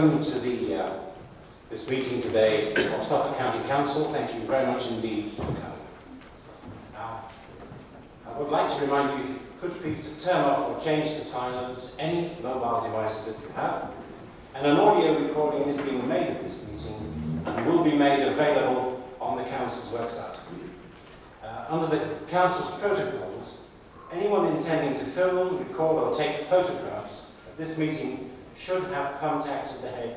welcome to this meeting today of Suffolk County Council. Thank you very much indeed for coming. I would like to remind you, if you could please to turn off or change to silence any mobile devices that you have. And an audio recording is being made of this meeting and will be made available on the Council's website. Under the Council's protocols, anyone intending to film, record or take photographs at this meeting should have contacted the head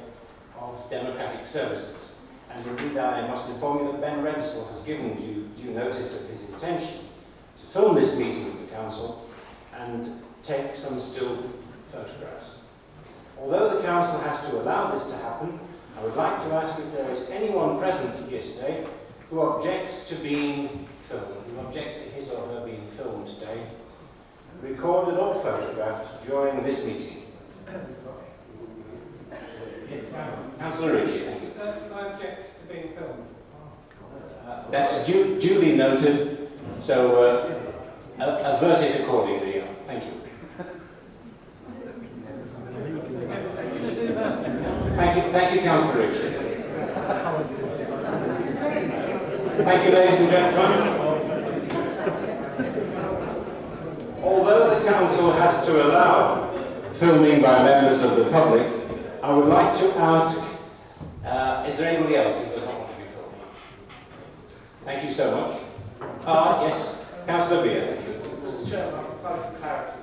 of Democratic Services. And indeed, I must inform you that Ben Redsell has given you due notice of his intention to film this meeting of the Council and take some still photographs. Although the Council has to allow this to happen, I would like to ask if there is anyone present here today who objects to being filmed, who objects to his or her being filmed today, recorded or photographed during this meeting. Yes, Councillor Ritchie, thank you. I object to being filmed. That's duly noted, so avert it accordingly. Thank you. Thank you, Councillor Ritchie. Thank you, ladies and gentlemen. Although the Council has to allow filming by members of the public, I would like to ask, is there anybody else who does not want to be filmed? Thank you so much. Yes, Councillor Beer. Thank you. Mr. Chairman, for clarity,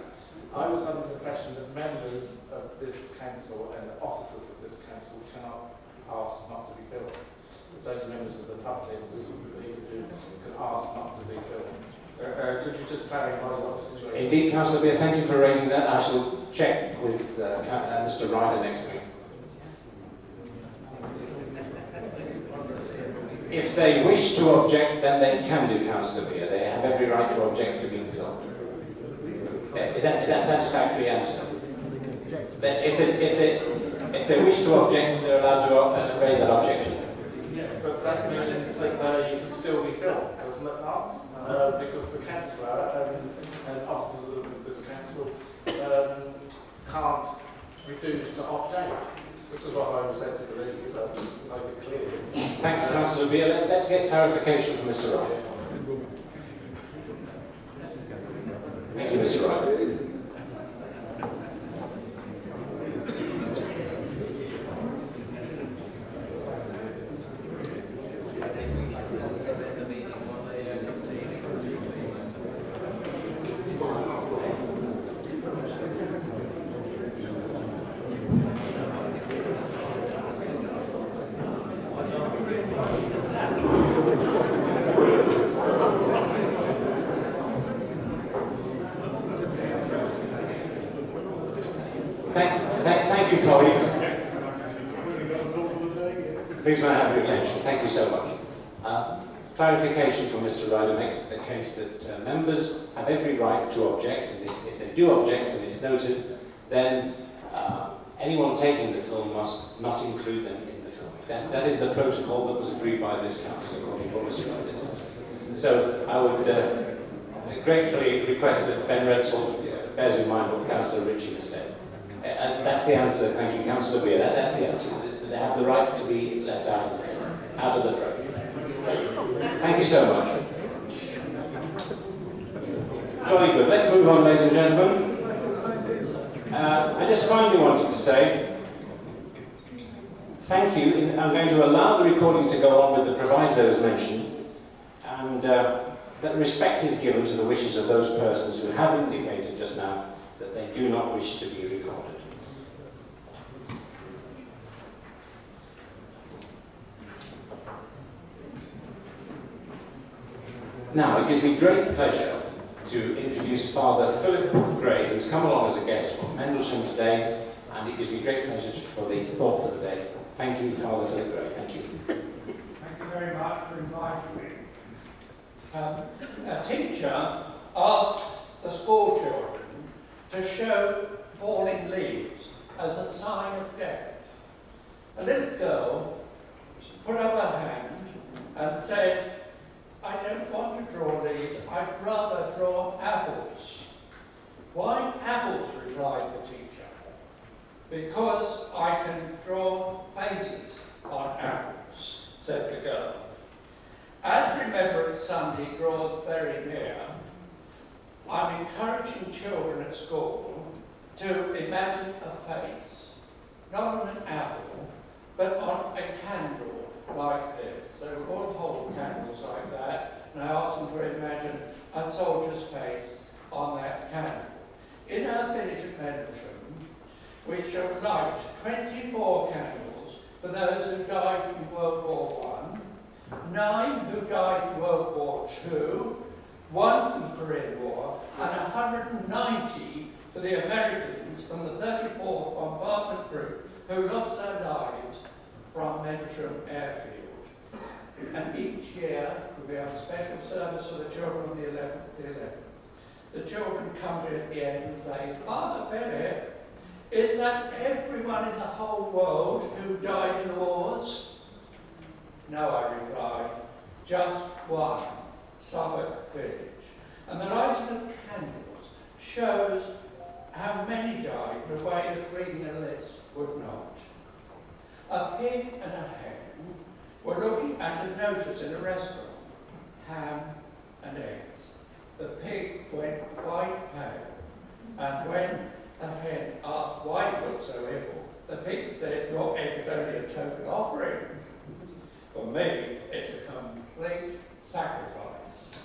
I was under the impression that members of this Council and officers of this Council cannot ask not to be filmed. It's only members of the public who can ask not to be filmed. Could you just clarify what the situation is? Indeed, Councillor Beer, thank you for raising that. I shall check with Mr. Ryder next week. If they wish to object, then they can do, Councillor Beer. They have every right to object to being filmed. Is that satisfactory answer? If they wish to object, they're allowed to raise that objection. Yes, but that means that you can still be filmed, doesn't it not? Because the Councillor and officers of this Council can't refuse to opt out. This is what I was led to believe. I'll just make it clear. Thanks, Councillor Beer. Let's get clarification from Mr. Wright. Thank you, Mr. Wright. Thank you, colleagues. Please may I have your attention. Thank you so much. Clarification from Mr. Ryder makes the case that members have every right to object, and if they do object and it's noted, then anyone taking the film must not include them in the film. That is the protocol that was agreed by this Council, according to what Mr. Ryder said. So I would gratefully request that Ben Redsell bears in mind what Councillor Ritchie has said. And that's the answer. Thank you, Councillor Beer. That's the answer. They have the right to be left out of the frame. Thank you so much. Jolly good. Let's move on, ladies and gentlemen. I just finally wanted to say thank you. I'm going to allow the recording to go on with the provisos mentioned, and that respect is given to the wishes of those persons who have indicated just now that they do not wish to be recorded. Now, it gives me great pleasure to introduce Father Philip Gray, who's come along as a guest from Mendlesham today, and it gives me great pleasure for the thought for the day. Thank you, Father Philip Gray. Thank you. Thank you very much for inviting me. A teacher asked the school children to show falling leaves as a sign of death. A little girl put up her hand and said, "I don't want to draw leaves, I'd rather draw apples." "Why apples?" replied the teacher. because I can draw faces on apples, said the girl. As Remembrance Sunday draws very near, I'm encouraging children at school to imagine a face, not on an apple, but on a candle like this. So we'll all hold candles like that, and I ask them to imagine a soldier's face on that candle. In our village of Mentorum, we shall light 24 candles for those who died in World War I, 9 who died in World War II, 1 from the Korean War, and 190 for the Americans from the 34th Bombardment Group who lost their lives from Mentorum Airfield. And each year we have a special service for the children on the 11th. The children come to at the end and say, Father Philip, is that everyone in the whole world who died in the wars? No, I replied, just one, Suffolk village. And the lighting of candles shows how many died in a way that reading a list would not. A pig and a hen were looking at a notice in a restaurant, ham and eggs. The pig went quite pale, and when the hen asked why it looked so ill, the pig said, your egg's only a token offering. For me, it's a complete sacrifice.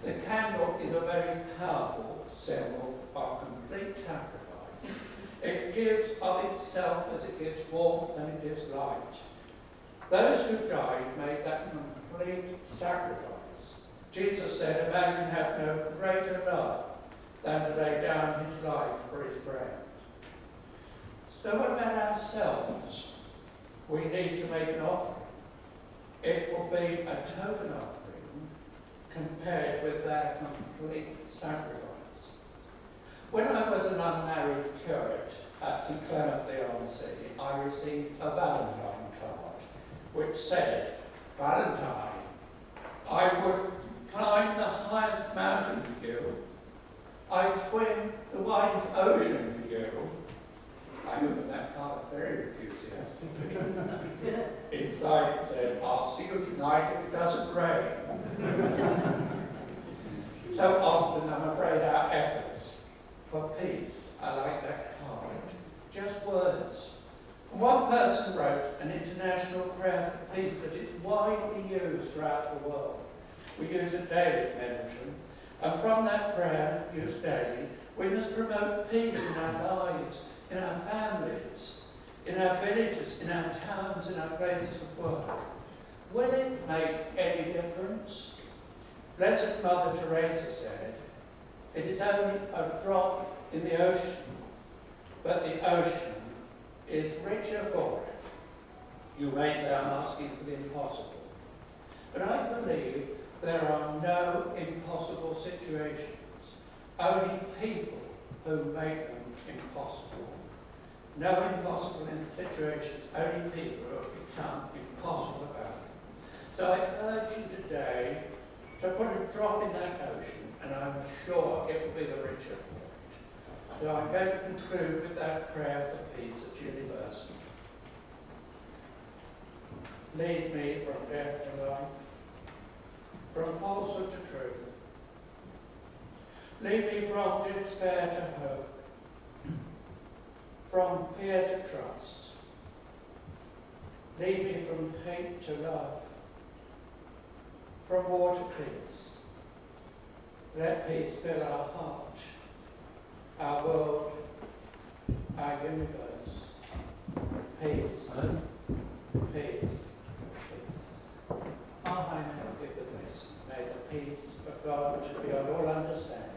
The candle is a very powerful symbol of complete sacrifice. It gives of itself as it gives warmth and it gives light. Those who died made that complete sacrifice. Jesus said, a man can have no greater love than to lay down his life for his friend. So what about ourselves? We need to make an offering. It will be a token offering compared with their complete sacrifice. When I was an unmarried curate at St. Clement-le-on-Sea, I received a Valentine card which said, Valentine, I would climb the highest mountain for you. I'd swim the widest ocean for you. I opened that card very enthusiastically. Inside it said, I'll see you tonight if it doesn't rain. So often I'm afraid our efforts for peace are like that card, just words. And one person wrote an international prayer for peace that is widely used throughout the world. We use it daily at Mentorum, and from that prayer, used daily, we must promote peace in our lives, in our families, in our villages, in our towns, in our places of work. Will it make any difference? Blessed Mother Teresa said, it is only a drop in the ocean, but the ocean is richer for it. You may say I'm asking for the impossible, but I believe there are no impossible situations, only people who make them impossible. No impossible in situations, only people who have become impossible about them. So I urge you today to put a drop in that ocean, and I'm sure it will be the richer for it. So I'm going to conclude with that prayer for peace at university. Lead me from death to life, from falsehood to truth. Lead me from despair to hope, from fear to trust. Lead me from hate to love, from war to peace. Let peace fill our heart, our world, our universe. Peace, peace, peace. Our High Master, give the blessing. May the peace of God, which is beyond all understanding,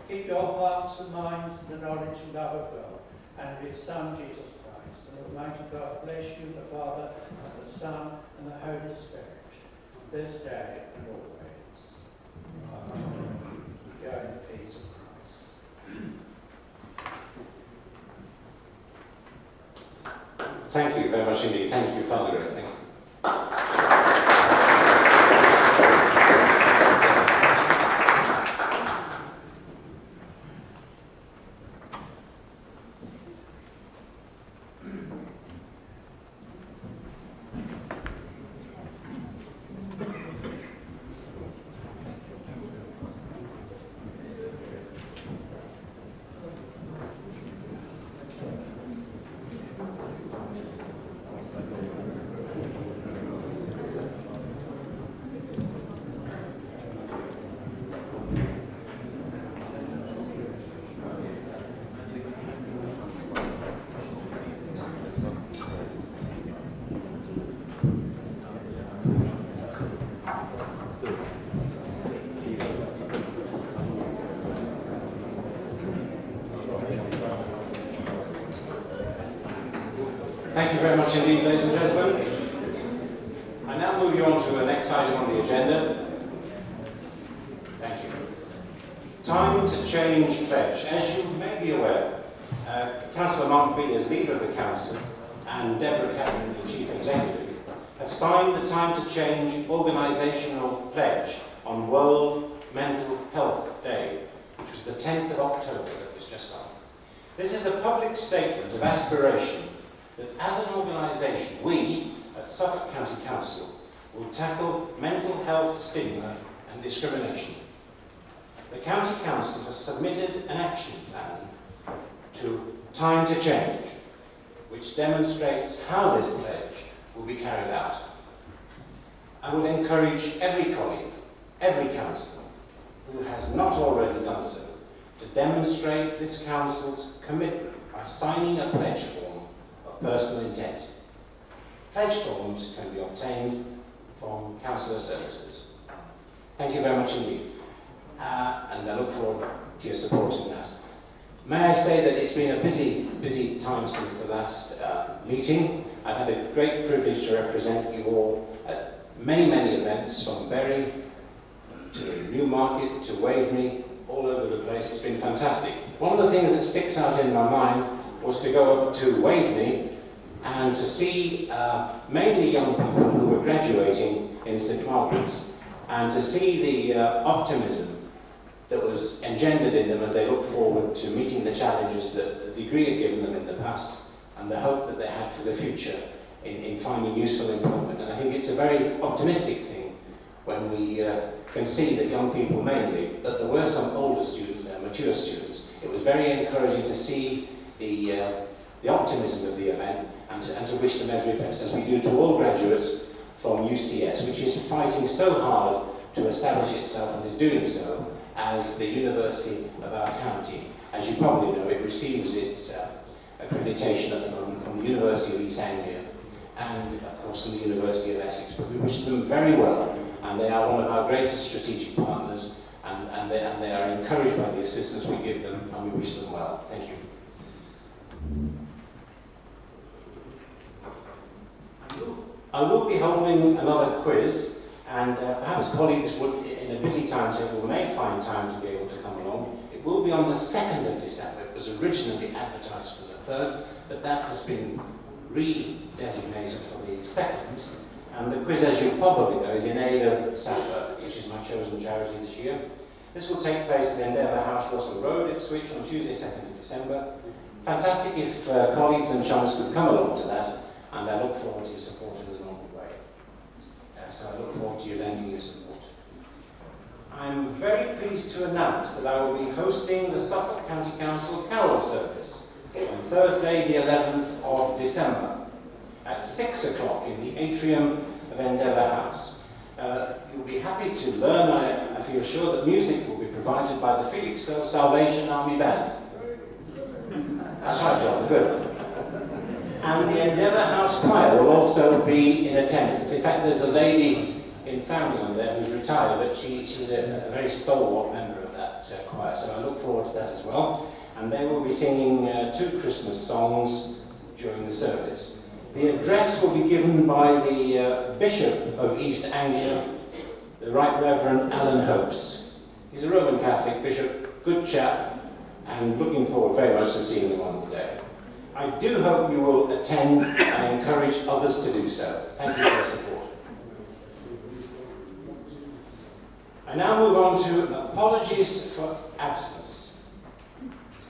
keep your hearts and minds in the knowledge and love of God and of his Son, Jesus Christ. And Almighty God bless you, the Father, and the Son, and the Holy Spirit, this day and always. Amen. Go in the peace of Christ. Thank you very much indeed. Thank you, Father Greg. Thank you. Thank you very much indeed, ladies and gentlemen. I now move you on to the next item on the agenda. Thank you. Time to change pledge. As you may be aware, Councillor Monkby, as leader of the council, and Deborah Cameron, the chief executive, have signed the Time to Change organisational pledge on World Mental Health Day, which was the 10th of October that was just gone. This is a public statement of aspiration that as an organisation, we at Suffolk County Council will tackle mental health stigma and discrimination. The County Council has submitted an action plan to Time to Change, which demonstrates how this pledge will be carried out. I will encourage every colleague, every councillor, who has not already done so, to demonstrate this council's commitment by signing a pledge form of personal intent. Pledge forms can be obtained from councillor services. Thank you very much indeed, and I look forward to your support in that. May I say that it's been a busy time since the last meeting. I've had a great privilege to represent you all at many events, from Bury to Newmarket to Waveney, all over the place. It's been fantastic. One of the things that sticks out in my mind was to go up to Waveney and to see mainly young people who were graduating in St Margaret's, and to see the optimism that was engendered in them as they look forward to meeting the challenges that the degree had given them in the past, and the hope that they had for the future in finding useful employment. And I think it's a very optimistic thing when we can see that young people mainly, but there were some older students there, mature students. It was very encouraging to see the optimism of the event, and to wish them every best, as we do to all graduates from UCS, which is fighting so hard to establish itself, and is doing so, as the University of our county. As you probably know, it receives its accreditation at the moment from the University of East Anglia, and of course from the University of Essex. But we wish them very well, and they are one of our greatest strategic partners, and they are encouraged by the assistance we give them, and we wish them well. Thank you. I will be holding another quiz, and perhaps colleagues would, in a busy timetable, may find time to be able to come along. It will be on the 2nd of December. It was originally advertised for the 3rd, but that has been re-designated for the 2nd. And the quiz, as you probably know, is in aid of Suffolk, which is my chosen charity this year. This will take place at the Endeavour House, Russell Road, Ipswich, on Tuesday, 2nd of December. Fantastic if colleagues and chums could come along to that, and I look forward to your support in the normal way. So I look forward to you lending your support. I'm very pleased to announce that I will be hosting the Suffolk County Council Carol Service on Thursday, the 11th of December, at 6 o'clock in the atrium of Endeavour House. You'll be happy to learn, I feel sure, that music will be provided by the Felixstowe Salvation Army Band. That's right, John, good. And the Endeavour House Choir will also be in attendance. In fact, there's a lady in Foundling there who's retired, but she's a very stalwart member of that choir, so I look forward to that as well. And they will be singing 2 Christmas songs during the service. The address will be given by the Bishop of East Anglia, the Right Reverend Alan Hopes. He's a Roman Catholic bishop, good chap, and looking forward very much to seeing him on the day. I do hope you will attend and encourage others to do so. Thank you for your support. I now move on to apologies for absence.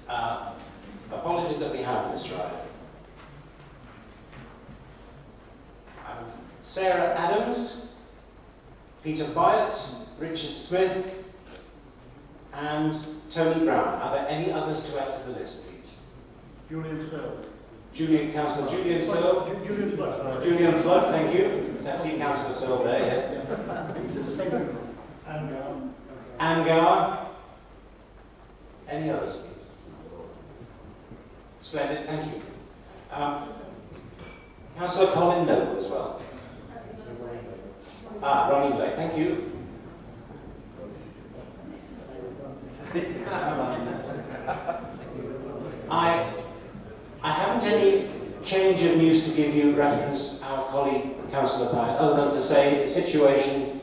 Apologies that we have, Mr. Ryder. Sarah Adams, Peter Byatt, Richard Smith, and Tony Brown. Are there any others to add to the list, please? Julian Searle. Councillor Julian Searle. Julian Flood. Julian Flood, thank you. So I see Councillor Searle there, yes. Is it the same thing? And Angar. Any others, please? Splendid, thank you. Councillor Colin Noble as well. Ronnie Blake, thank you. I haven't any change of news to give you reference our colleague, Councillor Pye, other than to say the situation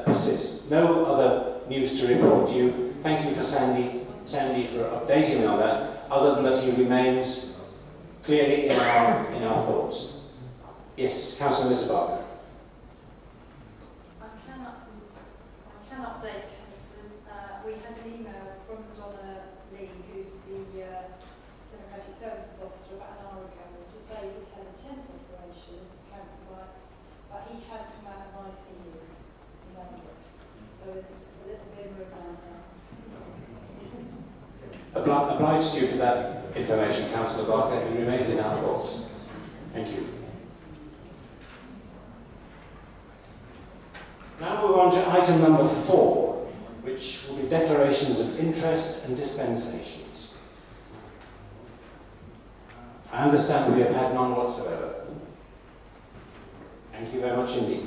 persists. No other news to report to you. Thank you for Sandy for updating me on that, other than that he remains clearly in our thoughts. Yes, Councillor Mr. Barker. I can update councillors. We had an email from Donna Lee, who's the Democratic Services Officer, about an hour ago, to say he had attended operation. This is Councillor White, but he has come out of ICU in London's. So there's a little bit of a down there. Obliged to you for that information, Councillor Barker. He remains in our thoughts. Thank you. Now move on to item number 4, which will be declarations of interest and dispensations. I understand we have had none whatsoever. Thank you very much indeed.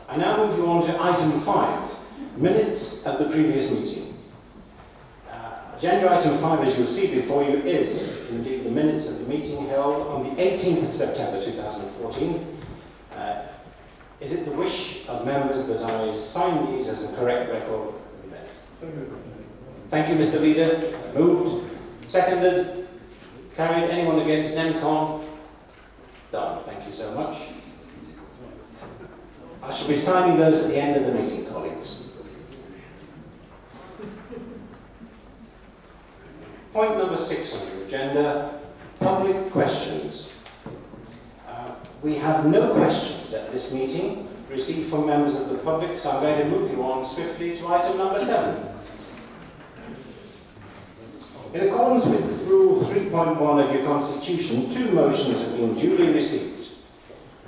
I now move you on to item 5, minutes of the previous meeting. Agenda item 5, as you'll see before you, is indeed the minutes of the meeting held on the 18th of September 2014. Is it the wish of members that I sign these as a correct record of events? Thank you, Mr. Leader. Moved. Seconded. Carried. Anyone against NEMCON? Done. Thank you so much. I shall be signing those at the end of the meeting, colleagues. Point number 6 on your agenda, public questions. We have no questions at this meeting received from members of the public, so I'm going to move you on swiftly to item number 7. In accordance with Rule 3.1 of your Constitution, 2 motions have been duly received.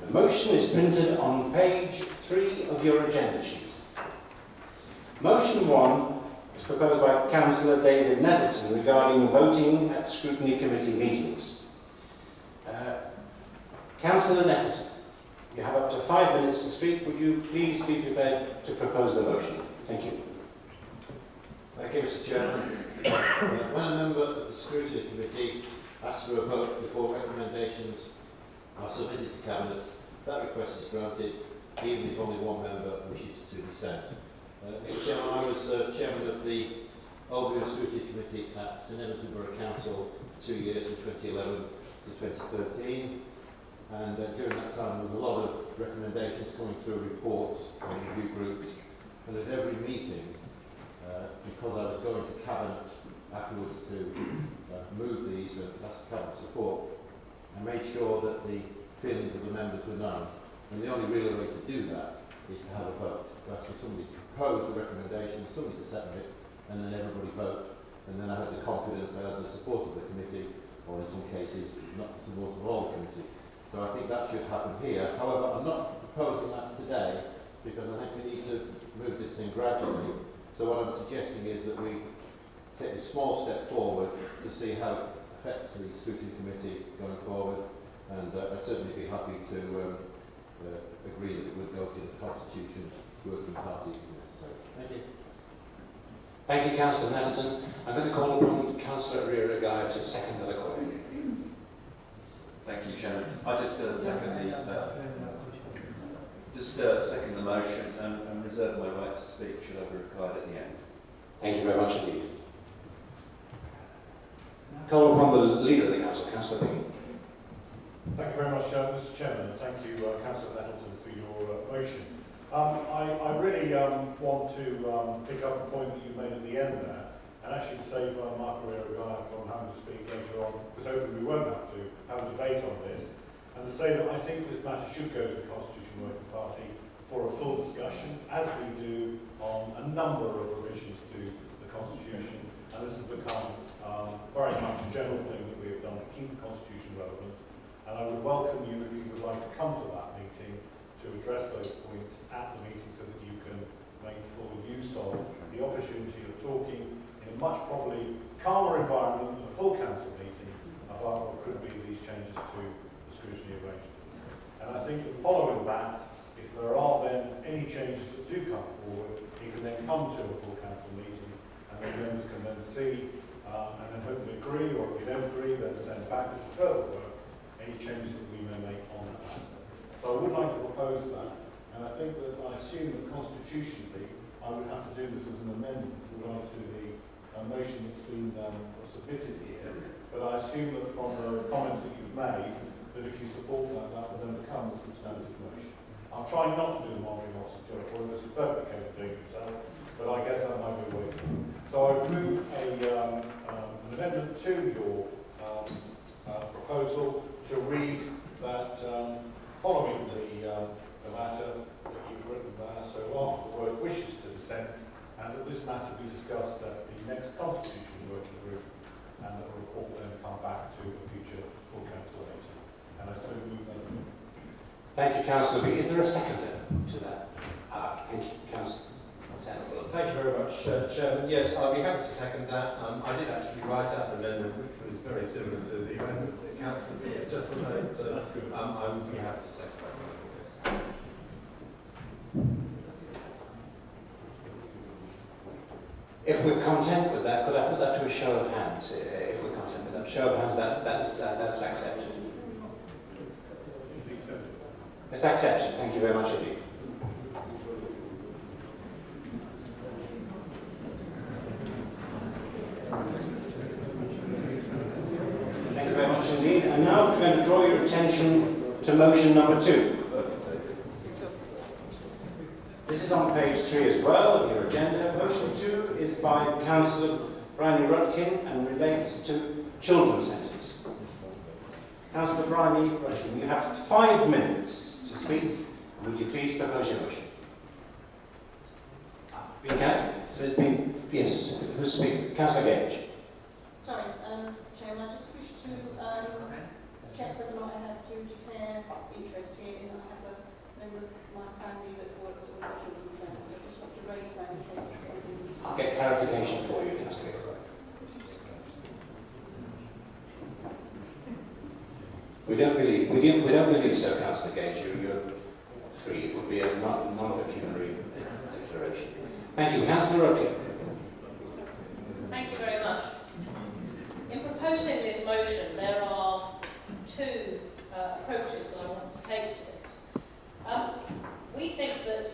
The motion is printed on page 3 of your agenda sheet. Motion 1 is proposed by Councillor David Nettleton regarding voting at scrutiny committee meetings. Councillor Nettleton, you have up to 5 minutes to speak. Would you please be prepared to propose the motion? Thank you. Thank you, Mr. Chairman. When a member of the Scrutiny Committee asks for a vote before recommendations are submitted to Cabinet, that request is granted, even if only one member wishes to dissent. Mr. Chairman, I was Chairman of the Oldbury Scrutiny Committee at St Edmundsbury Borough Council 2 years, from 2011 to 2013. And during that time, there was a lot of recommendations coming through reports and review groups. And at every meeting, because I was going to Cabinet afterwards to move these and ask Cabinet support, I made sure that the feelings of the members were known. And the only real way to do that is to have a vote. To ask for somebody to propose a recommendation, somebody to second it, and then everybody vote. And then I had the confidence, I had the support of the committee, or in some cases, not the support of all the committee. So I think that should happen here. However, I'm not proposing that today because I think we need to move this thing gradually. So what I'm suggesting is that we take a small step forward to see how it affects the Scrutiny Committee going forward. And I'd certainly be happy to agree that it would go to the Constitution Working Party if necessary. Thank you. Thank you, Councillor Nettleton. I'm going to call upon Councillor Rear-Guy to second the call. Thank you, Chairman. I just second the motion and reserve my right to speak should I be required at the end. Thank you very much indeed. Call upon the Leader of the Council, Councillor Ping. Thank you very much, Mr. Chairman. Thank you, Councillor Nettleton, for your motion. I really want to pick up the point that you made at the end there, and actually save Mark Rear-Guy from having to speak later on, because hopefully we won't have to have a debate on this, and to say that I think this matter should go to the Constitution Working Party for a full discussion, as we do on a number of revisions to the Constitution, and this has become very much a general thing that we have done to keep the Constitution relevant, and I would welcome you if you would like to come to that meeting to address those points at the meeting so that you can make full use of the opportunity of talking in a much probably calmer environment than a full council meeting about what could be these changes to the scrutiny arrangements. And I think that following that, if there are then any changes that do come forward, you can then come to a full council meeting and then members can then see and then hopefully agree, or if we don't agree, then send back with further work any changes that we may make on that matter. So I would like to propose that, and I think that I assume that constitutionally I would have to do this as an amendment right to the motion that's been submitted here, but I assume that from the comments that you've made, that if you support that, that will then become a substantive motion. I'm trying not to do the monitoring officer job for him, as he's perfectly capable of doing himself, but I guess that might be a way forward. So I move an amendment to your proposal to read that following the matter that you've written there, so after the word wishes to dissent, and that this matter be discussed at the next Constitution Working Group, and that a report will then come back to a future full council meeting. And I so move that amendment. Thank you, Councillor B. Is there a seconder to that? Thank you, Councillor. Well, thank you very much, Chairman. Yes, I'll be happy to second that. I did actually write out an amendment which was very similar to the amendment that Councillor B has just proposed, so I would be happy to second that. If we're content with that, could I put that to a show of hands? If we're content with that, show of hands, that's accepted. It's accepted. Thank you very much indeed. Thank you very much indeed. And now I'm going to draw your attention to motion number 2. This is on page 3 as well of your agenda. Motion 2 is by Councillor Bryony Rutkin and relates to children's centres. Councillor Bryony Rutkin, you have 5 minutes to speak. Would you please propose your motion? Okay. So it's been, yes, who's speaking? Councillor Gage. Sorry, Chairman, I just wish to check whether or not I have to declare interest here. I have a member of my family that works on the children's centre, so I just want to raise that in case it's something we need to... I'll get clarification for you, Councillor Gage. We don't believe so, Councillor Gage. You're free. It would be a non-pecuniary declaration. Thank you, Councillor Rutkin. Thank you very much. In proposing this motion, there are 2 approaches that I want to take to this. We think that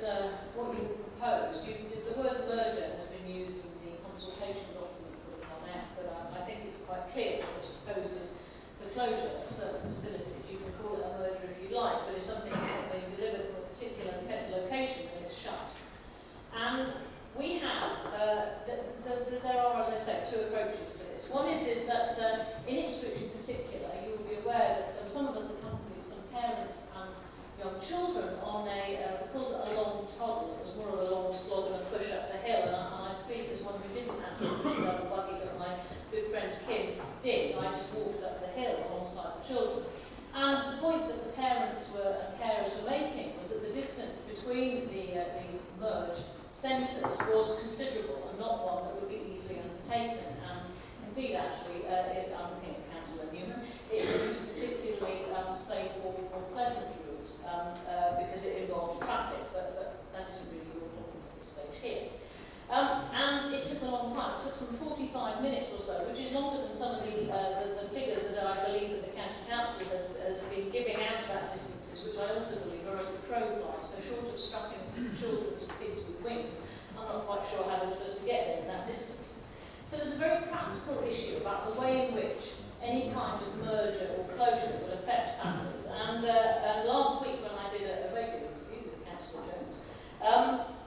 what you proposed, the word merger has been used in the consultation documents that have gone out, but I think it's quite clear that it proposes the closure of certain facilities. You can call it a merger if you like, but if something is not being delivered from a particular location, then it's shut. And we have, there are, as I said, 2 approaches to this. One is that in Ipswich in particular, you will be aware that some of us accompanied some parents and young children on we called it a long toddle. It was more of a long slog and a push up the hill, and I speak as one who didn't actually push it up the buggy, but my good friend Kim did. I just walked up the hill alongside the children. And the point that the parents and carers were making was that the distance between these merged centres was considerable and not one that would be easily undertaken. And indeed, actually, I'm looking at Councillor Newman, it wasn't a particularly safe or pleasant route because it involved traffic, but that isn't really your problem at this stage here. And it took a long time. It took some 45 minutes or so, which is longer than some of the figures that I believe that the County Council has been giving out about distances, which I also believe are as a crow flies, so short of strapping children to pigs with wings, I'm not quite sure how they're supposed to get there in that distance. So there's a very practical issue about the way in which any kind of merger or closure will affect families. And last week when I did a radio interview with Councillor Jones,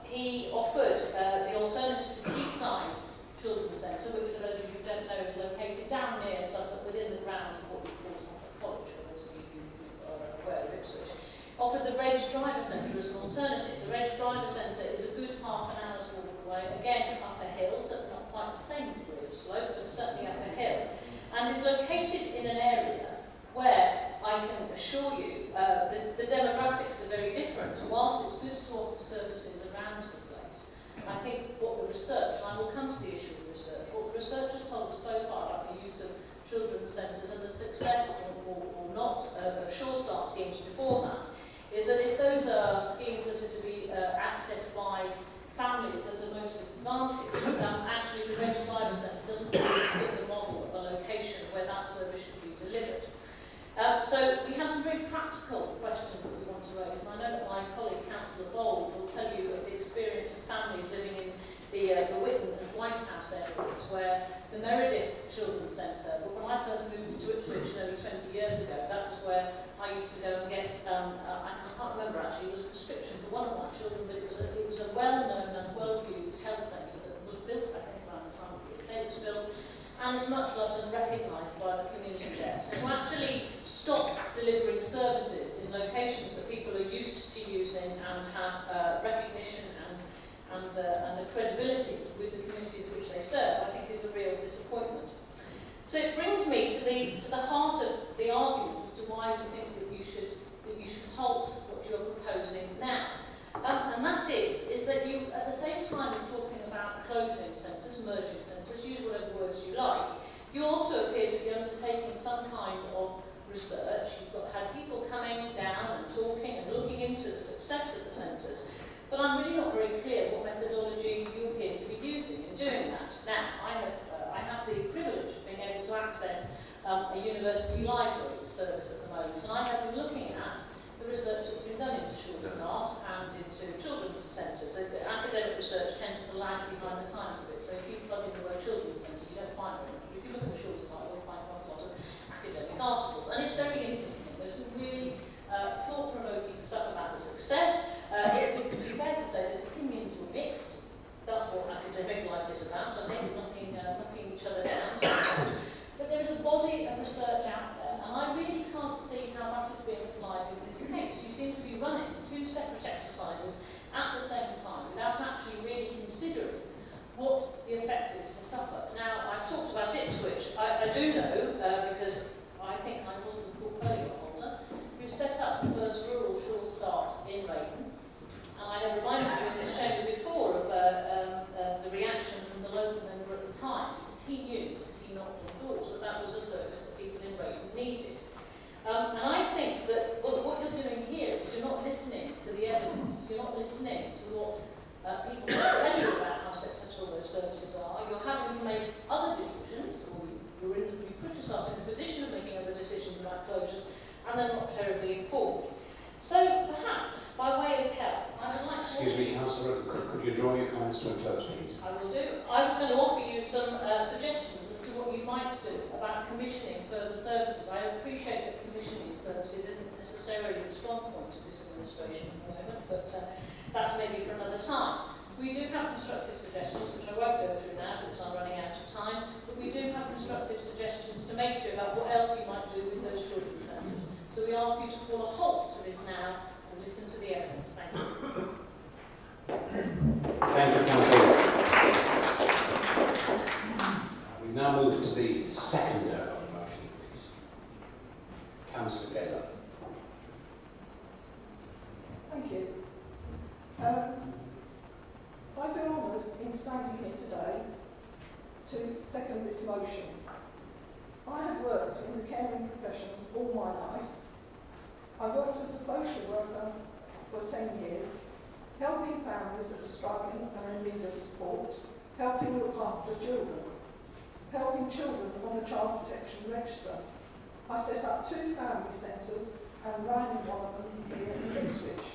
he offered the alternative to Quayside Children's Centre, which for those of you who don't know is located down near Suffolk, within the grounds of what we call Suffolk College, for those of you who are aware of Ipswich. Offered the Reg Driver Centre as an alternative. The Reg Driver Centre is a good half an hour's walk away, again up a hill, certainly not quite the same degree of slope, but certainly up a hill, and is located in an area where I can assure you the demographics are very different. And whilst it's good to offer services around the place, I think what the research, and I will come to the issue of research, what the research has told us so far about the use of children's centres and the success or not of Sure Start schemes before that, is that if those are schemes that are to be accessed by families that are most disadvantaged, actually the Reg Driver Centre doesn't really fit the records where the Meredith Children's Centre, but when I first moved to Ipswich nearly 20 years ago, that was where I used to go and get, I can't remember actually, it was a prescription for one of my children, but it was a well-known and well-used health centre that was built, I think, around the time the estate was built, and is much loved and recognised by the community there. So to actually stop delivering services in locations that people are used to using and have recognition and the credibility with the communities which they serve, I think is a real disappointment. So it brings me to the heart of the argument as to why we think that you should halt what you're proposing now. And that is that you, at the same time as talking about closing centres, merging centres, use whatever words you like, you also appear to be undertaking some kind of research. You've had people coming down and talking and looking into the success of the centres, but I'm really not very clear what methodology you appear to be using in doing that. Now, I have the privilege of being able to access a university library service at the moment, and I have been looking at the research that's been done into short start and into children's centres. So the academic research tends to lag behind the times a bit, so if you plug in the word children's centre, you don't find very much. If you look at the short start, you'll find quite a lot of academic articles, and it's very interesting. There's some really thought-provoking stuff about the success. It would be fair to say that opinions were mixed. That's what academic life is about, I think, knocking each other down sometimes. But there is a body of research out there, and I really can't see how that is being applied in this case. You seem to be running two separate exercises at the same time without actually really considering what the effect is for Suffolk. Now, I talked about Ipswich. I do know, because I think I was the portfolio holder, who set up the first rural short start in Raven. And I have reminded you in this chamber before of the reaction from the local member at the time, because he knew, as he knocked on doors, that was a service that people in Raven needed. And I think that what you're doing here is you're not listening to the evidence, you're not listening to what people tell you about how successful those services are. You're having to make other decisions, or you put yourself in the position of making other decisions about closures, and they're not terribly informed. So perhaps, by way of help, I would like to... Excuse me, Councillor, could you draw your comments to a close, please? I will do. I was going to offer you some suggestions as to what you might do about commissioning further services. I appreciate that commissioning services isn't necessarily the strong point of this administration at the moment, but that's maybe for another time. We do have constructive suggestions, which I won't go through now because I'm running out of time, but we do have constructive suggestions to make you about what else you might do with those children's centres. So we ask you to call a halt to this now and listen to the evidence. Thank you. Thank you, Councillor. We now move to the seconder of the motion, please. Councillor Gaylor. Thank you. I feel honoured in standing here today to second this motion. I have worked in the caring professions all my life. I worked as a social worker for 10 years, helping families that are struggling and in need of support, helping look after children, helping children on the Child Protection Register. I set up 2 family centres and ran one of them here in Ipswich.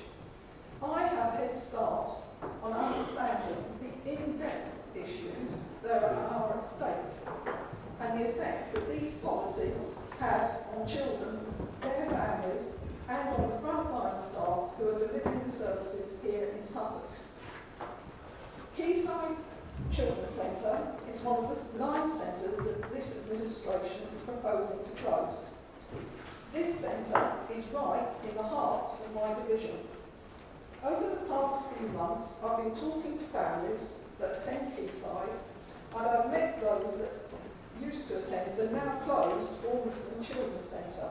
I have a head start on understanding the in-depth issues that are at stake and the effect that these policies have on children, their families, and on the frontline staff who are delivering the services here in Suffolk. Quayside Children's Centre is one of the 9 centres that this administration is proposing to close. This centre is right in the heart of my division. Over the past few months, I've been talking to families that attend Quayside, and I've met those that used to attend the now closed Ormiston Children's Centre.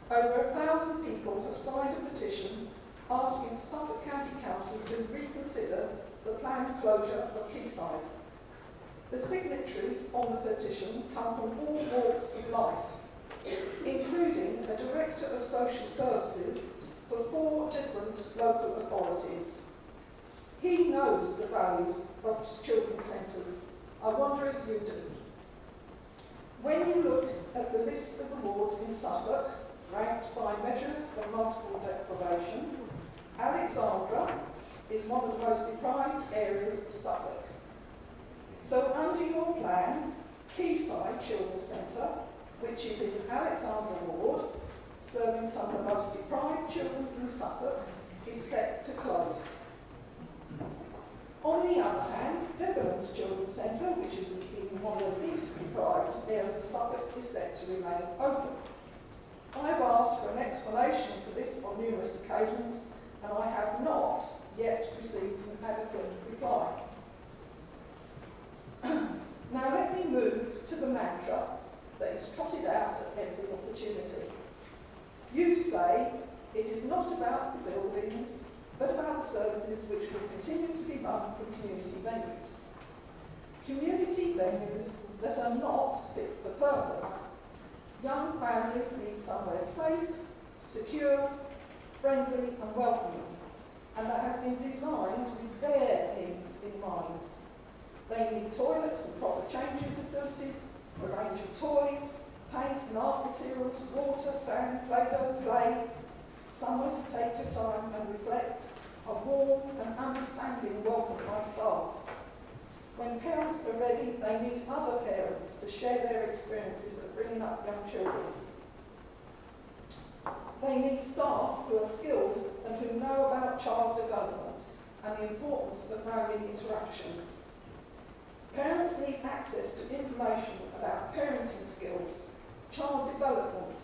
Over 1,000 people have signed a petition asking Suffolk County Council to reconsider the planned closure of Quayside. The signatories on the petition come from all walks of life, including a Director of Social Services for 4 different local authorities. He knows the values of children's centres. I wonder if you do. When you look at the list of the wards in Suffolk, ranked by measures of multiple deprivation, Alexandra is one of the most deprived areas of Suffolk. So under your plan, Quayside Children's Centre, which is in Alexandra Ward, serving some of the most deprived children in Suffolk, is set to close. On the other hand, Debenhams Children's Centre, which is in one of the least deprived areas of Suffolk, is set to remain open. I've asked for an explanation for this on numerous occasions, and I have not yet received an adequate reply. Now let me move to the mantra that is trotted out at every opportunity. You say it is not about the buildings, but about the services which will continue to be run from community venues. Community venues that are not fit for purpose. Young families need somewhere safe, secure, friendly and welcoming, and that has been designed with their needs in mind. They need toilets and proper changing facilities, a range of toys, paint and art materials, water, sand, Play-Doh, clay, somewhere to take your time and reflect, a warm and understanding welcome by staff. When parents are ready, they need other parents to share their experiences of bringing up young children. They need staff who are skilled and who know about child development and the importance of family interactions. Parents need access to information about parenting skills, child development,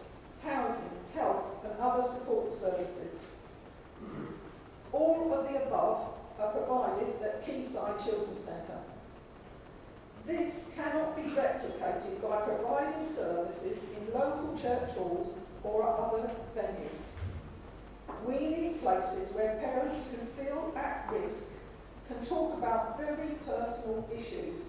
housing, health and other support services. All of the above are provided at Quayside Children's Centre. This cannot be replicated by providing services in local church halls or other venues. We need places where parents who feel at risk can talk about very personal issues,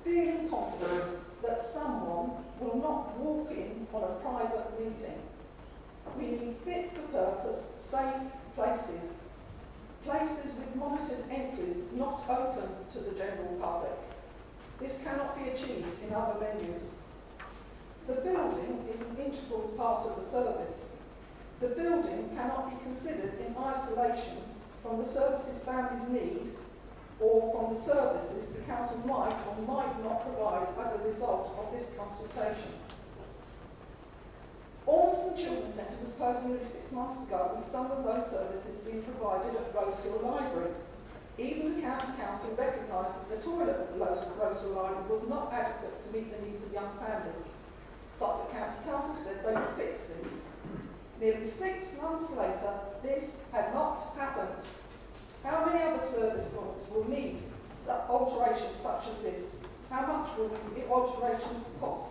feeling confident that someone will not walk in on a private meeting. We need fit-for-purpose, safe places, places with monitored entries not open to the general public. This cannot be achieved in other venues. The building is an integral part of the service. The building cannot be considered in isolation from the services families need or from the services the council might or might not provide as a result of this consultation. Ormiston Children's Centre was closed nearly 6 months ago, and some of those services being provided at Rose Hill Library. Even the county council recognised that the toilet at the Rose Hill Library was not adequate to meet the needs of young families. Suffolk County Council said they would fix this. Nearly 6 months later, this has not happened. How many other service blocks will need alterations such as this? How much will the alterations cost?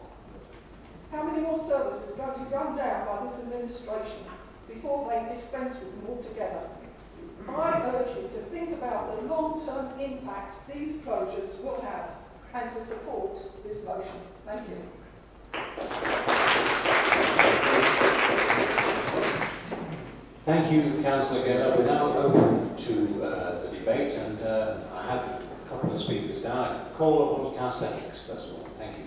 How many more services are going to run down by this administration before they dispense with them altogether? I urge you to think about the long-term impact these closures will have and to support this motion. Thank you. Thank you, Councillor Geller. We're now open to the debate, and I have a couple of speakers now. I call upon Councillor Hicks first of all. Thank you.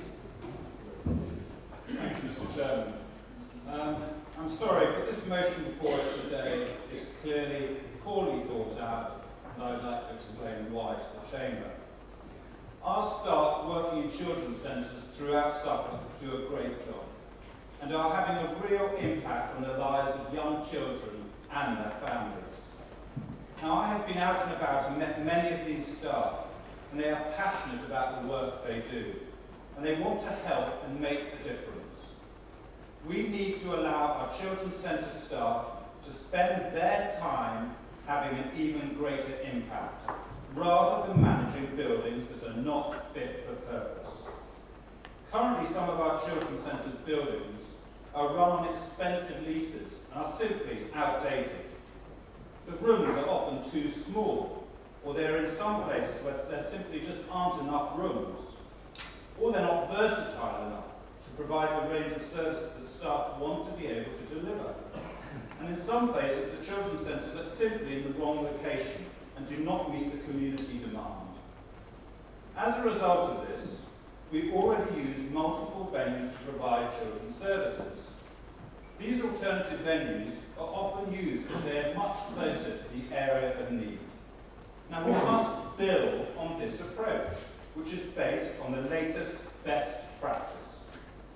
Thank you, Mr. Chairman. I'm sorry, but this motion before us today is clearly poorly thought out, and I would like to explain why to the Chamber. Our staff working in children's centres throughout Suffolk do a great job and are having a real impact on the lives of young children and their families. Now, I have been out and about and met many of these staff, and they are passionate about the work they do, and they want to help and make a difference. We need to allow our children's centre staff to spend their time having an even greater impact, rather than managing buildings that are not fit for purpose. Currently, some of our children's centres buildings are run on expensive leases and are simply outdated. The rooms are often too small, or they're in some places where there simply just aren't enough rooms, or they're not versatile enough to provide the range of services that staff want to be able to deliver. And in some places, the children's centres are simply in the wrong location and do not meet the community demand. As a result of this, we already use multiple venues to provide children's services. These alternative venues are often used because they are much closer to the area of need. Now, we must build on this approach. which is based on the latest best practice.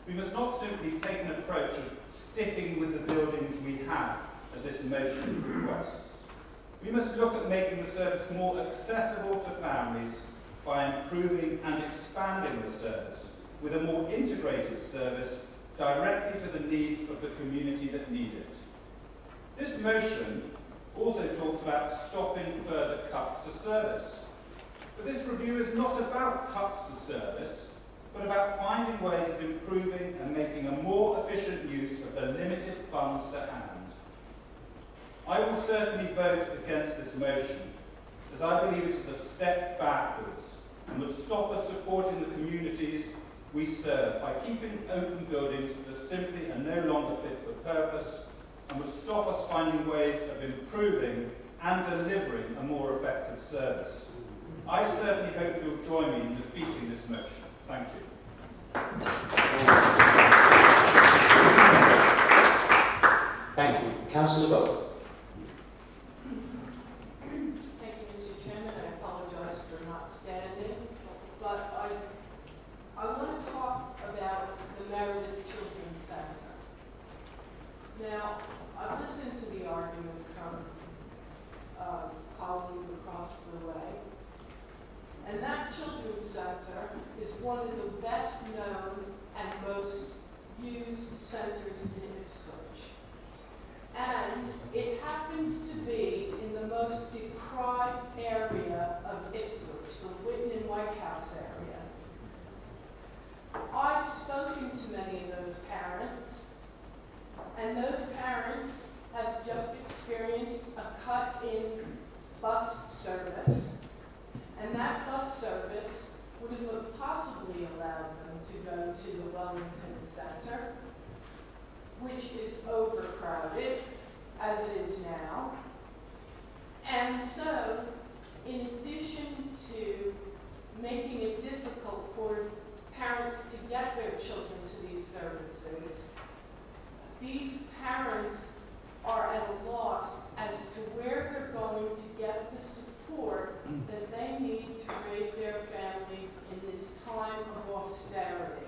We must not simply take an approach of sticking with the buildings we have, as this motion requests. We must look at making the service more accessible to families by improving and expanding the service with a more integrated service directly to the needs of the community that need it. This motion also talks about stopping further cuts to service. But this review is not about cuts to service, but about finding ways of improving and making a more efficient use of the limited funds to hand. I will certainly vote against this motion, as I believe it is a step backwards and would stop us supporting the communities we serve by keeping open buildings that simply are no longer fit for purpose, and would stop us finding ways of improving and delivering a more effective service. I certainly hope you'll join me in defeating this motion. Thank you. Thank you. Councillor Bowe. Thank you, Mr. Chairman. I apologise for not standing, but I want to talk about the Meredith Children's Centre. Now, I've listened to the argument from colleagues across the way, and that Children's Centre is one of the best known and most used centres in Ipswich. And it happens to be in the most deprived area of Ipswich, the Whitton and White House area. I've spoken to many of those parents, and those parents have just experienced a cut in bus service, and that bus service would have possibly allowed them to go to the Wellington Centre, which is overcrowded, as it is now. And so, in addition to making it difficult for parents to get their children to these services, these parents are at a loss as to where they're going to get the support that they need to raise their families in this time of austerity.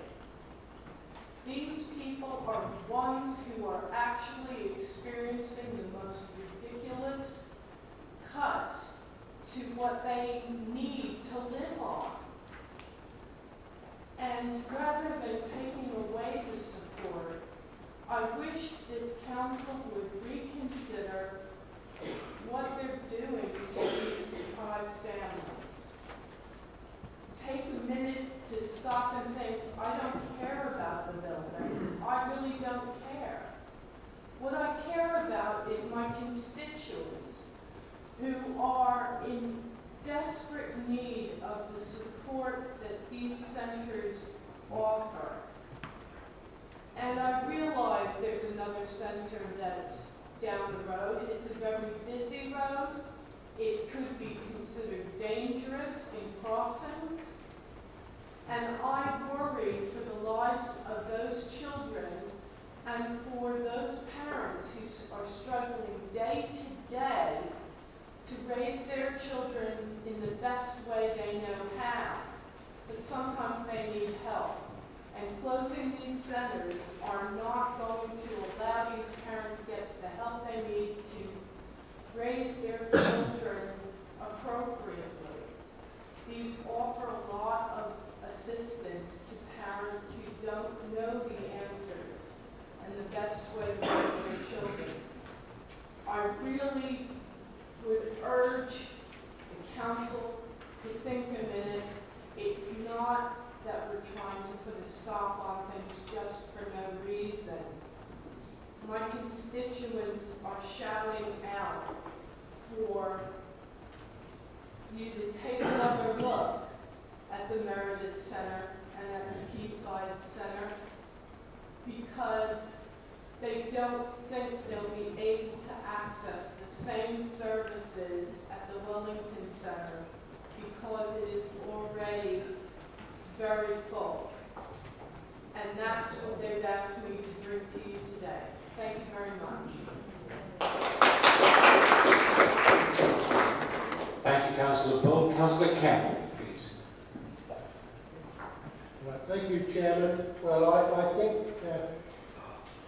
These people are ones who are actually experiencing the most ridiculous cuts to what they need to live on. And rather than taking away the support, I wish this council would reconsider what they're doing to these deprived families. Take a minute to stop and think, I don't care about the buildings. I really don't care. What I care about is my constituents who are in desperate need of the support that these centers offer. And I realize there's another center that's down the road. It's a very busy road. It could be considered dangerous in crossings. And I worry for the lives of those children and for those parents who are struggling day to day to raise their children in the best way they know how. But sometimes they need help. And closing these centers are not going to allow these parents to get the help they need to raise their children appropriately. These offer a lot of assistance to parents who don't know the answers and the best way to raise their children. I really would urge the council to think a minute. It's not that we're trying to put a stop on things just for no reason. My constituents are shouting out for you to take another look at the Meredith Center and at the Quayside Center, because they don't think they'll be able to access the same services at the Wellington Center because it is already very full. And that's what they've asked me to bring to you today. Thank you very much. Thank you, Councillor Bull. Councillor Campbell, please. Right, thank you, Chairman. Well, I think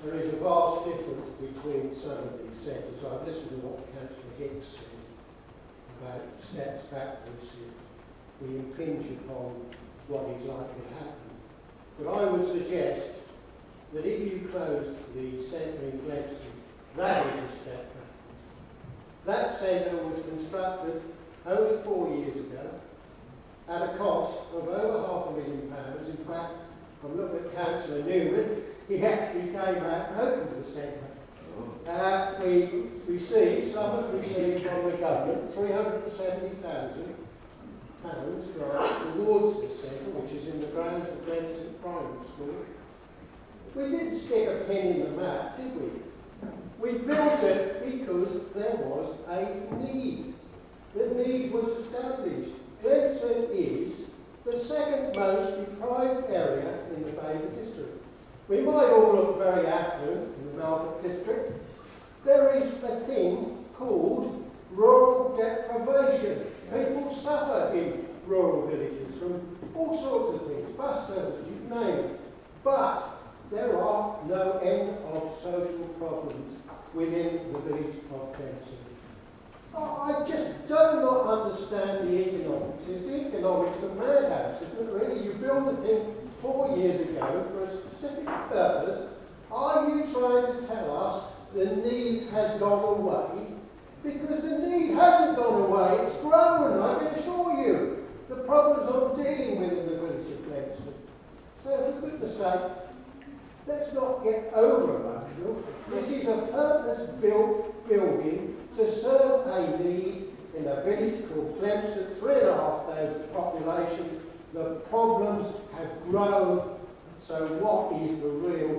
there is a vast difference between some of these centres. I've listened to what Councillor Hicks said about steps backwards if we impinge upon what is likely to happen. But I would suggest that if you close the centre in Glenson, that is a step backwards. That centre was constructed only 4 years ago at a cost of over £500,000. In fact, I'm looking at Councillor Newman, he actually came out and opened the centre. Suffolk received from the government £370,000 towards the centre, which is in the grounds of Glenson Primary School. We didn't stick a pin in the map, did we? We built it because there was a need. The need was established. Glenson is the second most deprived area in the Baker district. We might all look very affluent in the Melbourne district. There is a thing called rural deprivation. People suffer in rural villages from all sorts of things, bus services, you name it. But there are no end of social problems within the village of Glenson. I just do not understand the economics. It's the economics of madhouse, isn't it really? You build a thing 4 years ago for a specific purpose. Are you trying to tell us the need has gone away? Because the need hasn't gone away, it's grown, I can assure you. The problems I'm dealing with in the village of Glenson. So for goodness sake, let's not get over emotional. This is a purpose-built building to serve a need in a village called Glenson, 3,500 population. The problems have grown, so what is the real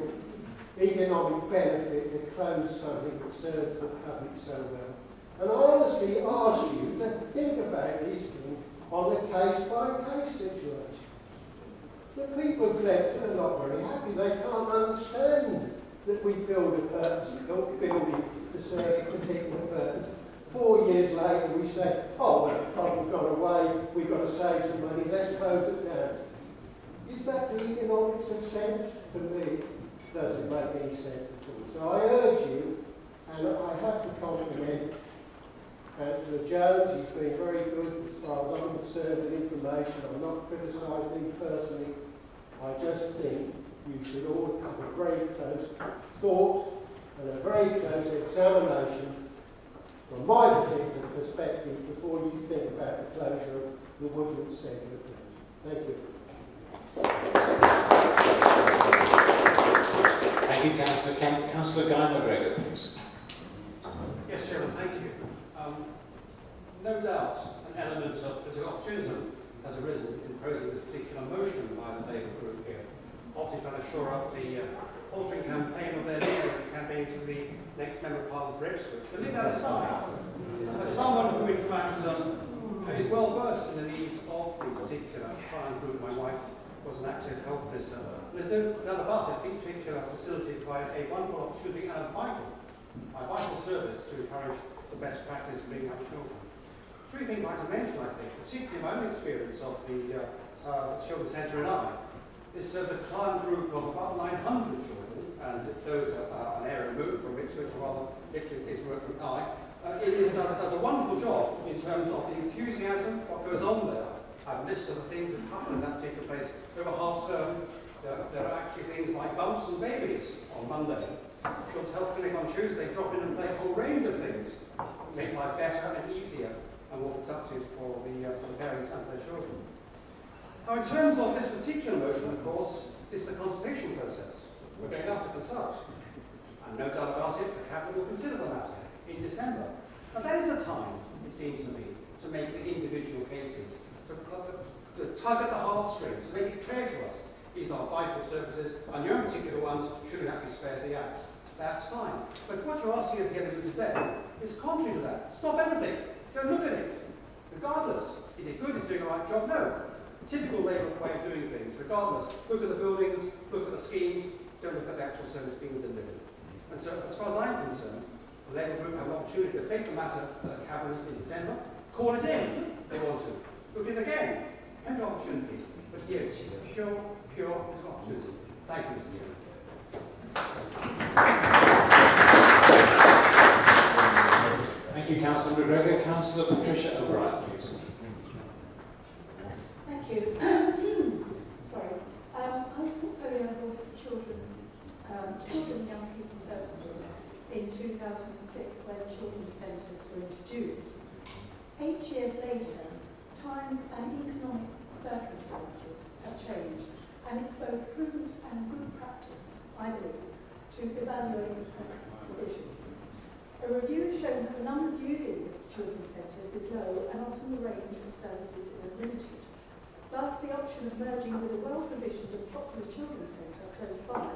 economic benefit to close something that serves the public so well? And I honestly ask you to think about these things on a case-by-case situation. The people of Glenson are not very happy. They can't understand that we build a purpose-built building to serve a particular purpose. 4 years later we say, oh, well, the problem's gone away, we've got to save some money, let's close it down. Is that the economics of sense? To me, it doesn't make any sense at all. So I urge you, and I have to compliment Councillor Jones, he's been very good as far as I'm concerned with information. I'm not criticising him personally. I just think you should all have a very close thought and a very close examination from my particular perspective before you think about the closure of the Woodland Centre. Thank you. Thank you, Councillor Kemp. Councillor Guy McGregor, please. Yes, Chairman, thank you. No doubt an element of political opportunism has arisen in proposing this particular motion by the Labour group here, obviously trying to shore up the altering campaign of their leader campaign to the next Member of Parliament for Ipswich. So leave that aside. As someone who in fact is well versed in the needs of the particular client group, my wife was an active health visitor. There's no doubt about it, each particular facility provides a wonderful opportunity and a vital service to encourage the best practice of bringing up children. Three things I'd like to mention, I think, particularly my own experience of the Children's Centre in Eye. This serves a client group of about 900 children, and though it's an area removed from Ipswich, or rather Ipswich is working Eye, it does a wonderful job in terms of the enthusiasm, what goes on there. I have a list of the things that happen in that particular place over half term. There are actually things like bumps and babies on Monday. Children's Health Clinic on Tuesday, drop in and play a whole range of things to make life better and easier and more productive for the parents and their children. Now, in terms of this particular motion, of course, is the consultation process. We're going out to consult. And no doubt about it, the Cabinet will consider the matter in December. And that is the time, it seems to me, to make the individual cases, to tug at the heartstrings, to make it clear to us these are vital services, and your particular ones shouldn't have to spare the axe. That's fine. But what you're asking us here to do today is contrary to that. Stop everything. Go look at it. Regardless, is it good? Is it doing the right job? No. Typical Labour way of doing things. Regardless, look at the buildings, look at the schemes, don't look at the actual service being delivered. And so, as far as I'm concerned, the Labour group have an opportunity to take the matter to the Cabinet in December, call it in if they want to, look at it again, plenty of opportunity, but unity. Pure political opportunism. Thank you, Mr. Chairman. Thank you, Councillor McGregor. Councillor Patricia O'Brien, please. Thank you. Sorry. I was portfolio level for children and young people services in 2006 when children's centres were introduced. 8 years later, times and economic circumstances have changed, and it's both prudent and good practice, I believe, to evaluate the present provision. A review has shown that the numbers using children's centres is low and often the range of services is limited. Thus, the option of merging with a well-provisioned and popular children's centre close by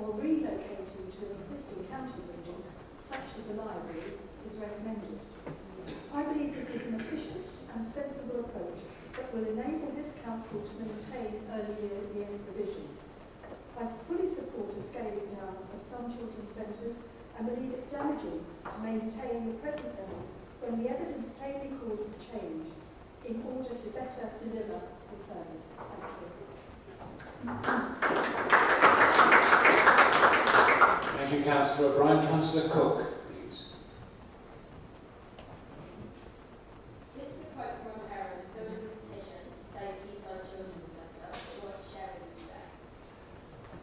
or relocating to an existing county building, such as a library, is recommended. I believe this is an efficient and sensible approach that will enable this council to maintain early years provision. I fully support a scaling down of some children's centres and believe it damaging to maintain the present levels when the evidence plainly calls for change in order to better deliver the service. Thank you, Councillor O'Brien. Councillor Cook, please. This is a quote from a parent building a petition to save Eastside Children's Centre that I want to share with you today.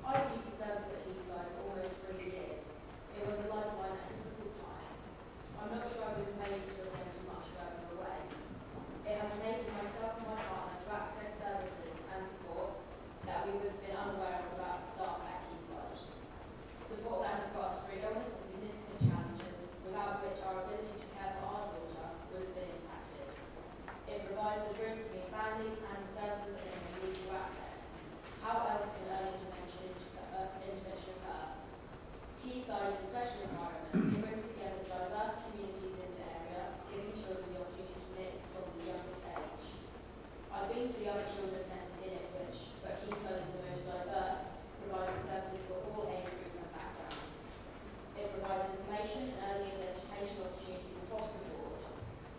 I've used the service at Eastside for almost 3 years. It was a lifeline at a difficult time. I'm not sure I would have made it to a centre much further away. It has enabled myself and my partner to access services and support that we would have been unaware of about the start at Eastside. Support that has got us through illness and significant challenges, without which our ability to care for our daughter would have been impacted. It provides the bridge between families and the services that they may need to access. How else can early intervention occur? Quayside is a special environment. It brings together diverse communities in the area, giving children the opportunity to mix from the youngest age. I've been to the other children's centres in Ipswich, but Quayside is the most diverse, providing services for all age groups and backgrounds. It provides information and early educational opportunities across the board.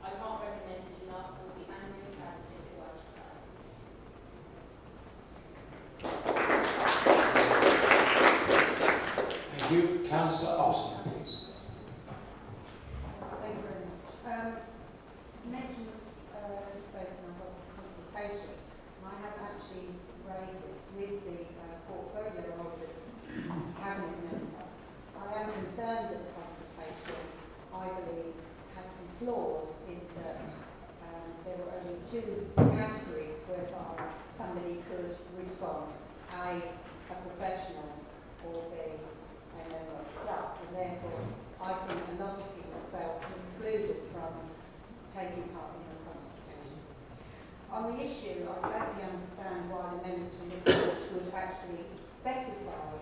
I can't recommend it enough and will be angry and sad if it weren't closed. Thank you. Councillor Austin, please. Thank you very much. You mentioned this statement of consultation, and I have actually raised this with the portfolio of the cabinet member. I am concerned that the consultation, I believe, has some flaws in that there were only 2 categories whereby somebody could respond: A professional, or B, a member of staff, and therefore I think a lot of people felt excluded from taking part in the consultation. On the issue, I totally understand why the members from the board would actually specify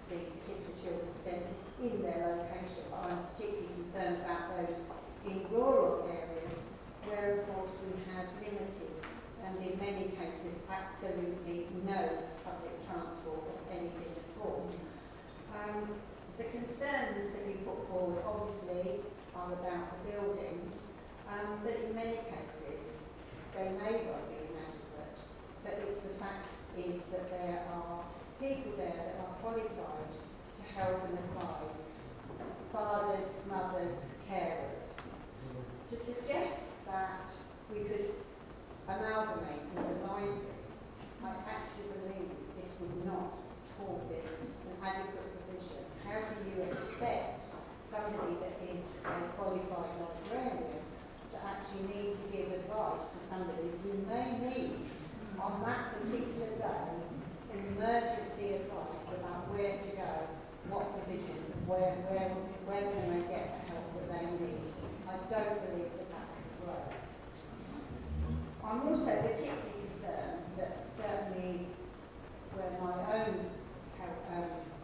the particular children's centres in their location, but I'm particularly concerned about those in rural areas where, of course, we have limited and in many cases absolutely no public transport of anything at all. The concerns that you put forward obviously are about the buildings, but in many cases they may well be inadequate, but it's the fact is that there are people there that are qualified to help and advise fathers, mothers, carers. To suggest that we could amalgamate with a library, I actually believe this would not at all be an adequate provision. How do you expect somebody that is a qualified librarian to actually need to give advice to somebody who may need, on that particular day, emergency advice about where to go, what provision, where can they get the help that they need? I don't believe that that could work. I'm also particularly concerned that certainly where my own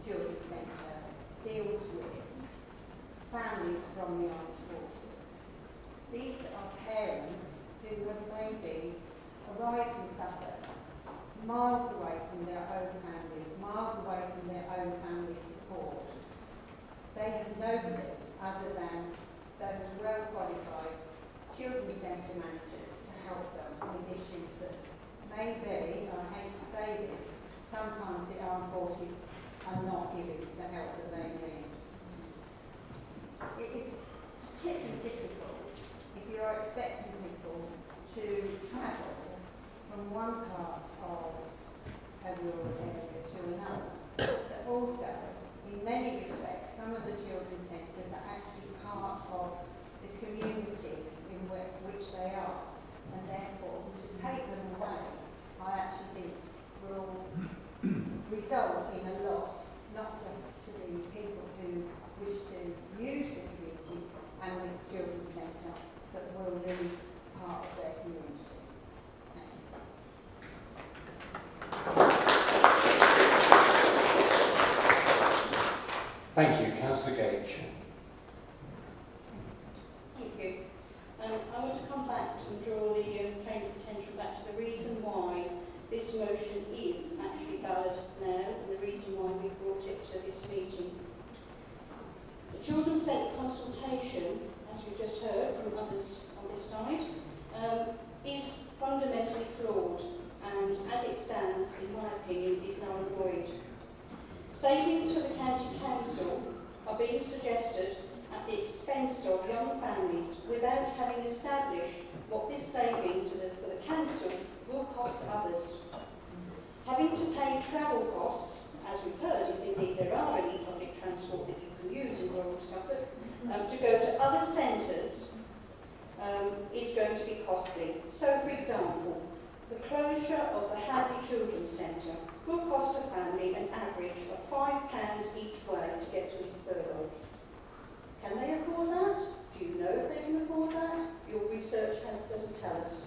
children's centre deals with families from the armed forces. These are parents who have maybe arrived in Suffolk, miles away from their own families, miles away from their own family support. They have nobody other than those well-qualified children's centre managers to help them with issues that maybe, I hate to sometimes the armed forces are not giving the help that they need. It is particularly difficult if you are expecting people to travel from one part of a rural area to another. But also, in many respects, some of the children's centres are actually part of the community in which they are, and therefore to take them away, I actually think will result in a loss, not just to the people who wish to use the community and the children's centre, but will lose part of their community. Thank you. Councillor Gage. Thank you. I want to come back and draw the Train's attention back to the reason why this motion is actually valid now and the reason why we brought it to this meeting. The Children's Centre consultation, as we just heard from others on this side, is fundamentally flawed and as it stands, in my opinion, is null and void. Savings for the County Council are being suggested at the expense of young families without having established what this saving for the Council will cost others. Having to pay travel costs, as we've heard, if indeed there are any public transport that you can use in rural Suffolk, to go to other centres is going to be costly. So, for example, the closure of the Hadley Children's Centre will cost a family an average of £5 each way to get to East Burwood. Can they afford that? Do you know if they can afford that? Your research doesn't tell us.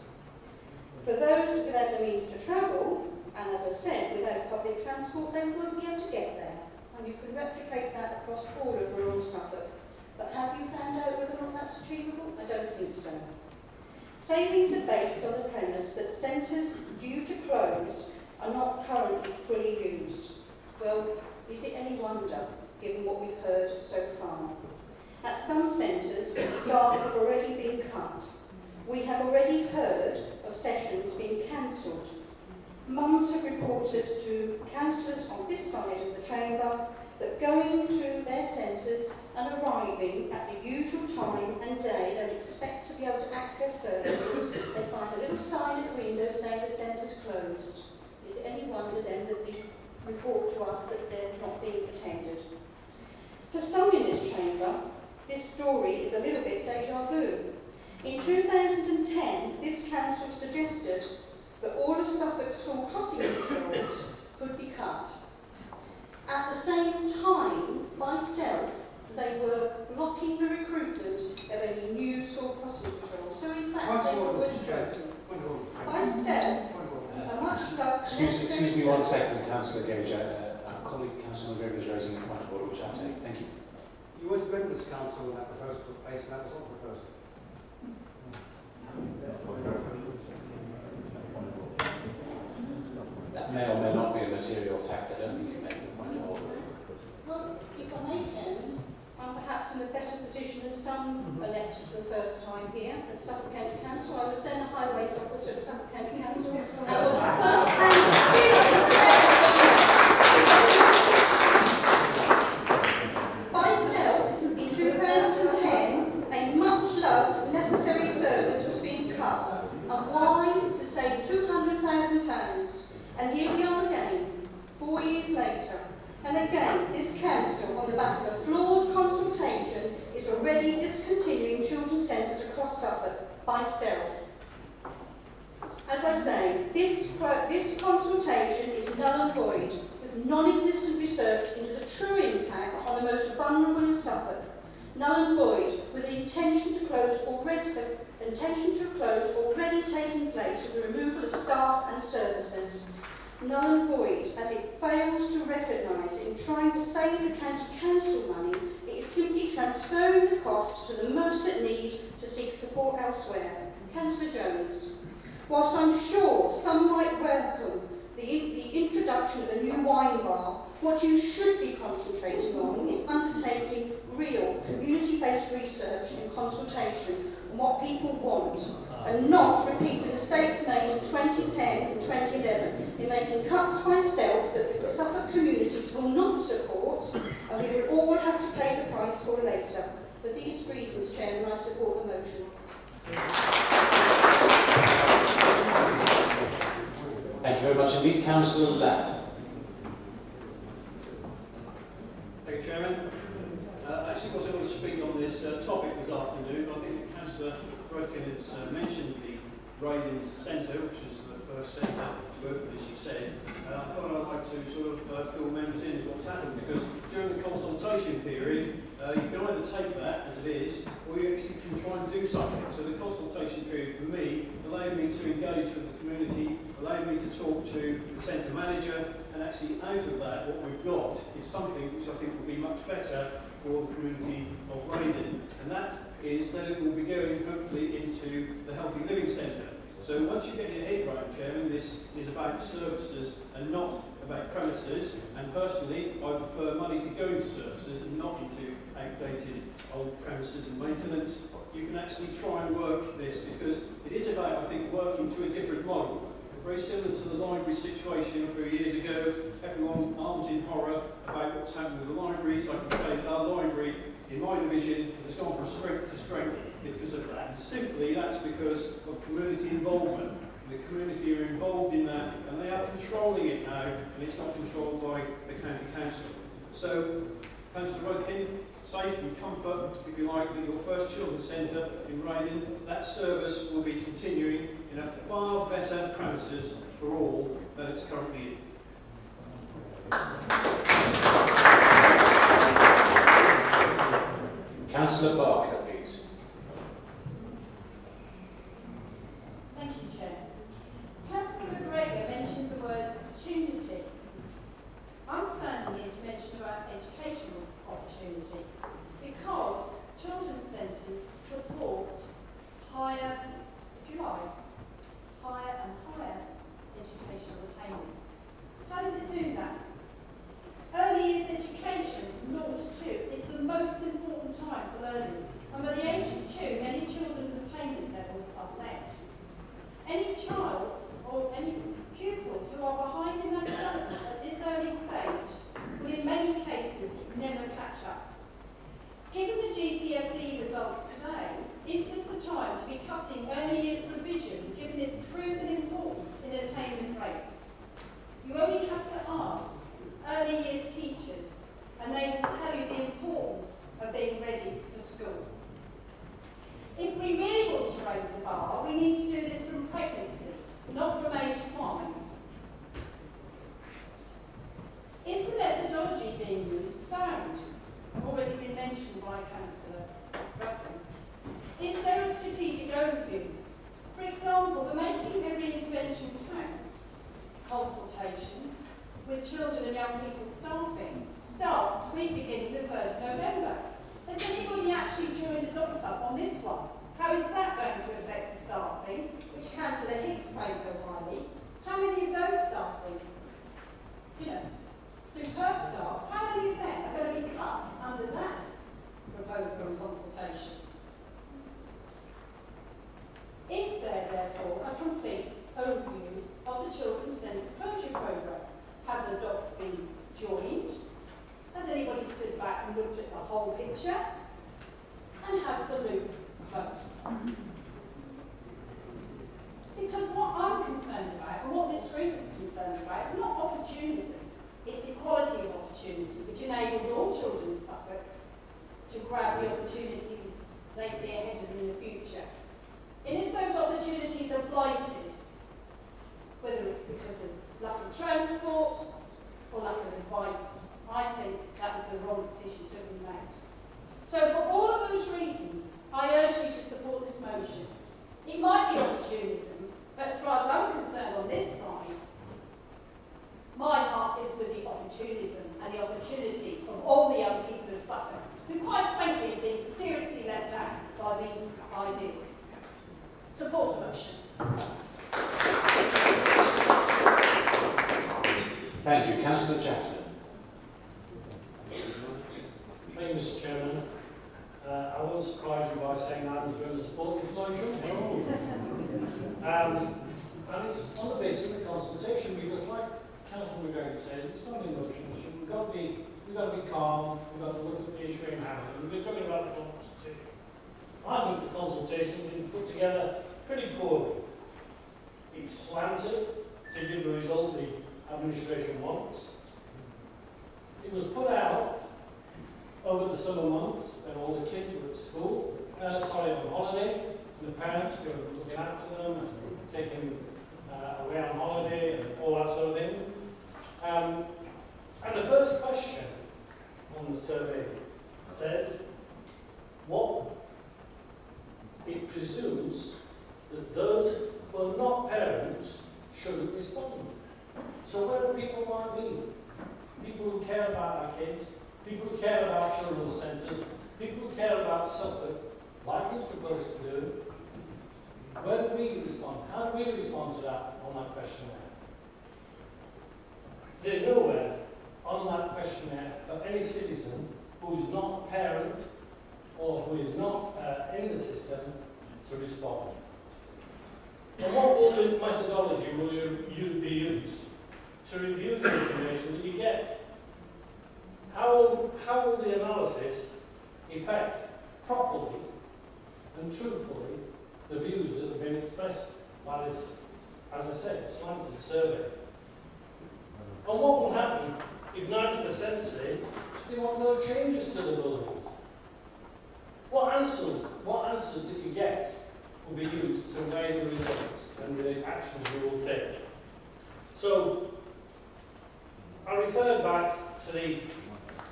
For those without the means to travel, and as I said, without public transport, they won't be able to get there. And you can replicate that across all of rural Suffolk. But have you found out whether or not that's achievable? I don't think so. Savings are based on the premise that centres due to close are not currently fully used. Well, is it any wonder, given what we've heard so far? At some centres, staff have already been cut. We have already heard of sessions being cancelled. Mums have reported to councillors on this side of the chamber that going to their centres and arriving at the usual time and day they expect to be able to access services, they find a little sign at the window saying the centre's closed. Is it any wonder then that they report to us that they're not being attended? For some in this chamber, this story is a little bit deja vu. In 2010, this council suggested that all of Suffolk's school crossing controls could be cut. At the same time, by stealth, they were blocking the recruitment of any new school crossing controls. So in fact, they were already broken. By stealth, a much loved... Excuse me 1 second, Councillor Gage. Our colleague Councillor McGregor is raising a point of order, which I'll take. Thank you. You went to bring this council when that proposal took place, and that was not the proposal. That may or may not be a material fact. I don't think you make the point of order. Well, if I may, Chairman, I'm perhaps in a better position than some elected for the first time here at Suffolk County Council. I was then a highways officer at Suffolk County Council and was first-hand experience. By stealth, in 2010, a much-loved necessary service was being cut. And why? To save £200,000. And here we are again, 4 years later. And again, this council, on the back of a flawed consultation, is already discontinuing children's centres across Suffolk by stealth. As I say, this consultation is null and void, with non-existent research into the true impact on the most vulnerable in Suffolk. Null and void, with the intention to close already taking place with the removal of staff and services. Null and void, as it fails to recognise that in trying to save the county council money, it is simply transferring the costs to the most at need to seek support elsewhere. Councillor Jones, whilst I'm sure some might welcome the introduction of a new wine bar, what you should be concentrating on is undertaking real community-based research and consultation on what people want, and not repeat the mistakes made in 2010 2010 and 2011 in making cuts by stealth that the Suffolk communities will not support, and we will all have to pay the price for later. For these reasons, Chairman, I support the motion. Thank you very much indeed. Councillor Ladd. Thank you, Chairman. I actually wasn't going to speak on this topic this afternoon, but I think Councillor Brodkin has mentioned the Raiding Centre, which is the first centre to open, as she said. I thought I'd like to sort of fill members in with what's happened, because during the consultation period, you can either take that as it is, or you actually can try and do something. So the consultation period for me allowed me to engage with the community, allowed me to talk to the centre manager, and actually out of that, what we've got is something which I think will be much better for the community of Raiding. And that is that it will be going hopefully into the Healthy Living Centre. So once you get your head around, Chairman, this is about services and not about premises. And personally, I prefer money to go into services and not into outdated old premises and maintenance. You can actually try and work this, because it is about, I think, working to a different model. Very similar to the library situation a few years ago. Everyone's arms in horror about what's happened with the libraries. I can say that our library in my division has gone from strength to strength because of that. And simply that's because of community involvement. The community are involved in that, and they are controlling it now, and it's not controlled by the county council. So, Councillor Rodkin, safe and comfort, if you like, that your first children's centre in Raiding, that service will be continuing in a far better premises for all than it's currently in. Councillor Barker, please. Thank you, Chair. Councillor McGregor mentioned the word opportunity. I'm standing here to mention about educational opportunity, because children's centres support higher, if you like, higher and higher educational attainment. How does it do that? Early years education from 0 to 2 is the most important time for learning, and by the age of 2, many children's attainment levels are set. Any child or any pupils who are behind in their development at this early stage will in many cases never catch up. Given the GCSE results today, is this the time to be cutting early years provision given its proven importance in attainment rates? You only have to ask early years teachers, and they will tell you the importance of being ready for school. If we really want to raise the bar, we need to do this from pregnancy, not from age 5. Is the methodology being used sound? Already been mentioned by Councillor Ruffin. Is there a strategic overview? For example, the Making Every Intervention Counts consultation with children and young people staffing starts week beginning the 3rd of November. Has anybody actually joined the dots up on this one? How is that going to affect the staffing, which Councillor Hicks praised so highly? How many of those staffing? You know, superb staff. How many of them are going to be cut under that proposal and consultation? Is there, therefore, a complete overview of the Children's Centres Closure Programme? Have the dots been joined? Has anybody stood back and looked at the whole picture? And has the loop closed? Because what I'm concerned about, and what this group is concerned about, is not opportunism, it's equality of opportunity, which enables all children in Suffolk to grab the opportunities they see ahead of them in the future. And if those opportunities are blighted, whether it's because of lack of transport or lack of advice, I think that was the wrong decision to have been made. So for all of those reasons, I urge you to support this motion. It might be opportunism, but as far as I'm concerned on this side, my heart is with the opportunism and the opportunity of all the young people of Suffolk, who quite frankly have been seriously let down by these ideas. Support the motion. Thank you. Councillor Jackson. Thank you, Mr. Chairman. I won't surprise you by saying I'm going to support this motion. And it's on the basis what we're going to say is it's not an emotion issue. We've got to be calm. We've got to look at the issue in hand. We've been talking about the consultation. I think the consultation has been put together pretty poorly. It's slanted to give the result the administration wants. It was put out over the summer months when all the kids were at school, on holiday, and the parents were looking after them and taking them away on holiday and all that sort of thing. And the first question on the survey says, what it presumes that those who are not parents shouldn't respond. So where do people like me? People who care about our kids, people who care about children's centres, people who care about Suffolk, like it's proposed to do. Where do we respond? How do we respond to that on that questionnaire? There's nowhere on that questionnaire for any citizen who is not a parent or who is not in the system to respond. And what will the methodology will you be used to review the information that you get? How will the analysis affect properly and truthfully the views that have been expressed by this, as I said, slanted survey? And what will happen if 90% say they want no changes to the buildings? What answers that you get will be used to weigh the results and the actions you will take. So, I refer back to the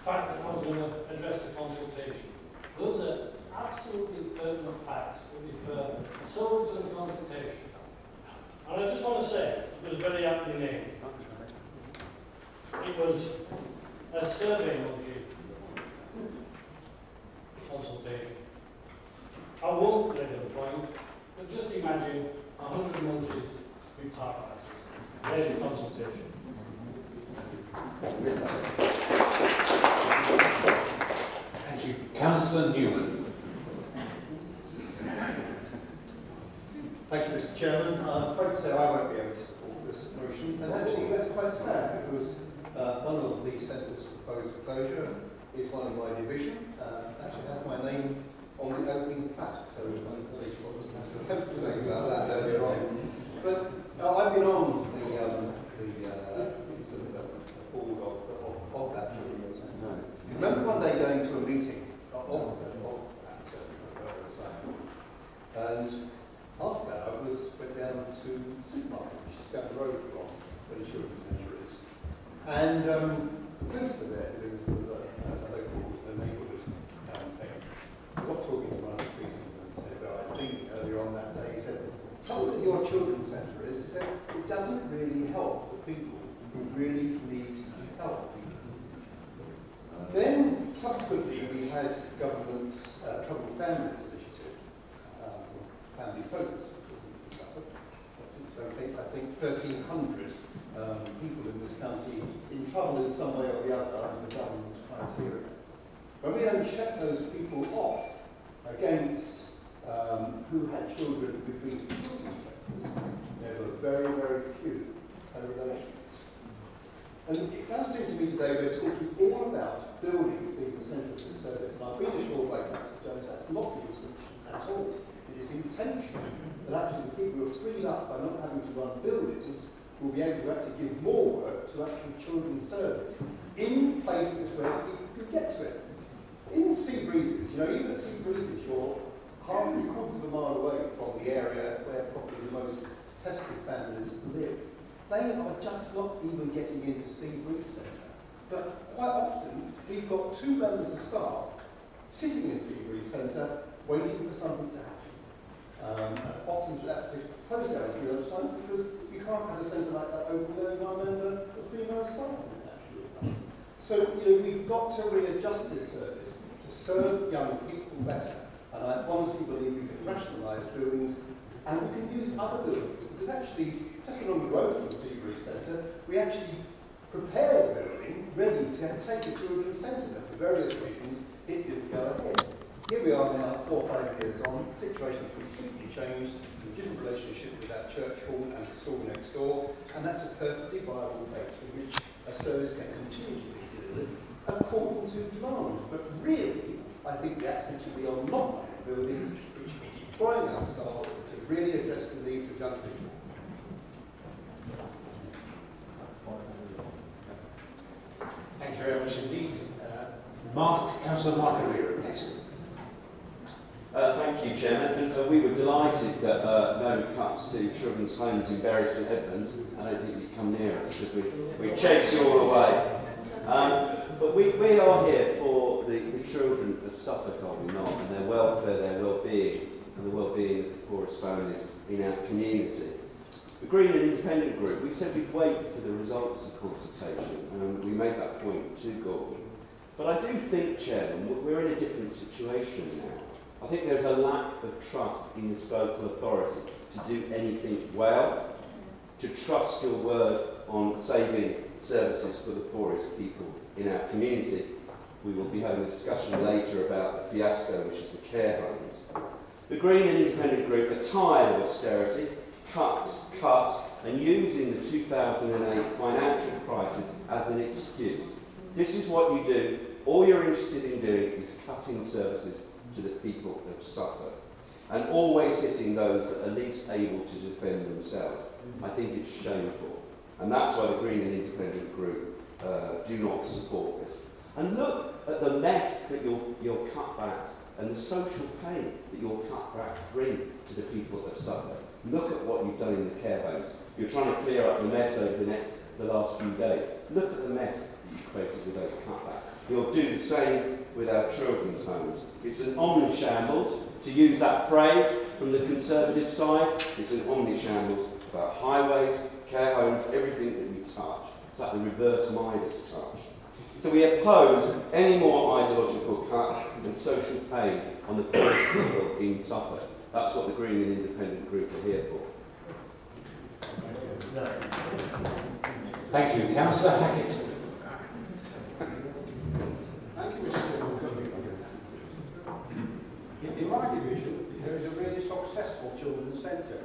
fact that I was going to address the consultation. Those are absolutely pertinent facts that refer solely to the consultation. And I just want to say, it was very aptly named. It was a survey monkey consultation. I won't label the point, but just imagine 100 monkeys with typewriters. There's your consultation. Thank you. Councillor Newman. Thank you, Mr. Chairman. I'm afraid to say I won't be able to support this motion, and actually that's quite sad because one of the police centres proposed for closure is one in my division. Actually has my name on the opening plaque, so one police was saying about that earlier on. But I've been on the board of that children's centre. I remember one day going to a meeting of that site, and after that I went down to the supermarket, which is down the road from where the children's centre is. And the principal there, who was sort of a local neighbourhood thing, I got talking to one of the policemen and said, I think earlier on that day, he said, the trouble with your children's centre is, he said, it doesn't really help the people who really need help. Then, subsequently, we had government's Troubled Families Initiative, family focus, I think 1,300 people in this county in trouble in some way or the other under the government's criteria. When we don't check those people off against who had children between children's sectors, there were very, very few correlations. And it does seem to me today we're talking all about buildings being the centre of this service, and I've been assured by Councillor Jones that's not the intention at all. It is the intention that actually the people who are freed up by not having to run buildings will be able to actually give more work to actual children's service in places where people could get to it. In sea breezes, even at sea breezes, you're half 3/4 of a mile away from the area where probably the most tested families live. They are just not even getting into Sea Breeze Centre. But quite often, we've got 2 members of staff sitting in Sea Breeze Centre waiting for something to happen. Often for that to close down a few other times because you can't have a centre like that open where one member of female staff in it actually. So, we've got to readjust this service to serve young people better. And I honestly believe we can rationalise buildings and we can use other buildings. Because actually, just along the road from the Sea Breeze Centre, we actually prepared a building ready to take a children's centre. For various reasons, it didn't go ahead. Here we are now, 4 or 5 years on, the situation's completely changed, the a different relationship with our church hall and the school next door, and that's a perfectly viable base from which a service can continue to be delivered according to demand. But really, I think the accent should be on not buildings which should be deploying our staff to really address the needs of young people. Thank you very much indeed. Councillor Mark O'Leary, please. Thank you, Chairman. And, we were delighted that no cuts to children's homes in Bury St Edmunds. I don't think you come near us because we chase you all away. But we are here for the children of Suffolk, are we not, and their welfare, their well-being, and the well-being of the poorest families in our community. The Green and Independent Group, we said we'd wait for the results of consultation, and we made that point to Gordon. But I do think, Chairman, we're in a different situation now. I think there's a lack of trust in this local authority to do anything well, to trust your word on saving services for the poorest people in our community. We will be having a discussion later about the fiasco, which is the care homes. The Green and Independent Group are tired of austerity, cuts, and using the 2008 financial crisis as an excuse. This is what you do. All you're interested in doing is cutting services to the people of Suffolk, and always hitting those that are least able to defend themselves. I think it's shameful, and that's why the Green and Independent Group do not support this. And look at the mess that your cutbacks and the social pain that your cutbacks bring to the people of Suffolk. Look at what you've done in the care homes. You're trying to clear up the mess over the last few days. Look at the mess that you've created with those cutbacks. You'll do the same with our children's homes. It's an omnishambles, to use that phrase from the Conservative side. It's an omnishambles about highways, care homes, everything that you touch. It's like the reverse Midas touch. So we oppose any more ideological cuts and social pain on the poorest people in Suffolk. That's what the Green and Independent Group are here for. Thank you. Councillor Hackett. Thank you, Mr. Chairman. In my division, there is a really successful children's centre,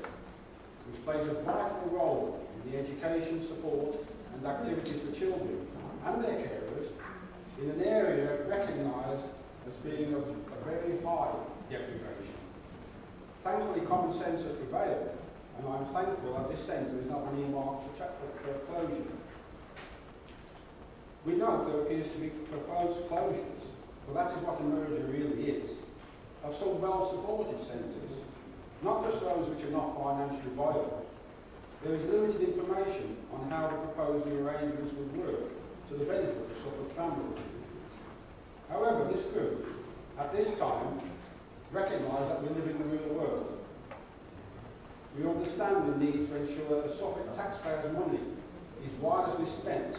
which plays a vital role in the education, support and activities for children and their carers in an area recognised as being of a very high deprivation. Thankfully, common sense has prevailed, and I'm thankful that this centre is not an earmarked for closure. We know there appears to be proposed closures, but that is what a merger really is, of some well-supported centres, not just those which are not financially viable. There is limited information on how the proposed new arrangements would work to the benefit of Suffolk families. However, this group, at this time, recognise that we live in the real world. We understand the need to ensure that the Suffolk taxpayers' money is wisely spent,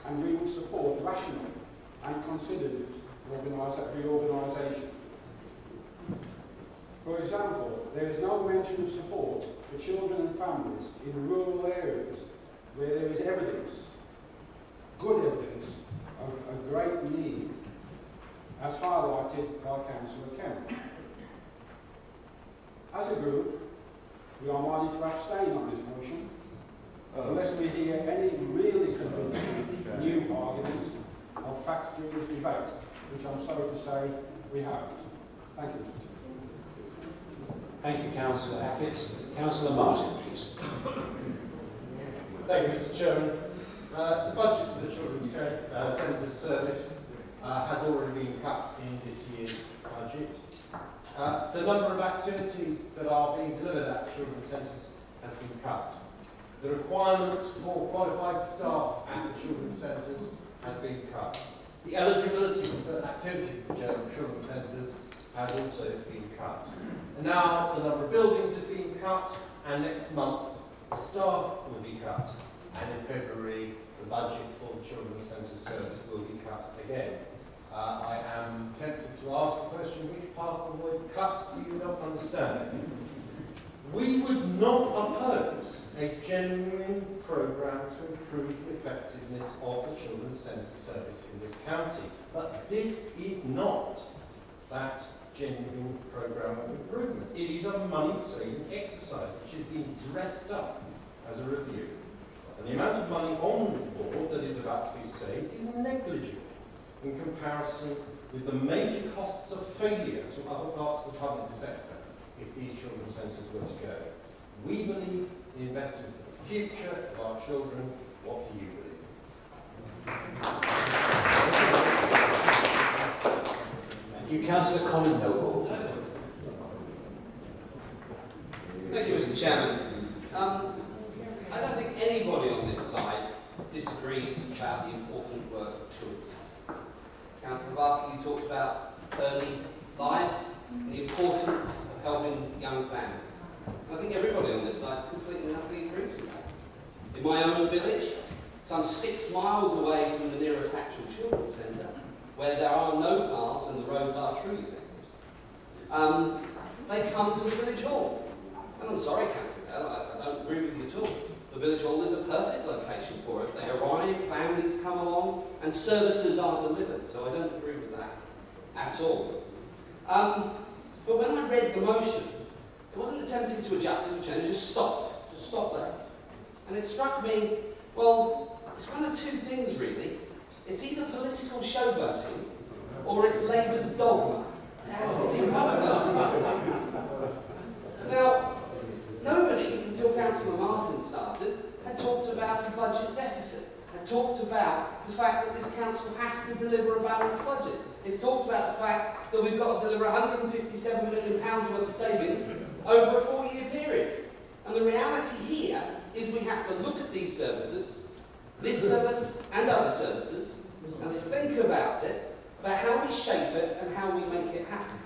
and we will support rational and considered reorganisation. For example, there is no mention of support for children and families in rural areas where there is evidence, good evidence, of a great need, as highlighted by Councillor Kemp. As a group, we are minded to abstain on this motion, unless we hear any really convincing new arguments or facts during this debate, which I'm sorry to say we haven't. Thank you, Mr. Chairman. Thank you, Councillor Hackett. Councillor Martin, please. Thank you, Mr. Chairman. The budget for the Children's Centre service has already been cut in this year's budget. The number of activities that are being delivered at children's centres has been cut. The requirement for qualified staff at the children's centres has been cut. The eligibility for certain activities for children's centres has also been cut. And now the number of buildings is being cut, and next month the staff will be cut. And in February, the budget for the children's centre service will be cut again. I am tempted to ask the question, which part of the word cut do you not understand? We would not oppose a genuine programme to improve the effectiveness of the children's centre service in this county. But this is not that genuine programme of improvement. It is a money-saving exercise which has been dressed up as a review. And the amount of money on the board that is about to be saved is negligible in comparison with the major costs of failure to other parts of the public sector if these children's centres were to go. We believe in investing for the future of our children. What do you believe? Thank you, Councillor Colin Noble. Thank you, Mr. Chairman. I don't think anybody on this side disagrees about the important work of children's centres. Councillor Barker, you talked about early lives and the importance of helping young families. I think everybody on this side completely and utterly agrees with that. In my own village, some 6 miles away from the nearest actual children's centre, where there are no paths and the roads are truly dangerous, they come to the village hall. And I'm sorry, Councillor Bell, I don't agree with you at all. The village hall is a perfect location for it. They arrive, families come along, and services are delivered. So I don't agree with that at all. But when I read the motion, it wasn't attempting to adjust it or change it, just stop there. And it struck me, well, it's one of two things really. It's either political showboating or it's Labour's dogma. It has to be one of those. Now, nobody, until Councillor Martin started, had talked about the budget deficit, had talked about the fact that this council has to deliver a balanced budget. It's talked about the fact that we've got to deliver £157 million worth of savings over a 4-year period. And the reality here is we have to look at these services, this service and other services, and think about it, about how we shape it and how we make it happen.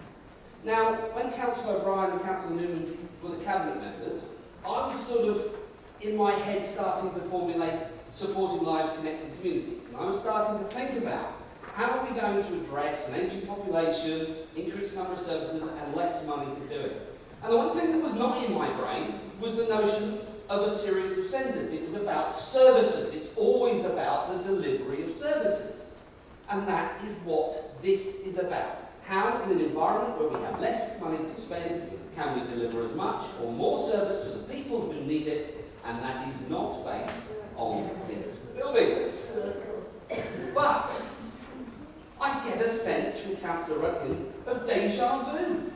Now, when Councillor O'Brien and Councillor Newman were the Cabinet members, I was sort of, in my head, starting to formulate supporting lives, connecting communities. And I was starting to think about how are we going to address an ageing population, increased number of services, and less money to do it. And the one thing that was not in my brain was the notion of a series of centres. It was about services. It's always about the delivery of services. And that is what this is about. How, in an environment where we have less money to spend, can we deliver as much or more service to the people who need it, and that is not based on these buildings. But I get a sense from Councillor Rutkin of deja vu.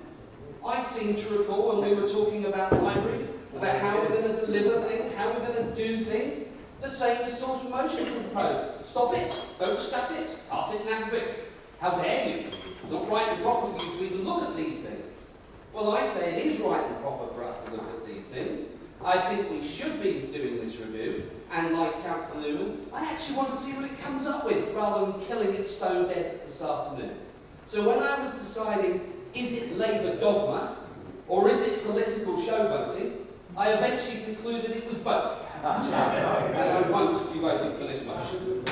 I seem to recall when we were talking about libraries, about how we're going to deliver things, how we're going to do things, the same sort of motion proposed. Stop it, don't discuss it, pass it in alphabet. How dare you? It's not right and proper for you to even look at these things. Well, I say it is right and proper for us to look at these things. I think we should be doing this review, and like Councillor Newman, I actually want to see what it comes up with, rather than killing it stone dead this afternoon. So when I was deciding, is it Labour dogma, or is it political showboating, I eventually concluded it was both. And I won't be voting for this motion.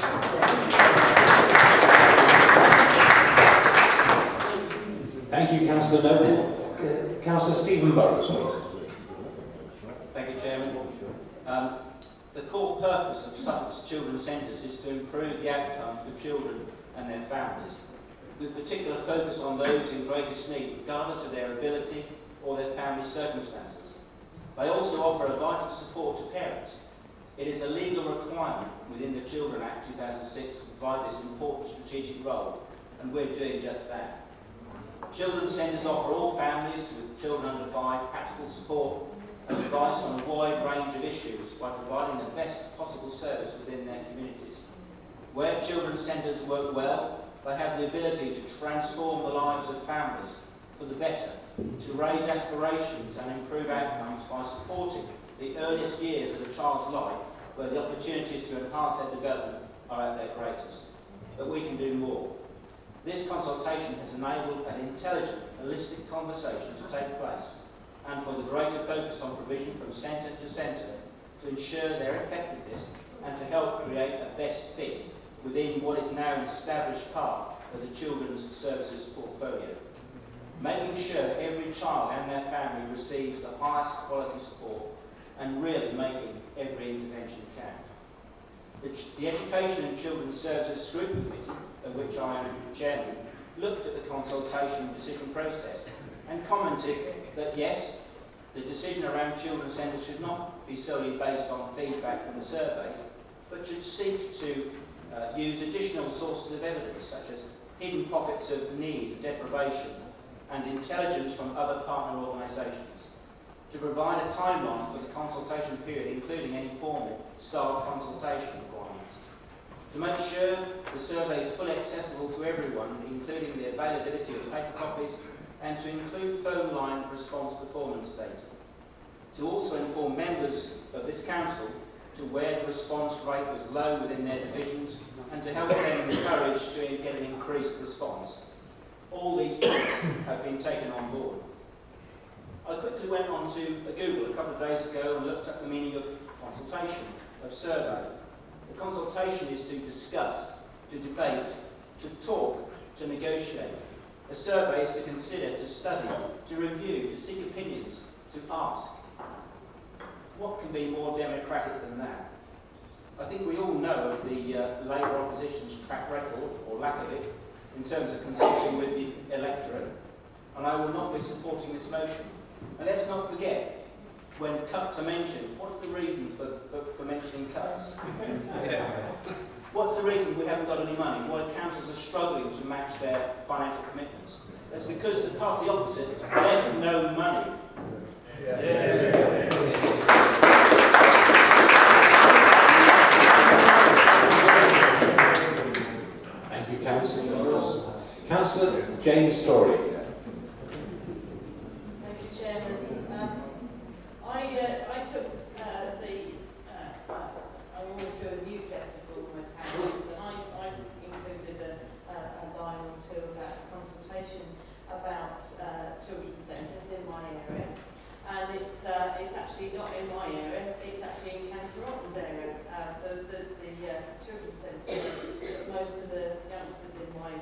Thank you, Councillor Noble. Councillor Stephen Burrows, please. Thank you, Chairman. The core purpose of Suffolk's children's centres is to improve the outcome for children and their families, with particular focus on those in greatest need, regardless of their ability or their family circumstances. They also offer a vital support to parents. It is a legal requirement within the Children Act 2006 to provide this important strategic role, and we're doing just that. Children's centres offer all families with children under 5 practical support and advice on a wide range of issues by providing the best possible service within their communities. Where children's centres work well, they have the ability to transform the lives of families for the better, to raise aspirations and improve outcomes by supporting the earliest years of a child's life, where the opportunities to enhance their development are at their greatest. But we can do more. This consultation has enabled an intelligent, holistic conversation to take place, and for the greater focus on provision from centre to centre to ensure their effectiveness and to help create a best fit within what is now an established part of the children's services portfolio. Making sure every child and their family receives the highest quality support and really making every intervention count. The Education and Children's Services Scrutiny Committee, of which I am chairman, looked at the consultation decision process and commented that yes, the decision around children's centres should not be solely based on feedback from the survey, but should seek to use additional sources of evidence such as hidden pockets of need, deprivation and intelligence from other partner organisations, to provide a timeline for the consultation period, including any formal staff consultation requirements, to make sure the survey is fully accessible to everyone, including the availability of paper copies, and to include phone line response performance data, to also inform members of this council to where the response rate was low within their divisions, and to help them encourage to get an increased response. All these points have been taken on board. I quickly went on to Google a couple of days ago and looked up the meaning of consultation, of survey. The consultation is to discuss, to debate, to talk, to negotiate. A survey is to consider, to study, to review, to seek opinions, to ask. What can be more democratic than that? I think we all know of the Labour opposition's track record, or lack of it, in terms of consulting with the electorate, and I will not be supporting this motion. And let's not forget, when cuts are mentioned, what's the reason for mentioning cuts? What's the reason we haven't got any money? Why councils are struggling to match their financial commitments? That's because the party opposite, there's no money. Thank you, Councillor. Councillor James Story. Thank you, Chairman. I took I always do a newsletter for my parents, and I included a line or two about a consultation about children's centres in my area. And it's actually not in my area, it's actually in Councillor Otten's area, the children's centre that most of the youngsters in my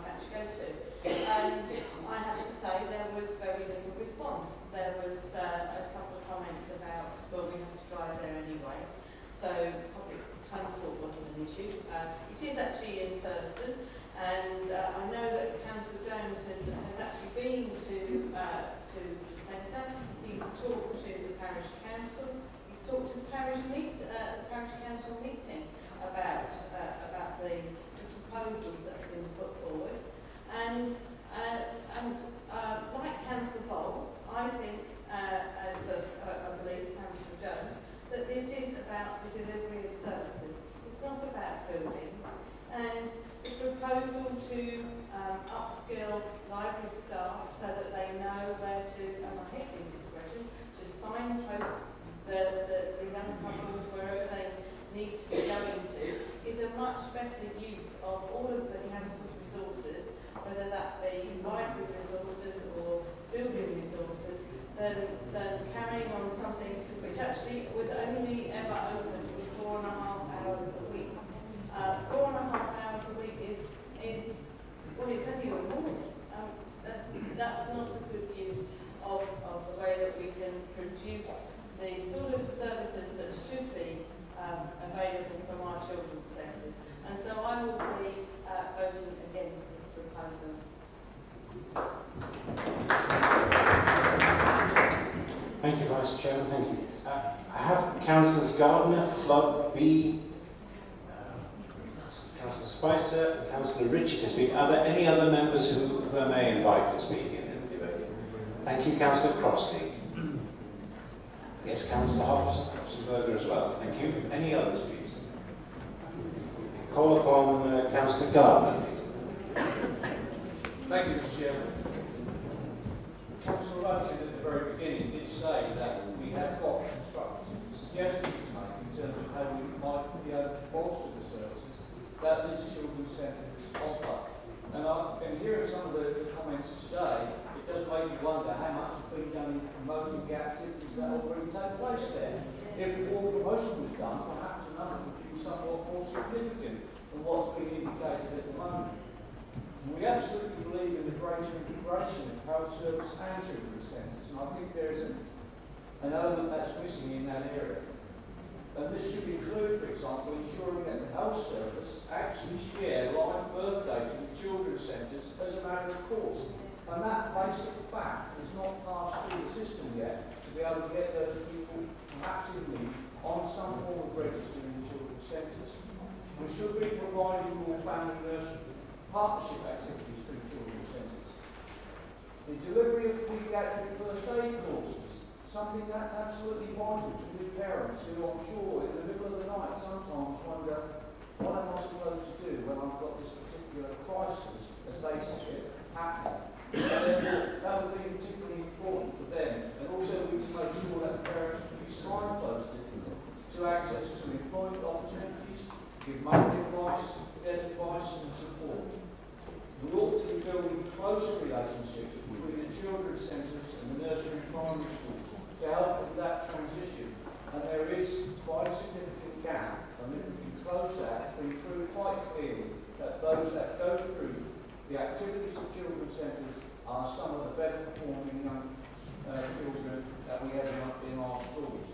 patch go to. And I have to say there was very little response. There was a couple of comments about, well, we have to drive there anyway, so public transport wasn't an issue. It is actually in Thurston, and I know that Councillor Jones has actually been to the centre. He's talked to the parish council. He's talked to the parish council meeting about the proposals that have been put forward. And like Councillor Bolt, I think, as does I believe Councillor Jones, that this is about the delivery of services. It's not about buildings. And the proposal to upskill library staff so that they know where to, and I hate these expressions, to signpost the young couples wherever they need to be going to, is a much better use of all of the council's resources, whether that be library resources or building resources, than carrying on something which actually was only ever open for 4.5 hours a week. 4.5 hours a week is well, it's only a morning. That's not a good use of the way that we can produce the sort of services that should be available from our children's centres. And so I will be voting against this proposal. Thank you, Vice Chairman. Thank you. I have Councillors Gardner, Flood, B, Councillor Spicer, and Councillor Ritchie to speak. Are there any other members who I may invite to speak in the debate? Thank you, Councillor Crossley. Yes, Councillor Hobsonberger as well. Thank you. Any others, please? Call upon Councillor Gardner. Thank you, Mr. Chairman. Councillor Rutland at the very beginning did say that we have got constructive suggestions to make in terms of how we might be able to bolster the services that this children's centre offer. And I've been hearing some of the comments today. It does make me wonder how much has been done in promoting the activities that already take place there. If more promotion was done, perhaps the number would be somewhat more significant than what's being indicated at the moment. We absolutely believe in the greater integration of health service and children's centres, and I think there is an element that's missing in that area. And this should include, for example, example, ensuring that the health service actually share live birth data with children's centres as a matter of course. And that basic fact is not passed through the system yet to be able to get those people perhaps in need on some form of register in children's centres. We should be providing more family nurse partnership activities through children's centres. The delivery of paediatric first aid courses, something that's absolutely vital to new parents who I'm sure in the middle of the night sometimes wonder, what am I supposed to do when I've got this particular crisis, as they say it, happening? And therefore, that would be particularly important for them. And also we can make sure that parents can be signposted to access to employment opportunities, give money advice, debt advice and support. We ought to be building closer relationships between the children's centres and the nursery and primary schools to help with that transition. And there is quite a significant gap, and if we can close that, it's been proved quite clearly that those that go through the activities of children's centres are some of the better performing young children that we have in our schools.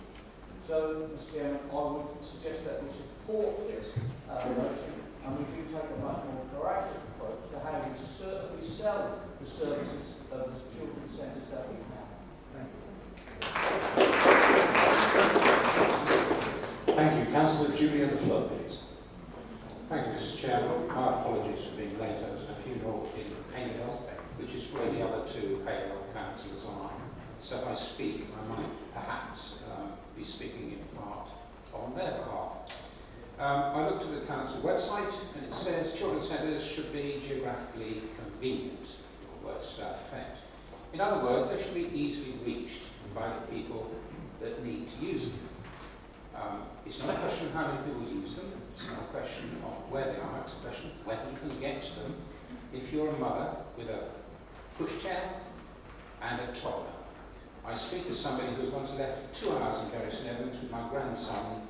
So, Mr. Chairman, I would suggest that we support this motion, and we do take a much more proactive approach to how we certainly sell the services of the children's centres that we have. Thank you. Thank you. Councillor Julia, the floor, please. Thank you, Mr. Chairman. My apologies for being late. There was a funeral in Haydale, which is where the other two Haydale councillors are. So if I speak, I might perhaps be speaking in part on their behalf. I looked at the council website and it says children's centres should be geographically convenient, or words to that effect. In other words, they should be easily reached by the people that need to use them. It's not a question of how many people use them, it's not a question of where they are, it's a question of when you can get to them. If you're a mother with a pushchair and a toddler. I speak as somebody who has once left 2 hours in Bury St Edmunds with my grandson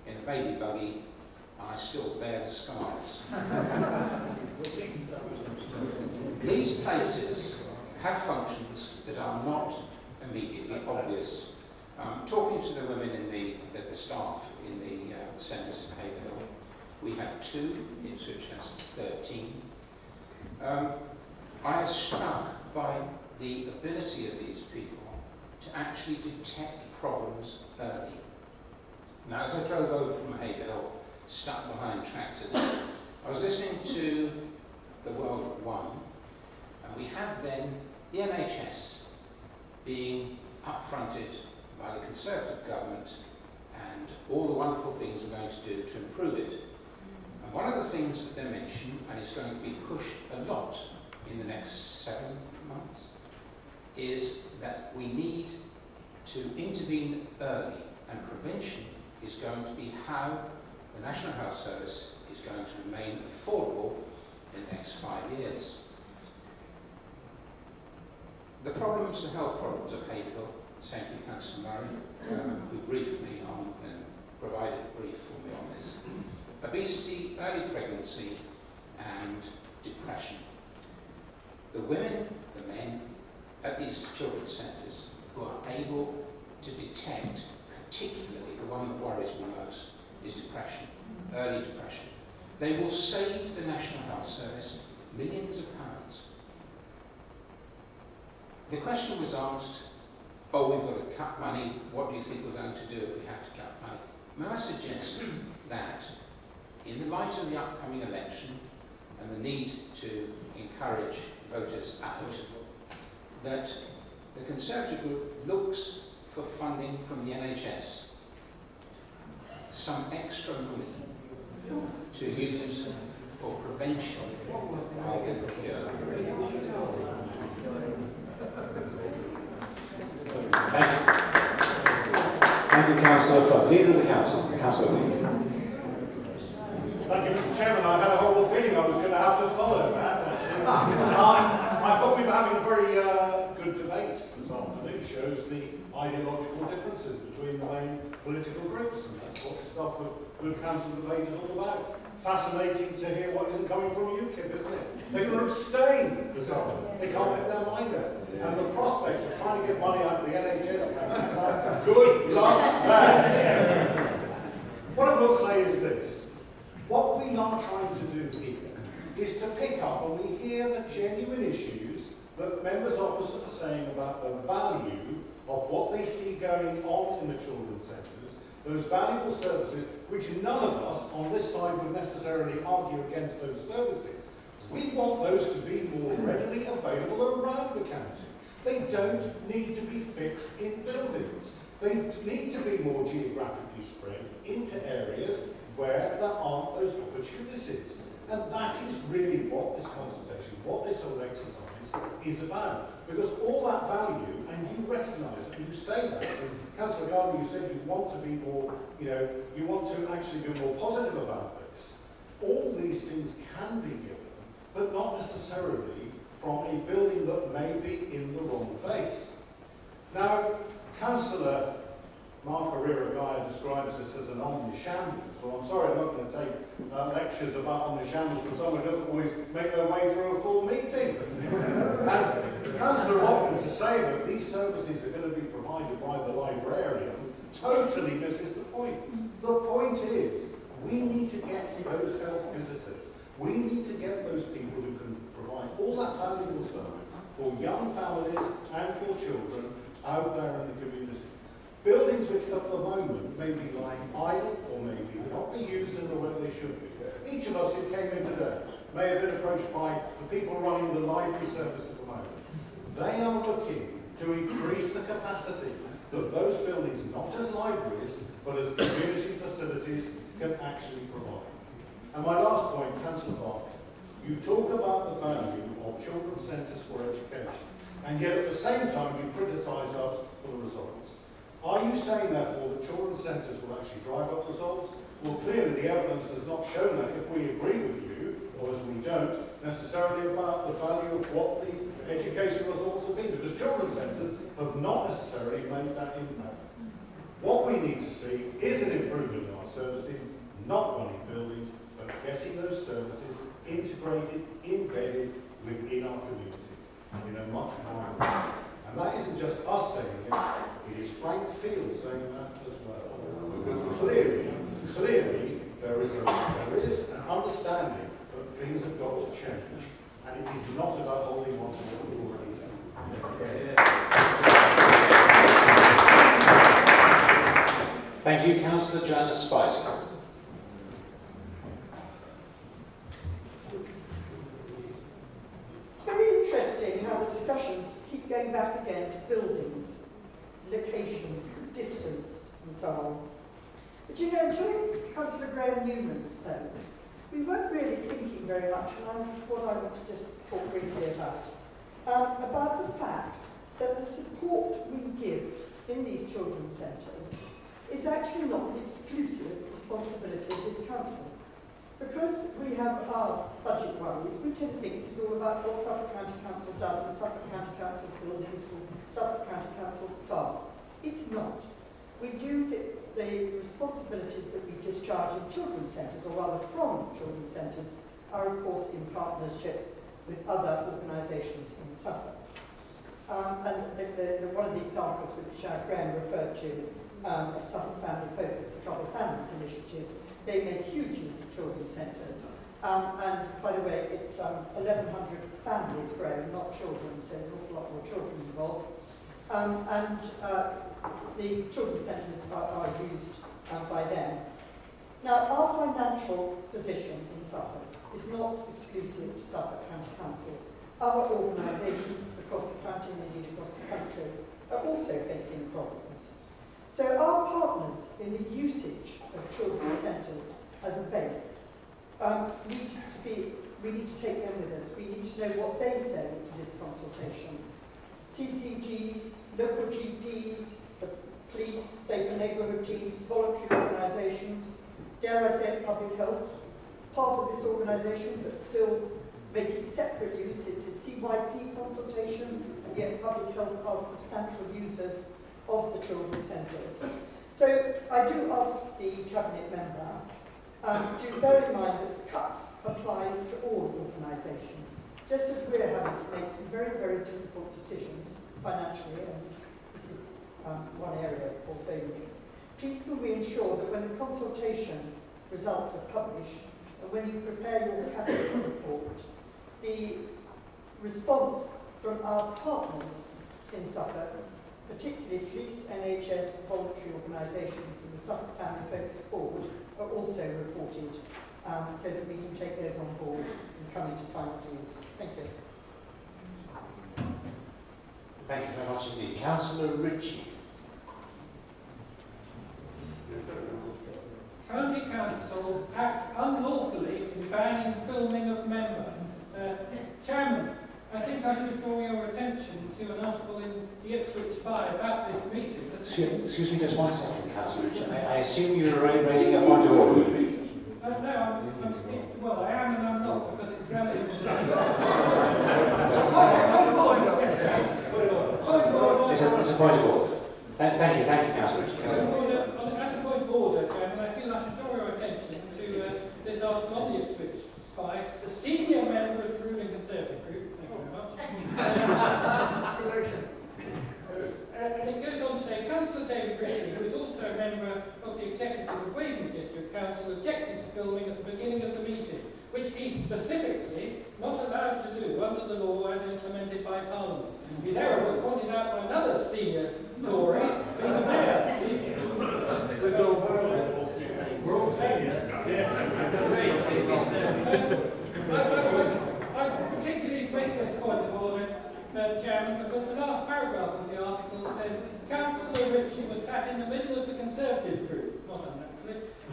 in a baby buggy, and I still bear the scars. These places have functions that are not immediately obvious. Talking to the women in the staff in the centres in Haverhill, we have 2, Ipswich has 13. I am struck by the ability of these people to actually detect problems early. Now, as I drove over from Haverhill, stuck behind tractors, I was listening to the World at One, and we have then the NHS being upfronted by the Conservative government and all the wonderful things we're going to do to improve it. And one of the things that they mention, and it's going to be pushed a lot in the next 7 months, is that we need to intervene early, and prevention is going to be how the National Health Service is going to remain affordable in the next 5 years. The problems, the health problems of Haverhill, thank you, Councillor Murray, who briefed me on and provided a brief for me on this. Obesity, early pregnancy, and depression. The women, the men, at these children's centres who are able to detect, particularly the one that worries me most, is depression, early depression. They will save the National Health Service millions of pounds. The question was asked, oh, we've got to cut money, what do you think we're going to do if we have to cut money? May I suggest that, in the light of the upcoming election and the need to encourage voters out, that the Conservative group looks for funding from the NHS, some extra money to use for prevention rather than cure. Thank you. Thank you, Councillor Flood. Leader of the Council, Councillor Williams. Thank you, Mr. Chairman. I had a horrible feeling I was going to have to follow that, actually. I thought we were having a very good debate this afternoon. It shows the ideological differences between the main political groups, and that's what the stuff of good council debate is all about. Fascinating to hear what isn't coming from UKIP, isn't it? They're going to abstain this afternoon. They can't get their mind out. And the prospect of trying to get money out of the NHS, good luck there. What I will say is this. we are trying to do here is to pick up, and we hear the genuine issues that members opposite are saying about the value of what they see going on in the children's centres, those valuable services, which none of us on this side would necessarily argue against those services. We want those to be more readily available around the county. They don't need to be fixed in buildings. They need to be more geographically spread into areas where there aren't those opportunities. And that is really what this consultation, what this whole exercise is about. Because all that value, and you recognise it, and you say that, and Councillor Gardner, you said you want to be more, you want to actually be more positive about this. All these things can be given, but not necessarily from a building that may be in the wrong place. Now, Councillor Mark Herrera describes this as an omnishambles. Well, I'm sorry, I'm not going to take lectures about omnishambles from someone who doesn't always make their way through a full meeting. And Councillor Watkins to say that these services are going to be provided by the librarian totally misses the point. The point is, we need to get those health visitors. We need to get those people who can provide all that valuable stuff for young families and for children out there in the community. Buildings which at the moment may be lying idle or maybe not be used in the way they should be. Each of us who came in today may have been approached by the people running the library service at the moment. They are looking to increase the capacity that those buildings, not as libraries, but as community facilities, can actually provide. And my last point, Councillor Bott, you talk about the value of children's centres for education, and yet at the same time you criticise us for the results. Are you saying, therefore, that children's centres will actually drive up results? Well, clearly the evidence has not shown that if we agree with you, or as we don't, necessarily about the value of what the education results have been, because children's centres have not necessarily made that impact. What we need to see is an improvement in our services, not running buildings, but getting those services integrated, embedded within our communities in a much more way. And that isn't just us saying it, it is Frank Field saying that as well. Because clearly there is an understanding that things have got to change, and it is not about holding on to what we already do. Thank you, Councillor Joanna Spicer. It's very interesting how the discussions keep going back again to buildings, locations, distance, and so on. But you know, until Councillor Graham Newman spoke, we weren't really thinking very much, and that's what I want to just talk briefly about the fact that the support we give in these children's centres is actually not the exclusive responsibility of this council. Because we have our budget worries, we tend to think this is all about what Suffolk County Council does and Suffolk County Council buildings or Suffolk County Council staff. It's not. We do the responsibilities that we discharge in children's centres, or rather from children's centres, are of course in partnership with other organisations in Suffolk. And one of the examples which Graham referred to, Suffolk Family Focus, the Troubled Families Initiative, they make huge use of children's centres. And by the way, it's 1,100 families grown, not children, so there's an awful lot more children involved. The children's centres are used by them. Now, our financial position in Suffolk is not exclusive to Suffolk County Council. Other organisations across the county and indeed across the country are also facing problems. So our partners in the usage of children's centres as a base we need to take them with us. We need to know what they say to this consultation. CCGs, local GPs, the police, safer neighbourhood teams, voluntary organisations, dare I say public health, part of this organisation but still making separate use. It's a CYP consultation, and yet public health are substantial users of the children's centres. So I do ask the Cabinet member to bear in mind that cuts apply to all organisations, just as we're having to make some very, very difficult decisions financially, and this is one area of portfolio. Please can we ensure that when the consultation results are published, and when you prepare your cabinet report, the response from our partners in Suffolk, particularly police, NHS, voluntary organisations and the Suffolk Family Focus Board, are also reported so that we can take those on board and come into final deals. Thank you. Thank you very much indeed. Councillor Ritchie. County Council act unlawfully in banning filming of member. Chairman, I think I should draw your attention to an article in the Ipswich Spy about this meeting. Excuse me just one second, Councillor Ritchie. I assume you're raising a point of order with me. No, well, I am and I'm not, because it's relevant. It's a point of order. Thank you, Councillor Ritchie. As a point of order, Chairman, I feel I should draw your attention to this article on the Ipswich Spy, the senior member of the ruling Conservative group. Thank you very much. And it goes on to say, Councillor David Ritchie, who is also a member of the executive of Waveney District Council, objected to filming at the beginning of the meeting, which he's specifically not allowed to do under the law as implemented by Parliament. His error was pointed out by another senior Tory, Peter Mayor. I particularly break this point of order, Chairman, because the last paragraph of the article says Councillor Ritchie was sat in the middle of the Conservative group, not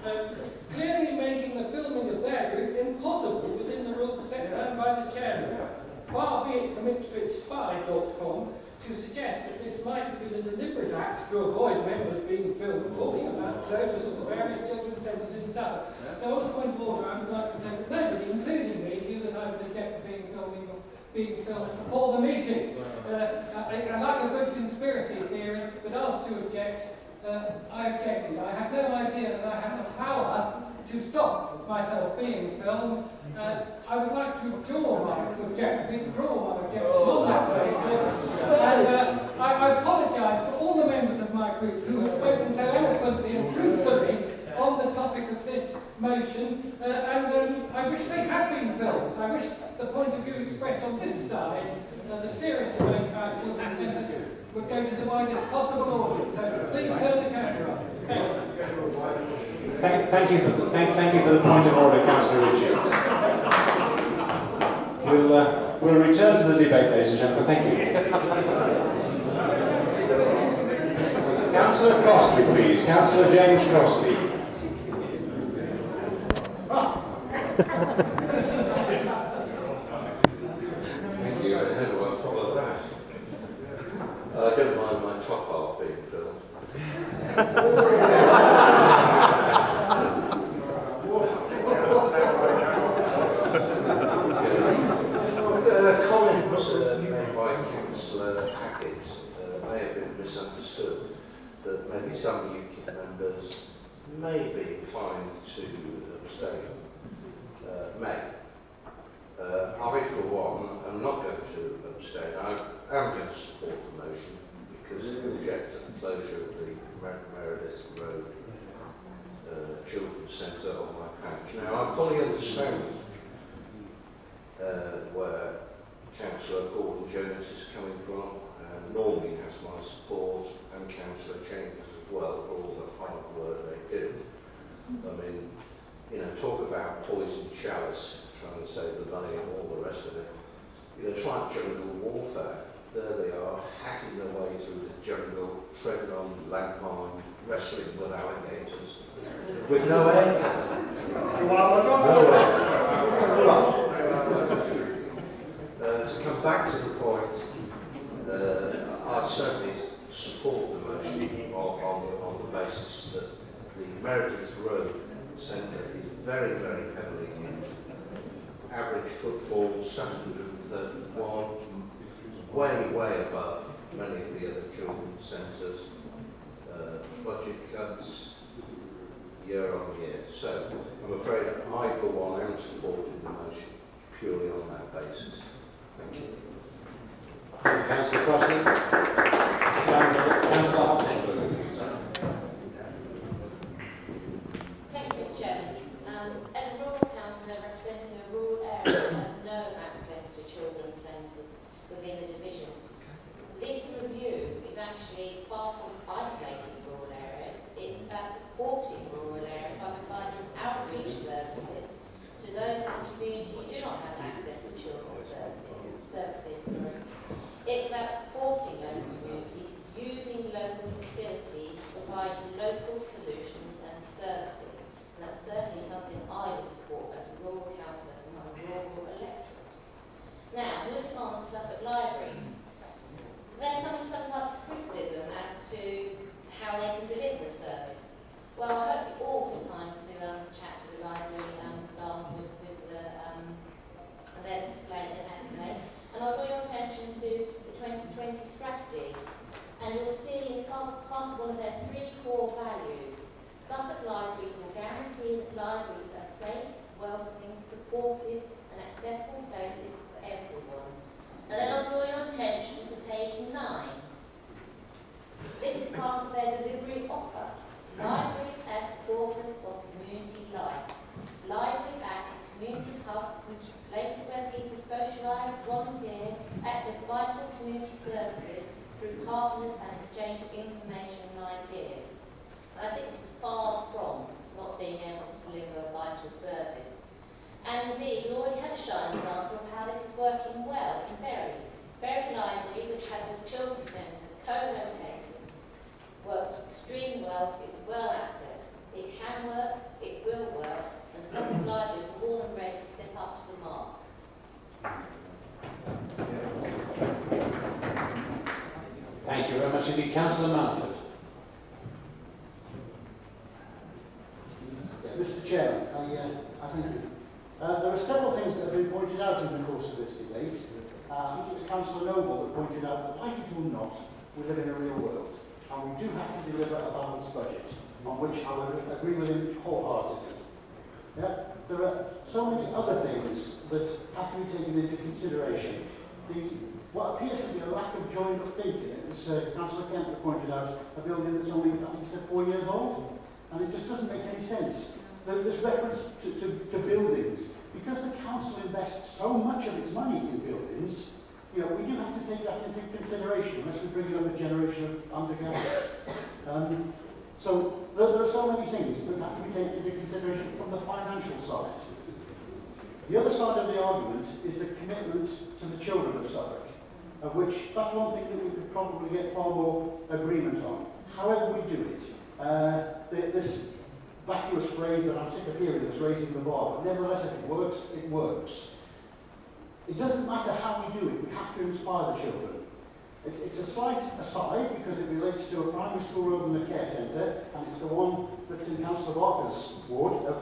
unnaturally, clearly making the filming of their group impossible within the rules set down by the Chairman. Far be it from IpswichSpy.com to suggest that this might have been a deliberate act to avoid members being filmed talking about closures of the various children's centres in Suffolk. So on a point of order, I would like to say that nobody, including me, knew that I would object to being filmed before the meeting. I like a good conspiracy theory, but asked to object, I objected. I had no idea that I had the power to stop myself being filmed. I would like to withdraw my objection on that basis. And I apologise to all the members of my group who have spoken so eloquently and truthfully on the topic of this motion, and I wish they had been filmed. I wish the point of view expressed on this side, the serious debate about children's centres, would go to the widest possible audience. So please turn the camera on. Thank you for the point of order, Councillor Ritchie. We'll return to the debate, ladies and gentlemen. Thank you. Councillor Crossley, please. Councillor James Crossley. Thank you. I don't know what followed that. I don't mind my top half being filmed. Comments made by Councillor Hackett may have been misunderstood, that maybe some UKIP members may be inclined to abstain. I, for one, am not going to abstain. I am going to support the motion because it objects to the closure of the Meredith Road Children's Centre on my patch. Now, I fully understand where Councillor Gordon-Jones is coming from, and normally has my support, and Councillor Chambers as well, for all the hard work they do. I mean, you know, talk about poison chalice, trying to save the money and all the rest of it. You know, try jungle warfare. There they are, hacking their way through the jungle, treading on landmines, wrestling with alligators, with no air. To come back to the point, I certainly support the motion on the basis that the Meredith Road Centre is very, very heavily used. Average footfall 731, way above many of the other children's centres. Budget cuts year on year. So I'm afraid I, for one, am supporting the motion purely on that basis. Thank you. Councillor Crossley. Councillor Hudson. Thank you, Mr. Chairman. As a rural councillor within the division. This review is actually far from isolating rural areas. It's about supporting rural areas by providing outreach services to those in the community who do not have access to children's services. It's about supporting local communities, using local facilities to provide local solutions and services. And that's certainly something I would support as a rural councillor in my rural electorate. Now, moving on to Suffolk Libraries. Then comes some type of criticism as to how they can deliver the service. Well, I hope you all have time to chat to the library staff with their display they had today. And I'll draw your attention to the 2020 strategy. And you'll see as part of one of their 3 core values, Suffolk Libraries will guarantee that libraries are safe, welcoming, supportive and accessible places for everyone. And then I'll draw your attention to page 9. This is part of their delivery offer. Libraries as supporters of community life. Libraries act as community hubs, places where people socialise, volunteer, access vital community services through partners and exchange of information and ideas. And I think this is far from not being able to deliver a vital service. And indeed, we already have a shining example of how this is working well in Bury. Bury Library, which has a children's centre co-located, works extremely well, it's well accessed. It can work, it will work, and Suffolk Libraries are more than ready to step up to the mark. Thank you very much indeed. Councillor Manford. Mr. Chairman, I thank you. There are several things that have been pointed out in the course of this debate. I think it was Councillor Noble that pointed out that like it or not, we live in a real world, and we do have to deliver a balanced budget, on which I would agree with him wholeheartedly. Yeah? There are so many other things that have to be taken into consideration. What appears to be a lack of joined-up thinking, as Councillor Kemp pointed out, a building that's only, I think, 4 years old, and it just doesn't make any sense. This reference to buildings, because the council invests so much of its money in buildings, you know, we do have to take that into consideration unless we bring another generation of undergraduates. So there are so many things that have to be taken into consideration from the financial side. The other side of the argument is the commitment to the children of Suffolk, of which that's one thing that we could probably get far more agreement on. However we do it, this vacuous phrase that I'm sick of hearing is raising the bar, but nevertheless if it works, it works. It doesn't matter how we do it, we have to inspire the children. It's a slight aside because it relates to a primary school rather than a care centre, and it's the one that's in Councillor Barker's ward of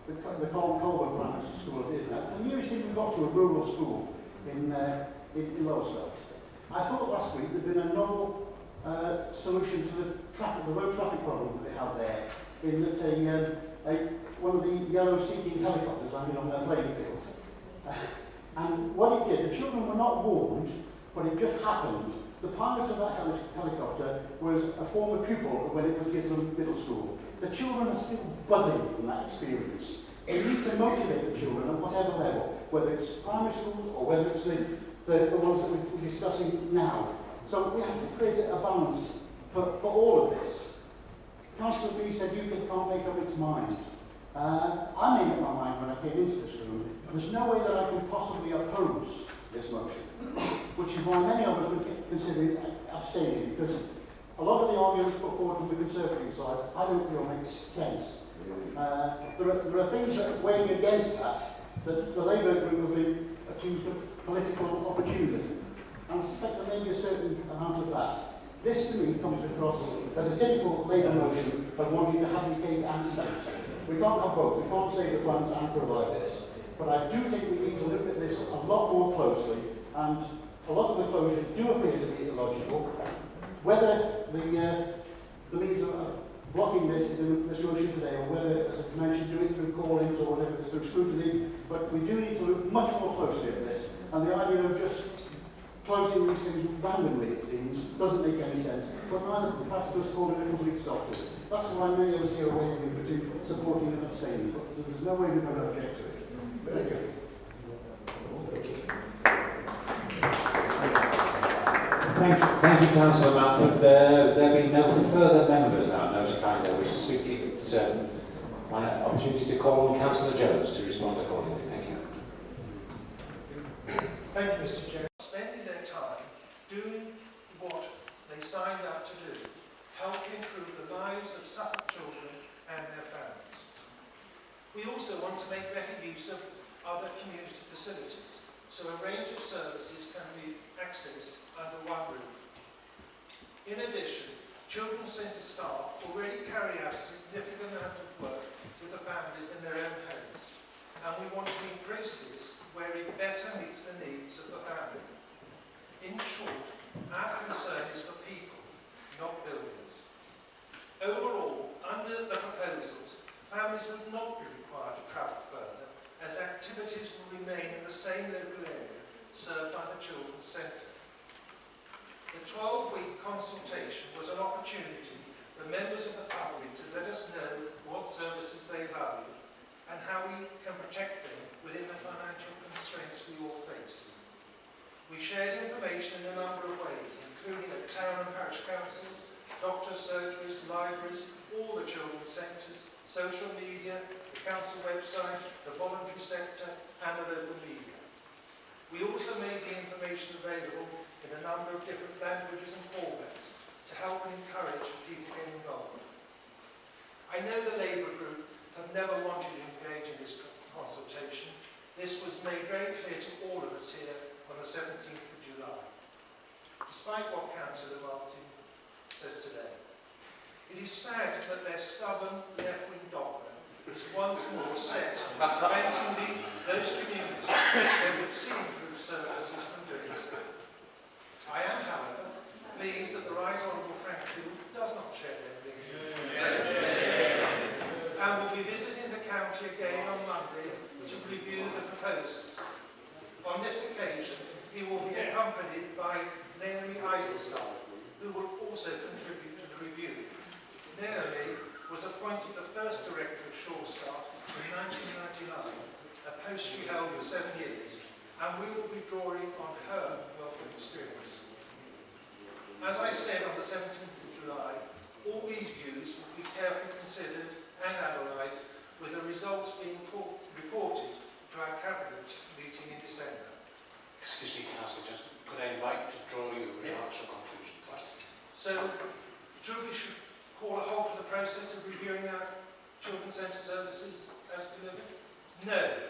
the Colburn Primary School it is. That's the nearest thing we've got to a rural school in Lowestoft. I thought last week there'd been a novel solution to the road traffic problem that they have there, in that one of the yellow seeking helicopters landed on their playing field. And what it did, the children were not warned, but it just happened. The pilot of that helicopter was a former pupil when it was Gisborne Middle School. The children are still buzzing from that experience. We need to motivate the children at whatever level, whether it's primary schools or whether it's the ones that we're discussing now. So we have to create a balance for all of this. Councillor B said UKIP can't make up its mind. I made up my mind when I came into this room. There's no way that I can possibly oppose this motion, which is why many of us would consider abstaining, because a lot of the arguments put forward from the Conservative side I don't feel makes sense. There are things that are weighing against that the Labour group have been accused of political opportunism. And I suspect there may be a certain amount of that. This to me comes across as a typical Labour motion of wanting to have the cake and eat it. We can't have both. We can't save the funds and provide this. But I do think we need to look at this a lot more closely, and a lot of the closures do appear to be illogical. Whether the means of blocking this is in this motion today, or whether, as I mentioned, do it through call-ins or whatever it's through scrutiny, but we do need to look much more closely at this. And the idea of just closing these things randomly, it seems, doesn't make any sense, but neither perhaps just calling a complete stop to it. That's why many of us here are wavering between supporting and abstaining, but so there's no way we're going to object to it. Thank you. Thank you, Councillor Mountford. There being no further members now notifying their wish to speak, it's my opportunity to call on Councillor Jones to respond accordingly. Thank you. Thank you, Mr. Chair. Spending their time doing what they signed up to do, help improve the lives of Suffolk children and their families. We also want to make better use of other community facilities, so a range of services can be accessed under one roof. In addition, Children's Centre staff already carry out a significant amount of work with the families in their own homes, and we want to increase this where it better meets the needs of the family. In short, our concern is for people, not buildings. Overall, under the proposals, families would not be required to travel further, as activities will remain in the same local area served by the Children's Centre. The 12-week consultation was an opportunity for members of the public to let us know what services they value and how we can protect them within the financial constraints we all face. We shared information in a number of ways, including at town and parish councils, doctors' surgeries, libraries, all the children's centres, social media, the council website, the voluntary sector and the local media. We also made the information available in a number of different languages and formats to help and encourage people getting involved. I know the Labour group have never wanted to engage in this consultation. This was made very clear to all of us here on the 17th of July. Despite what Councillor Martin says today, it is sad that their stubborn left-wing dogma is once more set, preventing those communities that would see improved services from doing so. I am, however, pleased that the Right Honourable Frank Field does not share their view, and will be visiting the county again on Monday to review the proposals. On this occasion, he will be accompanied by Naomi Eisenstadt, who will also contribute to the review. Naomi was appointed the first director of Shore Start in 1999, a post she held for 7 years, and we will be drawing on her wealth of experience. As I said on the 17th of July, all these views will be carefully considered and analysed, with the results being reported to our Cabinet meeting in December. Excuse me, Councillor Jones, could I invite you to draw your remarks or conclusions? So, we should call a halt to the process of reviewing our Children's Centre services as delivered? No.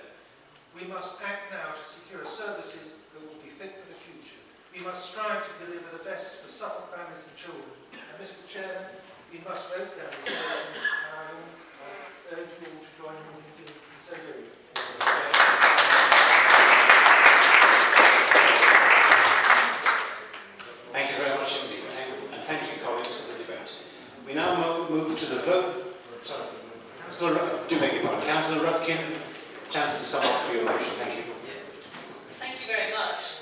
We must act now to secure services that will be fit for the future. We must strive to deliver the best for Suffolk families and children. And Mr. Chairman, we must vote down this motion, and I urge you all to join me in so doing. Thank you very much indeed, and thank you, colleagues, for the debate. We now move to the vote. Sorry, Councillor Rutkin, do beg your pardon. Councillor Rutkin, chance to sum up for your motion. Thank you. Thank you very much.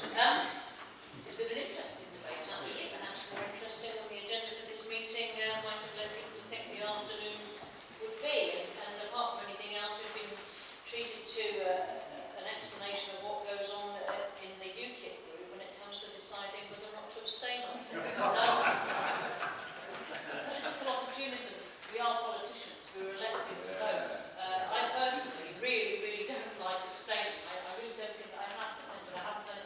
This has been an interesting debate, actually, perhaps more interesting than the agenda for this meeting might have led people to think the afternoon would be. And apart from anything else, we've been treated to an explanation of what goes on in the UKIP group when it comes to deciding whether or not to abstain on things. Political opportunism. We are politicians. We were elected to vote. I personally really don't like abstaining. I really don't think I have done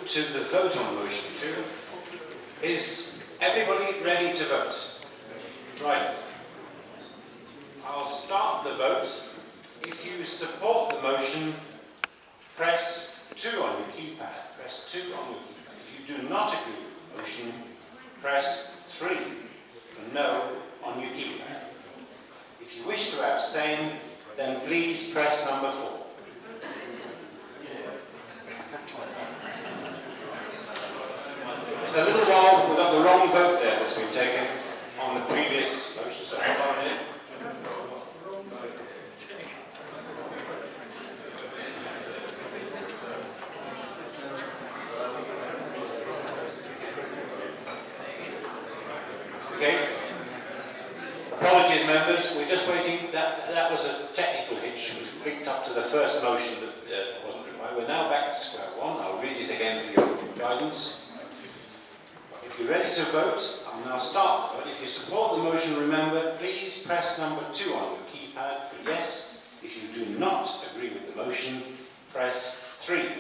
move to the vote on motion 2. Is everybody ready to vote? Right. I'll start the vote. If you support the motion, press 2 on your keypad. Press 2 on your keypad. If you do not agree with the motion, press 3 for no on your keypad. If you wish to abstain, then please press number 4. Just a little while, we've got the wrong vote there that's been taken on the previous motion. So hold on a minute. Okay. Apologies, members. We're just waiting. That was a technical hitch. It was linked up to the first motion that wasn't required. We're now back to square one. I'll read it again for your guidance. If you're ready to vote, I'll now start the vote. If you support the motion, remember, please press number 2 on your keypad for yes. If you do not agree with the motion, press 3 on your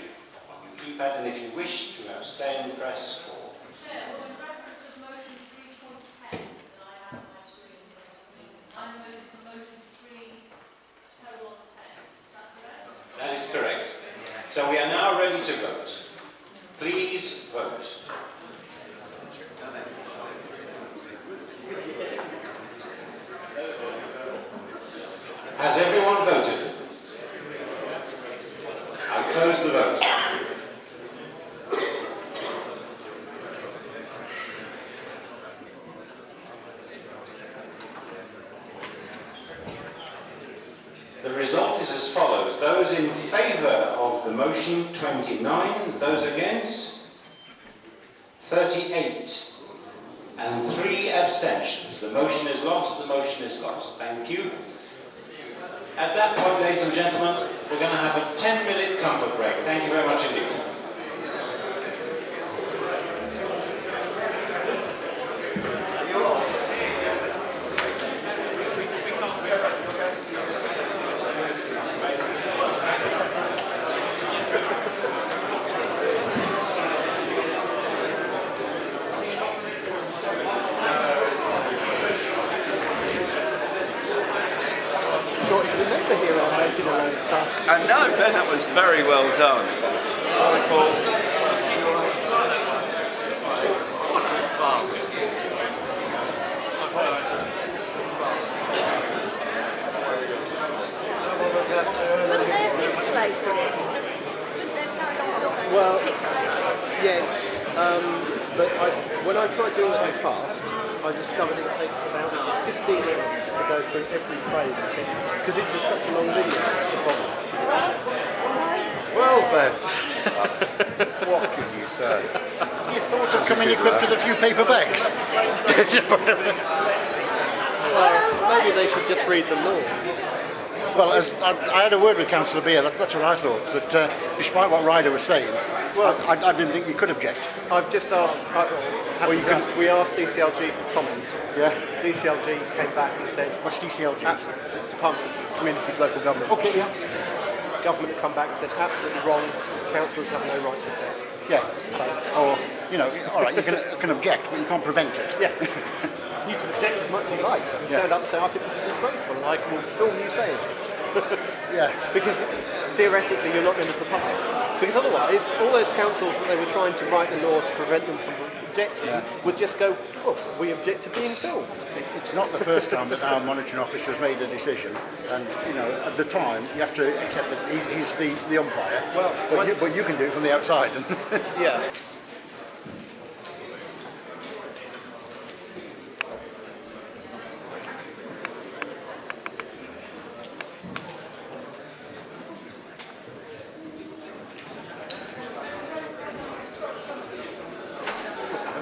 keypad. And if you wish to abstain, press 4. Chair, well, in reference to motion 3.10 that I have on my screen here, I'm voting for motion 3:10. Is that correct? That is correct. So we are now ready to vote. Please vote. Has everyone voted? I close the vote. The result is as follows. Those in favour of the motion, 29. Those against, 38. And 3 abstentions. The motion is lost. The motion is lost. Thank you. At that point, ladies and gentlemen, we're going to have a 10-minute comfort break. Thank you very much indeed. I know, Ben, that was very well done. What fun. Well, yes, but when I tried doing it in the past, I discovered it takes about 15 hours to go through every frame because it's such a long video. That's the problem. Well, Ben, what can you say? You thought of coming equipped with a few paper bags? Well, maybe they should just read the law. Well, as I had a word with Councillor Beer, that's what I thought, that despite what Ryder was saying, well, I didn't think you could object. I've just asked, we asked DCLG for comment. Yeah. DCLG came back and said... What's DCLG? Department of Communities, Local Government. Okay, yeah. Government come back and said, absolutely wrong, councillors have no right to object. Yeah, or, you know, all right, you can object, but you can't prevent it. Yeah. You can object as much as you like. You can stand up and say, I think this is disgraceful, and I will film you saying it. Yeah. Because theoretically you're not members of the public. Because otherwise, all those councils that they were trying to write the law to prevent them from objecting would just go, well, we object to being filmed. It's not the first time that our monitoring officer has made a decision, and you know, at the time you have to accept that he's the umpire. Well, but you can do it from the outside. Yeah.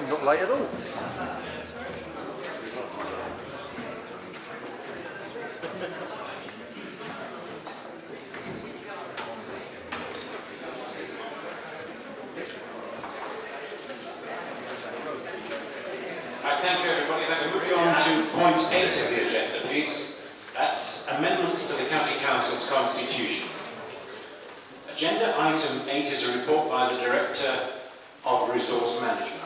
Not late at all. Thank you, everybody. Then moving on to point 8 of the agenda, please. That's amendments to the County Council's Constitution. Agenda item 8 is a report by the Director of resource management.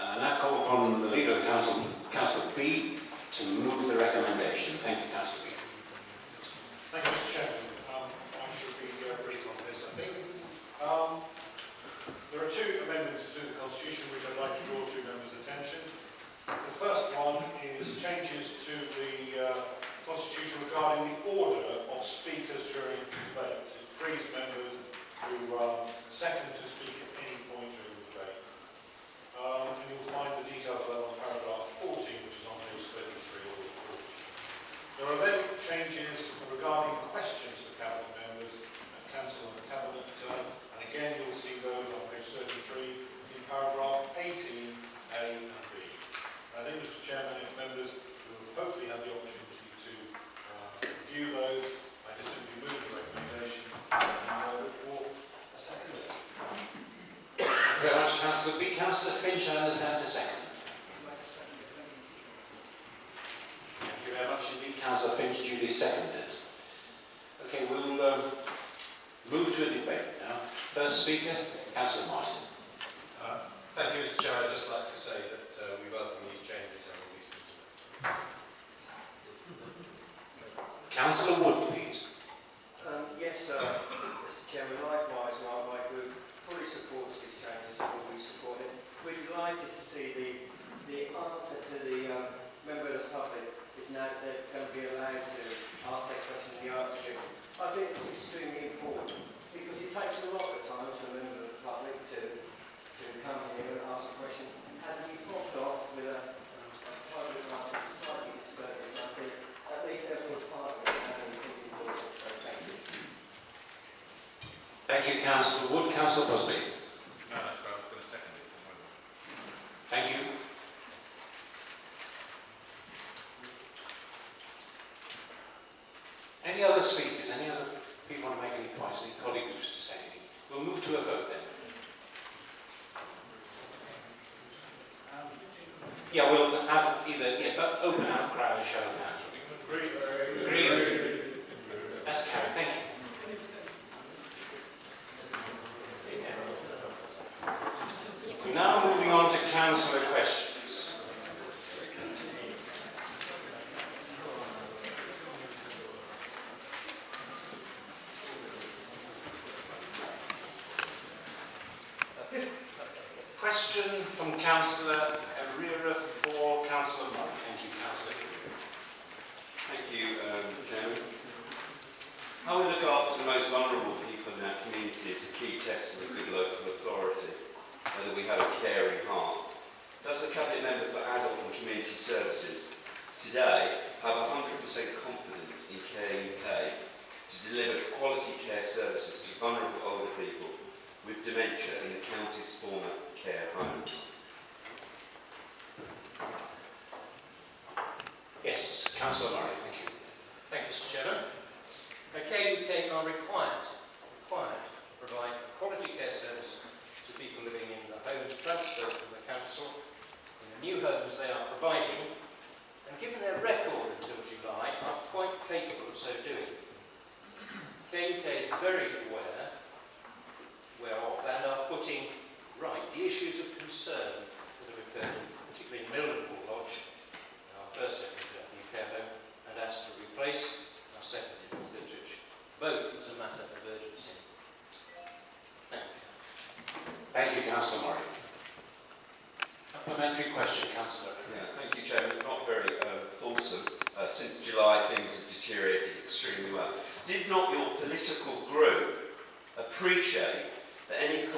And I call upon the Leader of the Council, Councillor B, to move the recommendation. Thank you, Councillor B. Thank you, Mr. Chairman. I should be brief on this, I think. There are two amendments to the Constitution which I'd like to draw to members' attention. The first one is changes to the Constitution regarding the order of speakers during debates. It frees members who second to speak at any point during the debate. And you'll find the details of that on paragraph 14, which is on page 33 of the report. There are then changes regarding questions for Cabinet members and Council and Cabinet. And again, you'll see those on page 33 in paragraph 18, A and B. I think, Mr. Chairman, if members who have hopefully had the opportunity to review those, I just simply move the recommendation and look for a second. Thank you very much, Councillor B. Councillor Finch, I understand to second. Thank you very much indeed. Councillor Finch duly seconded. Okay, we'll move to a debate now. First speaker, Councillor Martin. Thank you, Mr. Chair. I'd just like to say that we welcome these changes and will be supporting them. Councillor Wood, please. Yes, Mr. Chairman, likewise, my group fully supports these changes and will be supporting. We're delighted to see the answer to the member of the public is now they're going to be allowed to ask that question in the answer given. I think it's extremely important because it takes a lot of time for a member of the public to come here and ask a question. And you fobbed off with a type of answer slightly disturbing, I think at least every part of it and it's important. So thank you. Thank you, Councillor Wood. Councillor Busby. No, that's right. I was going to second it. Thank you. Any other speakers? Any other people want to make any points? Any colleagues wish to say anything? We'll move to a vote then. Yeah, we'll have either but open outcry and a show of hands. Agreed. That's carried. Thank you. We're now moving on to councillor questions. Question from Councillor Herrera for Councillor Murray. Thank you, Councillor. Thank you, Chairman. How we look after the most vulnerable people in our community is a key test of a good local authority, whether we have a caring heart. Does the Cabinet Member for Adult and Community Services today have 100% confidence in Care UK to deliver quality care services to vulnerable older people with dementia in the county's former care homes? Yes, Councillor Murray, thank you. Thank you, Mr. Chairman. Care UK are required to provide quality care service to people living in the homes transferred from the council, in the new homes they are providing, and given their record until July, are quite capable of so doing. Care UK is very aware of and are putting right the issues of concern that have occurred, particularly in Mildenhall Lodge, our first new care home, and asked to replace our second in North Ipswich, both as a matter of urgency. Thank you. Thank you, Councillor Murray. Supplementary question, Councillor. Yeah, thank you, Chairman. Not very fulsome. Since July, things have deteriorated extremely well. Did not your political group appreciate that any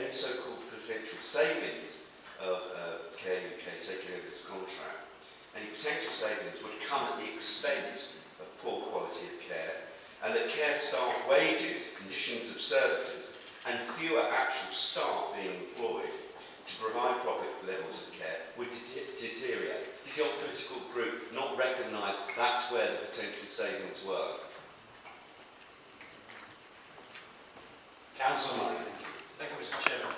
so-called potential savings of Care UK taking over its contract, any potential savings would come at the expense of poor quality of care, and that care staff wages, conditions of services, and fewer actual staff being employed to provide proper levels of care would deteriorate? Did your political group not recognise that's where the potential savings were? Councillor Murray, thank you. Thank you, Mr. Chairman.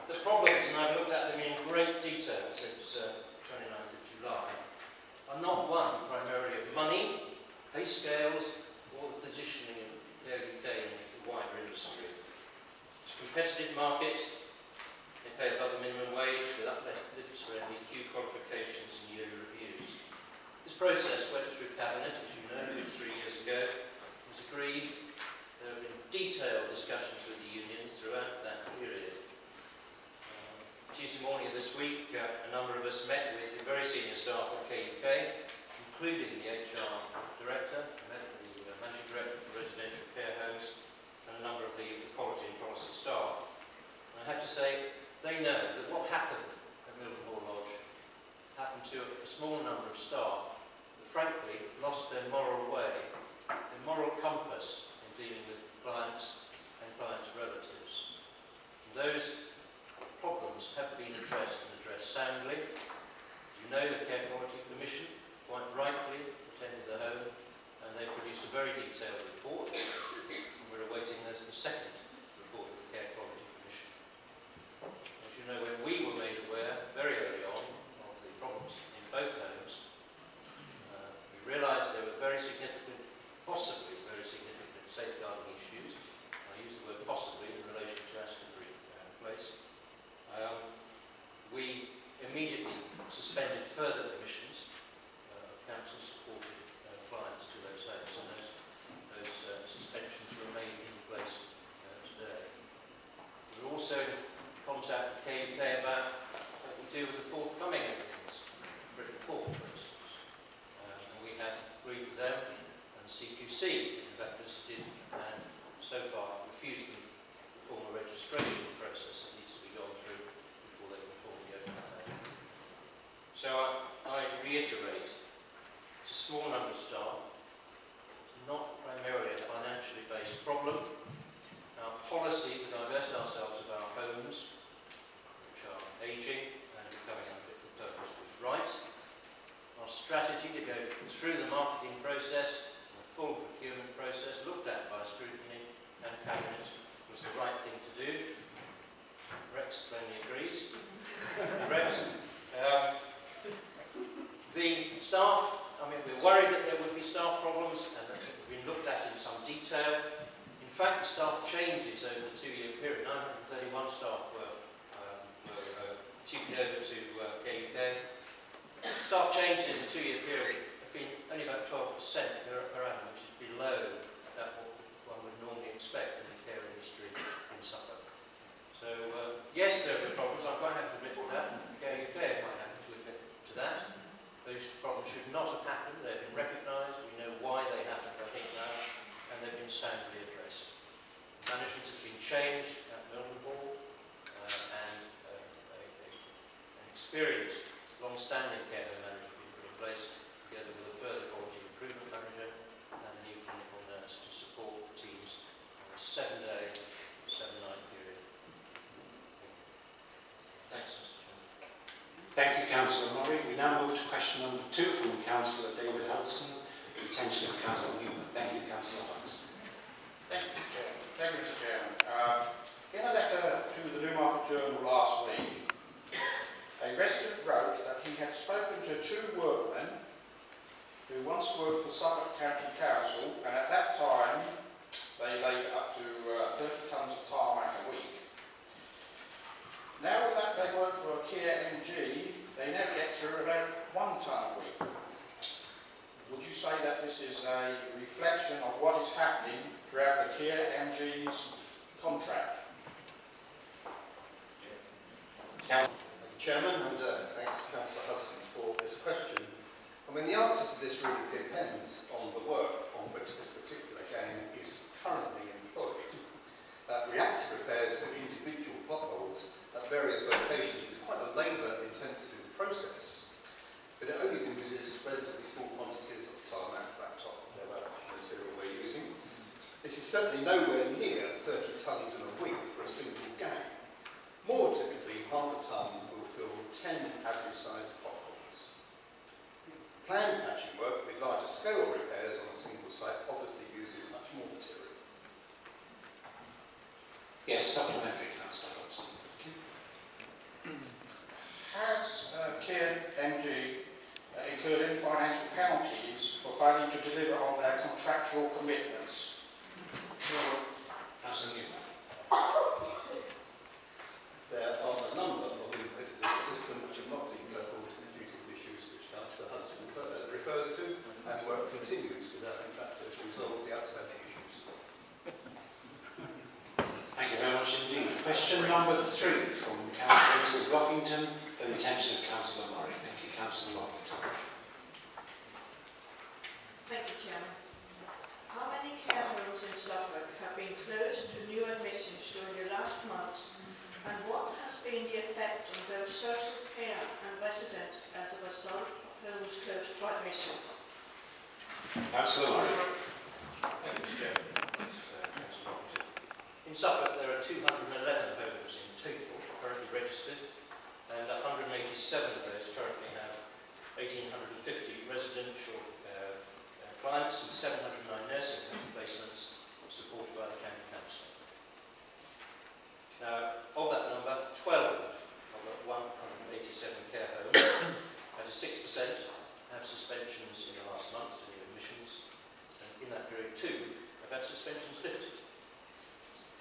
The problems, and I've looked at them in great detail since 29th of July, are not one primarily of money, pay scales, or the positioning of Care UK in the wider industry. It's a competitive market, pay above the minimum wage with uplifts for NVQ qualifications and yearly reviews. This process went through Cabinet, as you know, 2 to 3 years ago, was agreed. There have been detailed discussions with the unions throughout that period. Tuesday morning of this week, a number of us met with the very senior staff at KUK, including the HR director, the managing director of residential care homes, and a number of the quality and policy staff. And I have to say, they know that what happened at Milton Hall Lodge happened to a small number of staff that frankly lost their moral way, their moral compass in dealing with clients and clients' relatives. And those problems have been addressed and addressed soundly. As you know, the Care Quality Commission quite rightly attended the home, and they produced a very detailed report. And we're awaiting the second report of the Care Quality Commission. As you know, when we were made aware very early on of the problems in both homes, we realised there were very significant, possibly very significant safeguarding issues. I use the word possibly in relation to Ascot Place. We immediately suspended further admissions of council-supported clients to those homes, and those suspensions remain in place today. We're also in contact with KUK about what we do with the forthcoming evidence, Britain Court, for instance. And we have agreed with them, and CQC, in fact, visited and so far refused them the formal registration process that needs to be gone through before they can formally open the home. So I reiterate, it's a small number of staff, it's not primarily a financially based problem. Our policy to divest ourselves of our homes, which are ageing and becoming unfit for purpose, was right. Our strategy to go through the marketing process, the full procurement process, looked at by scrutiny and Cabinet, was the right thing to do. Rex plainly agrees. Rex. The staff, I mean, we're worried that there would be staff problems, and that have been looked at in some detail. In fact, the staff changes over the 2-year period. 931 staff were chiefly over to KUK. Staff changes in the 2-year period have been only about 12% per annum, which is below that what one would normally expect in the care industry in Suffolk. So, yes, there have been problems. I'm quite happy to admit to that. KUK are quite happy to admit to that. Those problems should not have happened. They've been recognised. We know why they happened, I think, now, and they've been soundly addressed. Management has been changed at Milton Hall, and an experienced, long-standing care home manager has been put in place, together with a further quality improvement manager and a new clinical nurse to support the teams on a 7-day, 7-night period. Thanks, Mr. Chairman. Thank you, Councillor Murray. We now move to question number 2 from Councillor David Hudson, intention of Councillor Newman. Thank you, Councillor Hudson. Thank you, Mr. Chairman. Thank you, Mr. Chairman. In a letter to the Newmarket Journal last week, a resident wrote that he had spoken to 2 workmen who once worked for Suffolk County Council, and at that time they laid up to 30 tonnes of tarmac a week. Now that they work for a Kia MG, they now get through about 1 tonne a week. Would you say that this is a reflection of what is happening throughout the Kia MG's contract? Chairman, and thanks to Councillor Hudson for this question. I mean, the answer to this really depends on the work on which this particular gang is currently employed. Reactive repairs to individual potholes at various locations is quite a labour-intensive process, but it only uses relatively small quantities of tarmac, blacktop, whatever material we're using. This is certainly nowhere near 30 tonnes in a week for a single gang. More typically, half a tonne will fill 10 average-sized potholes. Planned patching work with larger scale repairs on a single site obviously uses much more material. Yes, supplementary, Councillor Hudson. Has Kia MG incurred any financial penalties for failing to deliver on their contractual commitments? Councillor Newman. There are a number Question number 3 from Councillor Mrs Lockington for the attention of Councillor Murray. Thank you, Councillor Lockington. Thank you, Chairman. How many care homes in Suffolk have been closed to new admissions during the last months, and what has been the effect on both social care and residents as a result of homes closed for admission? Councillor Murray. Thank you, Mr. Chairman. In Suffolk, there are 211 homes in total currently registered, and 187 of those currently have 1,850 residential clients and 709 nursing home placements supported by the County Council. Now, of that number, 12 of the 187 care homes, that is 6%, have suspensions in the last month to new admissions, and in that period 2 have had suspensions lifted.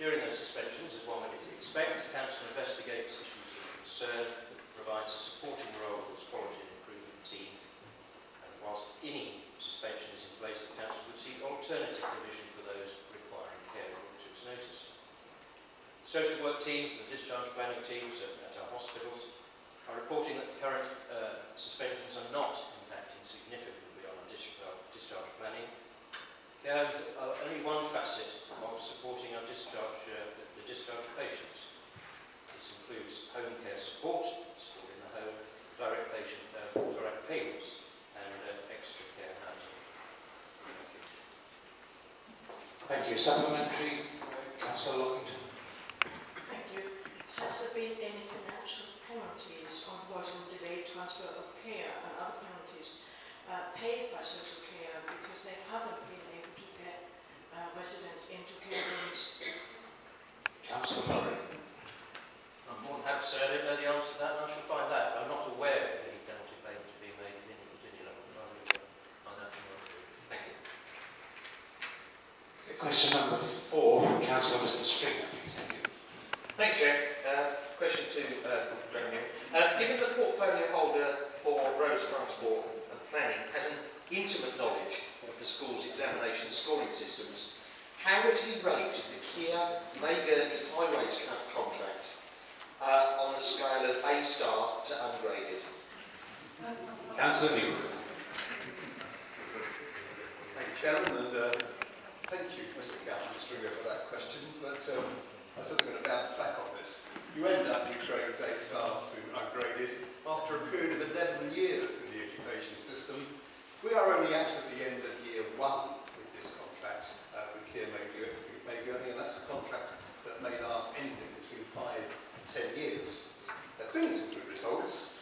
During those suspensions, as one would expect, the Council investigates issues of concern, provides a supporting role to its quality and improvement team, and whilst any suspension is in place, the Council would seek alternative provision for those requiring care according to its notice. Social work teams and discharge planning teams at our hospitals are reporting that the current suspensions are not impacting significantly on discharge planning. Care homes are only one facet of supporting our the discharge patients. This includes home care support in the home, direct payments, and extra care housing. Thank you. Supplementary, Councillor Lockington. Thank you. Has there been any financial penalties on avoiding delayed transfer of care and other penalties paid by social care because they haven't been able to get residents into care homes? Councillor Murray. I'm more than happy to say I don't know the answer to that, and I shall find out. I'm not aware of any penalty payments being made at any particular level. I will find out tomorrow. Thank you. Question number 4 from Councillor Mr Stringer, please. Thank you. Thank you, Chair. Question to Revenue. Given the portfolio holder for roads, transport and planning has an intimate knowledge of the school's examination scoring systems, how would he rate the Kia May-Gurney Highways contract on a scale of A star to ungraded? Councillor Newman. Thank you, Chairman, and thank you, Mr. Councillor Stringer, for that question. But I was going to bounce back on this. You end up with grades A star to ungraded after a period of 11 years in the education system. We are only actually at the end of year 1 with this contract with Kia May-Gurney, and that's a contract that may last anything between 5 and 10 years. There have been some good results.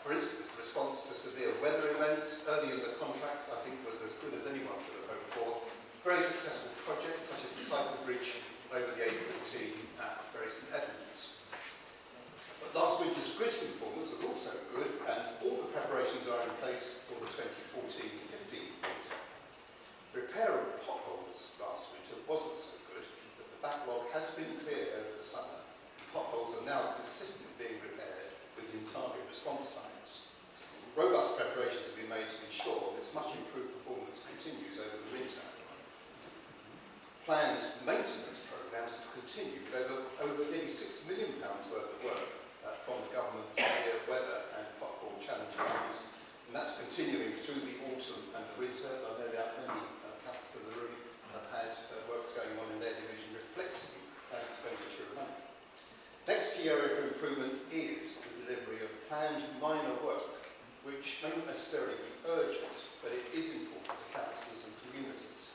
For instance, the response to severe weather events early in the contract, I think, was as good as anyone could have hoped for. Very successful projects such as the cycle bridge over the A14 at Bury St Edmunds. But last winter's gritting performance was also good, and all the preparations are in place for the 2014-15 winter. Repair of potholes last winter wasn't so good, but the backlog has been cleared over the summer. Potholes are now consistently being repaired within target response times. Robust preparations have been made to ensure this much improved performance continues over the winter. Planned maintenance programmes have continued with over nearly £6 million worth of work from the government's severe weather and pothole challenge plans, and that's continuing through the autumn and the winter. I know that many councillors in the room have had works going on in their division reflecting that expenditure of money. Next key area for improvement is the delivery of planned minor work, which may not necessarily be urgent, but it is important to councillors and communities.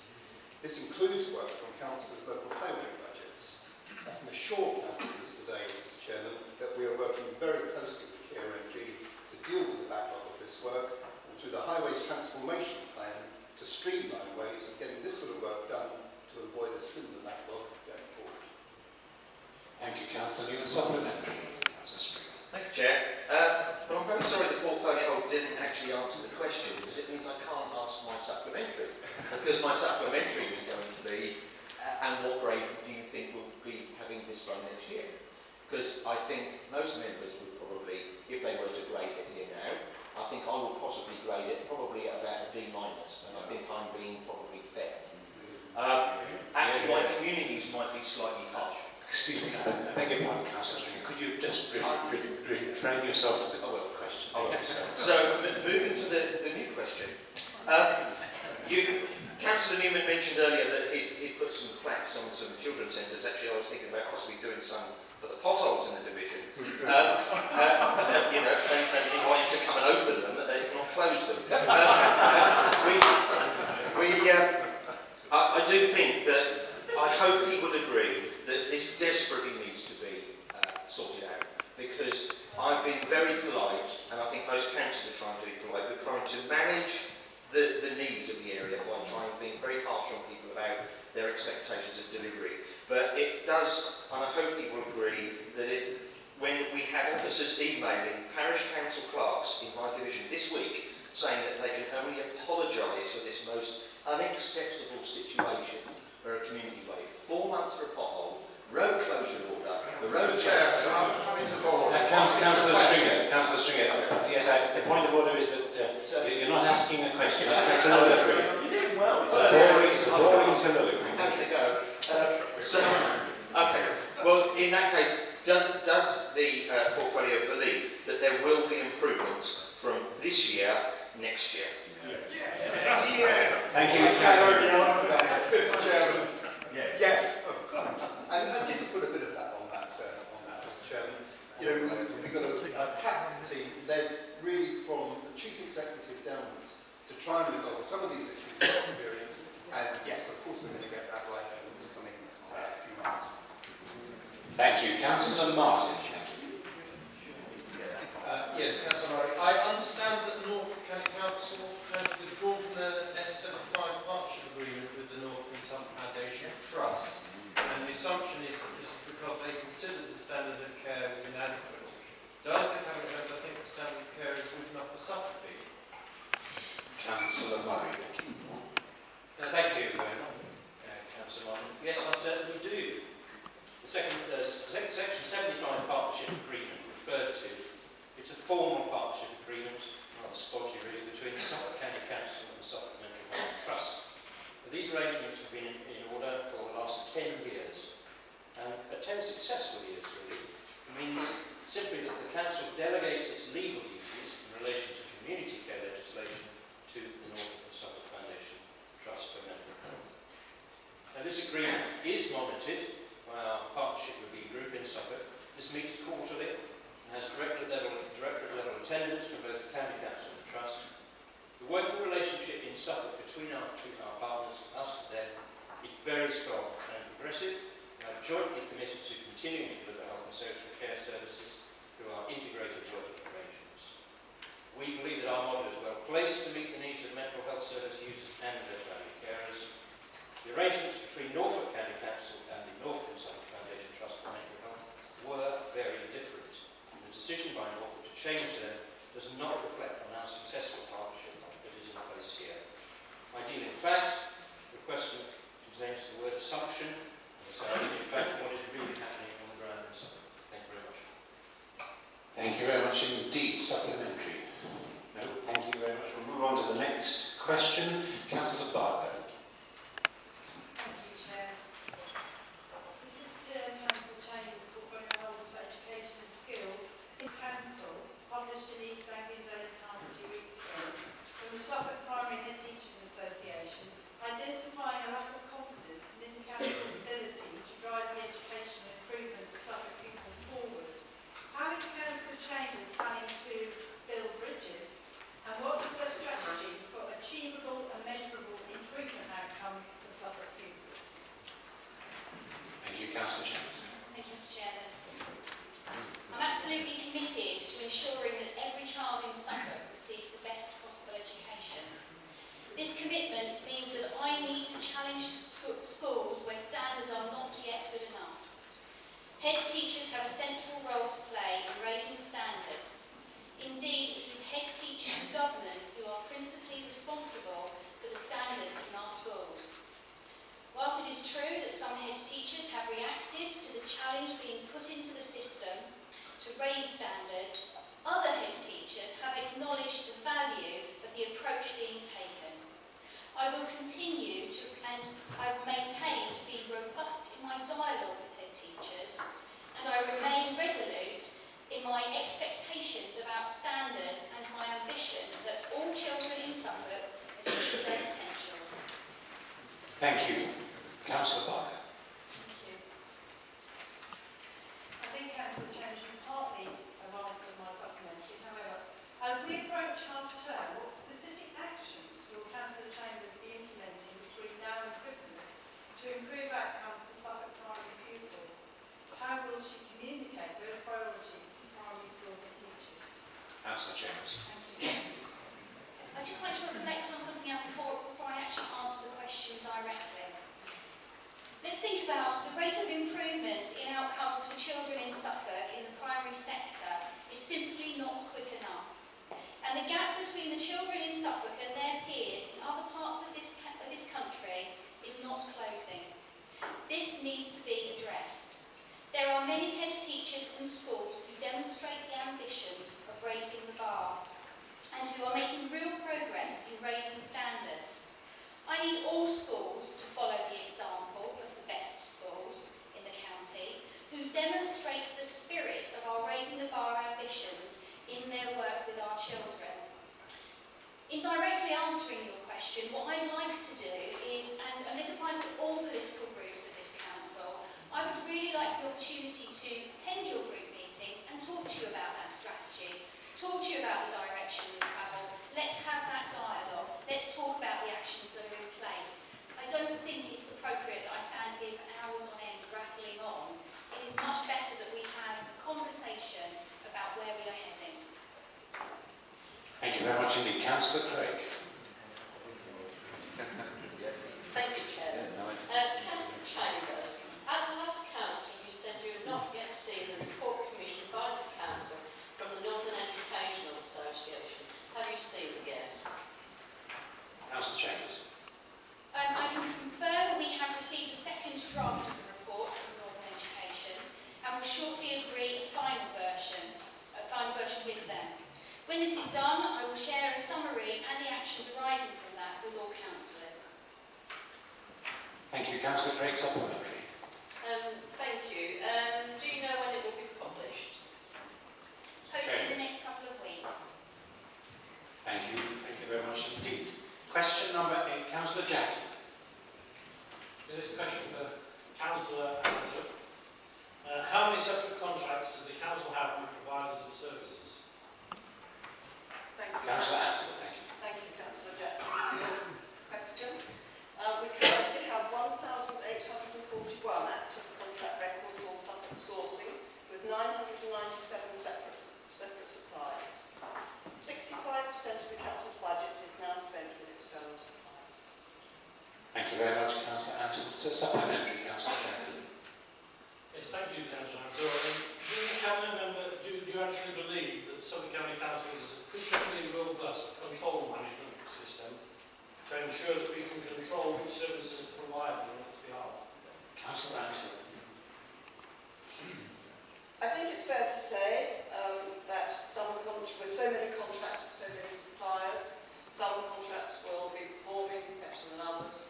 This includes work from councillors' local highway budgets. I can assure councillors today, Mr Chairman, that we are working very closely with KRMG to deal with the backlog of this work, and through the Highways Transformation Plan to streamline ways of getting this sort of work done to avoid a similar backlog going forward. Thank you, Councillor Newman. Supplementary. Thank you, Chair. Well, I'm very sorry the portfolio holder didn't actually answer the question, because it means I can't ask my supplementary. Because my supplementary was going to be, and what grade do you think will be having this run next year? Because I think most members would probably, if they were to grade it here now, I think I would possibly grade it probably at about a D-, and I think I'm being probably fair. Actually, my communities might be slightly harsh. Excuse me, I beg your pardon, Councillor Stringer. Could you just refrain yourself to the other question? So, moving to the new question. Councillor Newman mentioned earlier that he'd put some plaques on some children's centres. Actually, I was thinking about possibly doing some for the potholes in the division. And inviting to come and open them, if not close them. I do think that, I hope he would agree that this desperately needs to be sorted out, because I've been very polite, and I think most councils are trying to be polite. We're trying to manage the needs of the area by trying to be very harsh on people about their expectations of delivery. But it does, and I hope he will agree, that when we have officers emailing parish council clerks in my division this week saying that they can only apologise for this most unacceptable situation where a community way, 4 months for a pothole, road closure order, the road chair. Councillor Stringer, yes, the point of order is that you're not asking a question, it's a soliloquy. You did well. It's a boring soliloquy. How can it go? Okay, well, in that case, does the portfolio believe that there will be improvements from this year, next year? Yes. Thank you. Mr. Chairman. Yes, of course. And just to put a bit of that on that, Mr. Chairman, you know, we've got a PAC team led really from the Chief Executive downwards to try and resolve some of these issues with experience. And yes, of course, we're going to get that right over this coming few months. Thank you. Councillor Martin. Yes, Councillor Murray. I understand that the Norfolk County Council has withdrawn from the S75 partnership agreement with the Norfolk and Suffolk Foundation Trust, and the assumption is that this is because they consider the standard of care was inadequate. Does the Cabinet member think the standard of care is good enough for Suffolk people? Councillor Murray. Thank you very much, Councillor Martin. Yes, I certainly do. The Section 75 partnership agreement referred to, it's a formal partnership agreement, rather spotty really, between the Suffolk County Council and the Suffolk Mental Health Trust. These arrangements have been in order for the last 10 years, and 10 successful years really. It means simply that the Council delegates its legal duties in relation to community care legislation to the Norfolk and Suffolk Foundation Trust for Mental Health. Now this agreement is monitored by our partnership review group in Suffolk. This meets quarterly and has directorate level attendance from both the County Council and the Trust. The working relationship in Suffolk between our partners, us and them, is very strong and progressive. We are jointly committed to continuing to deliver health and social care services through our integrated working arrangements. We believe that our model is well placed to meet the needs of mental health service users and their family carers. The arrangements between Norfolk County Council and the Norfolk and Suffolk Foundation Trust for Mental Health were very different. And the decision by Norfolk to change them does not reflect on our successful partnership that is in place here. Ideally, in fact, the question contains the word assumption, and so I think in fact what is really happening on the ground in Suffolk. Thank you very much. Thank you very much indeed. Supplementary. No, thank you very much. We'll move on to the next question. Councillor Barker. Identifying a lack of confidence in this council's ability to drive the education and improvement of Suffolk pupils forward. How is Councillor Chambers planning to build bridges, and what is her strategy for achievable and measurable improvement outcomes for Suffolk pupils? Thank you, Councillor Chambers. Thank you, Mr. Chairman. I'm absolutely committed to ensuring that every child in Suffolk receives the best possible education. This commitment means that I need to challenge schools where standards are not yet good enough. Head teachers have a central role to play in raising standards. Indeed, it is head teachers and governors who are principally responsible for the standards in our schools. Whilst it is true that some head teachers have reacted to the challenge being put into the system to raise standards, other head teachers have acknowledged the value of the approach being taken. I will continue to, and I will maintain to be robust in my dialogue with head teachers, and I remain resolute in my expectations about standards and my ambition that all children in Suffolk achieve their potential. Thank you. Councillor Barker. Thank you. I think Councillor Chambers, you partly have answered my supplementary. However, as we approach half-term, what specific actions will Councillor Chambers be implementing between now and Christmas to improve outcomes for Suffolk primary pupils? How will she communicate those priorities to primary schools and teachers? Councillor Chambers. Thank you. I'd just like to reflect on something else before I actually answer the question directly. Let's think about the rate of improvement in outcomes for children in Suffolk in the primary sector is simply not quick enough. And the gap between the children in Suffolk and their peers in other parts of this country is not closing. This needs to be addressed. There are many head teachers and schools who demonstrate the ambition of raising the bar and who are making real progress in raising standards. I need all schools to follow the example of the best schools in the county who demonstrate the spirit of our raising the bar ambitions in their work with our children. In directly answering your question, what I'd like to do is, and this applies to all political groups of this council, I would really like the opportunity to attend your group meetings and talk to you about that strategy, talk to you about the direction we travel. Let's have that dialogue. Let's talk about the actions that are in place. I don't think it's appropriate that I stand here for hours on end rattling on. It is much better that we have a conversation about where we are heading. Thank you very much indeed. Councillor Craig. Thank you, Chair. Councillor Chambers, at the last council you said you had not yet seen the report commissioned by this council from the Northern Educational Association. Have you seen it yet? Councillor Chambers. I can confirm we have received a second draft of the report from Northern Education and will shortly agree a final version with them. When this is done, I will share a summary and the actions arising from that with all councillors. Thank you. Councillor Craig, supplementary. Thank you. Do you know when it will be published? Hopefully in the next couple of weeks. Thank you. Thank you very much indeed. Question number 8, Councillor Jackie. This question for Councillor Anderson. How many separate contracts does the council have with providers of services? Thank you. Councillor Anderson, thank you. Thank you, Councillor Jackson, for your question. We currently have 1,841 active contract records on Suffolk sourcing with 997 separate suppliers. 65% of the council's budget is now spent with external suppliers. Thank you very much, Councillor Anderson. It's a supplementary, Councillor Jackie. Yes, thank you, Councillor Anderson. Do you actually believe that Suffolk County Council is a sufficiently robust control management system to ensure that we can control which services are provided on its behalf? Councillor Anderson. I think it's fair to say that with so many contracts with so many suppliers, some contracts will be performing better than others.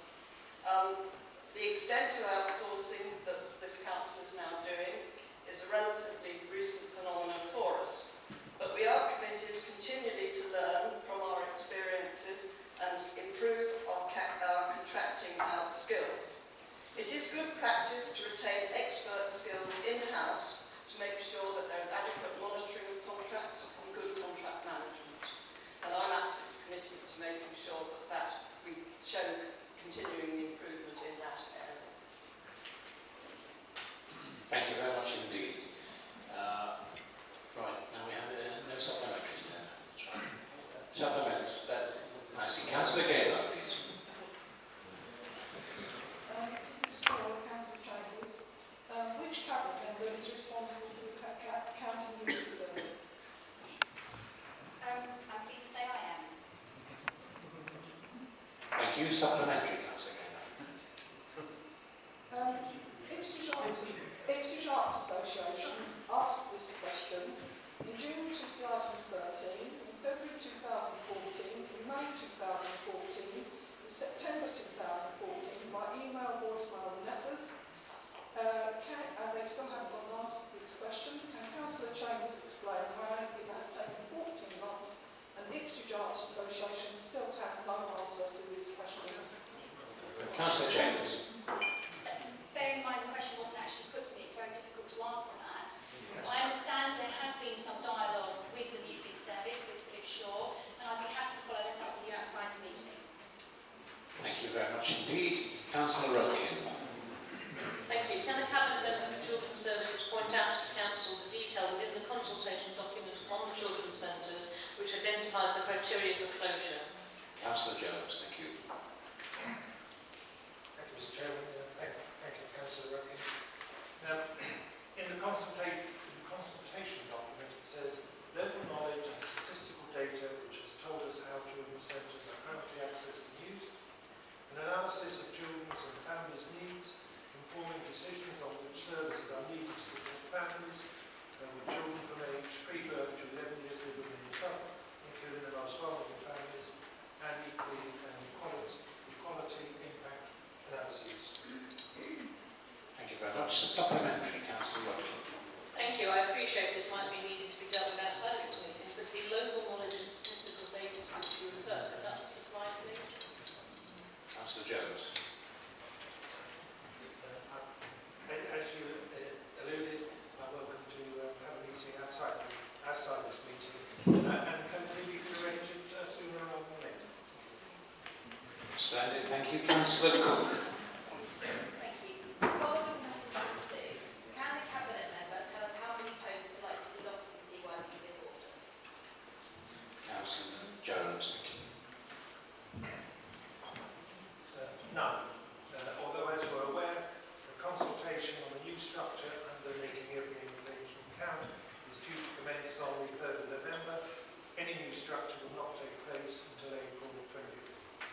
The extent of outsourcing that this council is now doing is a relatively recent phenomenon for us. But we are committed continually to learn from our experiences and improve our contracting out skills. It is good practice to retain expert skills in-house to make sure that there is adequate monitoring of contracts and good contract management. And I'm absolutely committed to making sure that we show continuing improvement in that area. Thank you very much indeed. Right, now we have no supplementaries there. That's right. Supplementaries. I see. Councillor Gaylor, please. Councillor Chambers. Which cabinet member is responsible for the county music service? I'm pleased to say I am. Thank you. Supplementary, Councillor Gaylor. Ipswich Arts Association asked this question in June 2013, in February 2014, in May 2014, in September 2014, by email, voicemail and letters. And they Councillor Chambers. Bearing in mind the question wasn't actually put to me, it's very difficult to answer that. I understand there has been some dialogue with the music service, with Philip Shaw, and I'd be happy to follow this up with you outside the meeting. Thank you very much indeed. Councillor Rodkin. Thank you. Can the Cabinet Member for Children's Services point out to the Council the detail within the consultation document on the children's centres which identifies the criteria for closure? Councillor Jones, thank you. Thank you, Mr. Chairman. Thank you, Councillor Rodkin. Now, in the consultation document, it says local knowledge and statistical data which has told us how children's centres are currently accessed and used, an analysis of children's and families' needs, informing decisions on which services are needed to support families with children from age pre-birth to 11 years living in Suffolk, including the most vulnerable families, and equality impact analyses. Thank you very much. Supplementary, Councillor Rodkin. Thank you. I appreciate this might be needed to be dealt with outside of this meeting, but the local knowledge and statistical data to which you refer, could that be supplied, please? Councillor Jones. As you alluded, I'm welcome to have a meeting outside this meeting, and hopefully we can arrange it sooner rather than later. Splendid, thank you. Councillor Cook. Thank you. Following Message C, can the Cabinet Member tell us how many posts are likely to be lost in CYP this autumn? Councillor Jones, thank you. None. Although, as you're aware, the consultation on the new structure under making every information count is due to commence on the 3rd of November. Any new structure will not take place until April 25th.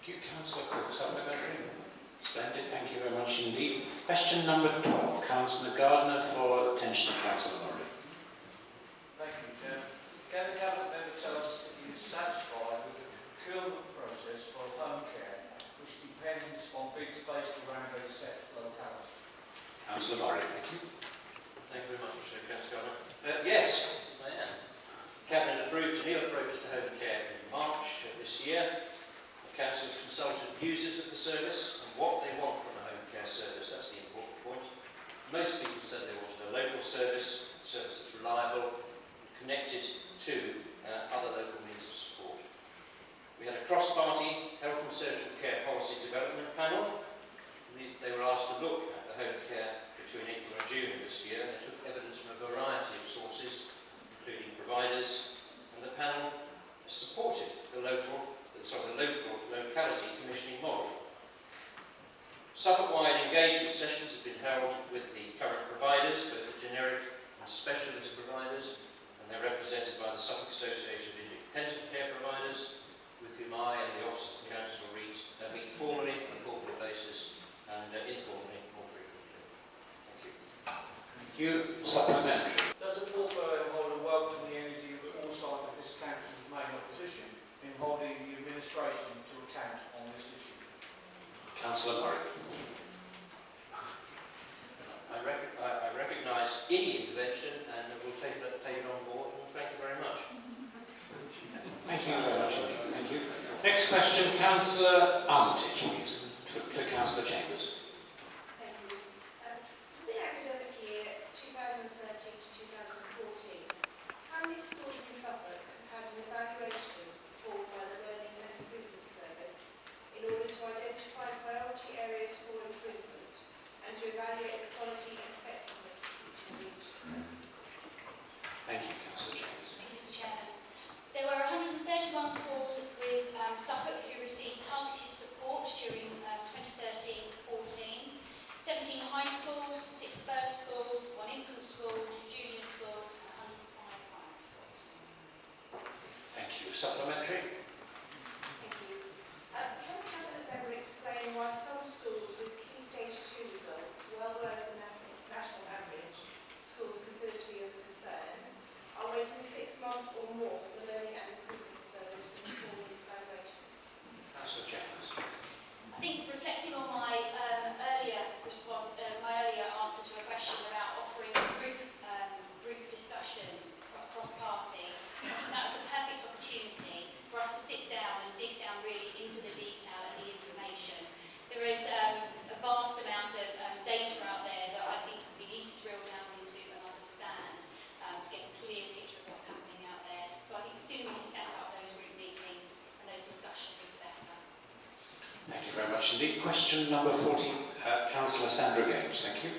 Thank you, Councillor Cook. Supplementary. Splendid, thank you very much indeed. Question number 12, Councillor Gardner, for attention of Councillor Murray. Thank you, Chair. Can the Cabinet Member tell us if he is satisfied with the procurement process for home care, which depends on bids based around a set locality? Councillor Murray, thank you. Thank you very much, Councillor Gardner. Yes, I am. Cabinet approved a new approach to home care in March this year. The Council has consulted users of the service and what they want from a home care service. That's the important point. Most people said they wanted a local service, a service that's reliable, connected to other local means of support. We had a cross-party health and social care policy development panel. They were asked to look at the home care between April and June of this year. They took evidence from a variety of sources, including providers, and the panel supported the locality commissioning model. Suffolk-wide engagement sessions have been held with the current providers, both the generic and specialist providers, and they're represented by the Suffolk Association of Independent Care Providers, with whom I and the Office of the Council meet formally on a quarterly basis and informally more frequently. Thank you. Thank you. Supplementary. Does the portfolio holder welcome the energy of all sides of this Council's main opposition in holding the administration to account on this issue? Councillor Murray. I recognise any intervention and will take it on board, and thank you very much. Thank you very much. Thank you. Next question, Councillor Armitage, please, for Councillor Chambers. Thank you. For the academic year 2013 to 2014, how many schools in Suffolk have had an evaluation performed by the Learning and Improvement Service in order to identify priority areas for improvement and to evaluate the quality and effectiveness of teaching in each? Thank you, Councillor Chambers. Thank you, Mr. Chairman. There were 131 schools with Suffolk who received targeted support during 2013-14, 17 high schools, 6 first schools, 1 infant school, 2 junior schools and 105 primary schools. Thank you. Supplementary. Thank you. Can the Cabinet Member explain why some schools with Key Stage 2 results well below the national average, schools considered to be of concern, are waiting 6 months or more for the Learning and Improvement Service to perform these evaluations? Councillor Chambers. I think reflecting on my earlier answer to a question about offering group discussion cross-party, I think that was a perfect opportunity for us to sit down and dig down really into the detail and the information. There is a vast amount of data out there that I think we need to drill down into and understand to get a clear picture of what's happening out there. So I think the sooner we can set up those group meetings and those discussions, the better. Thank you very much indeed. Question number 14, Councillor Sandra Games. Thank you.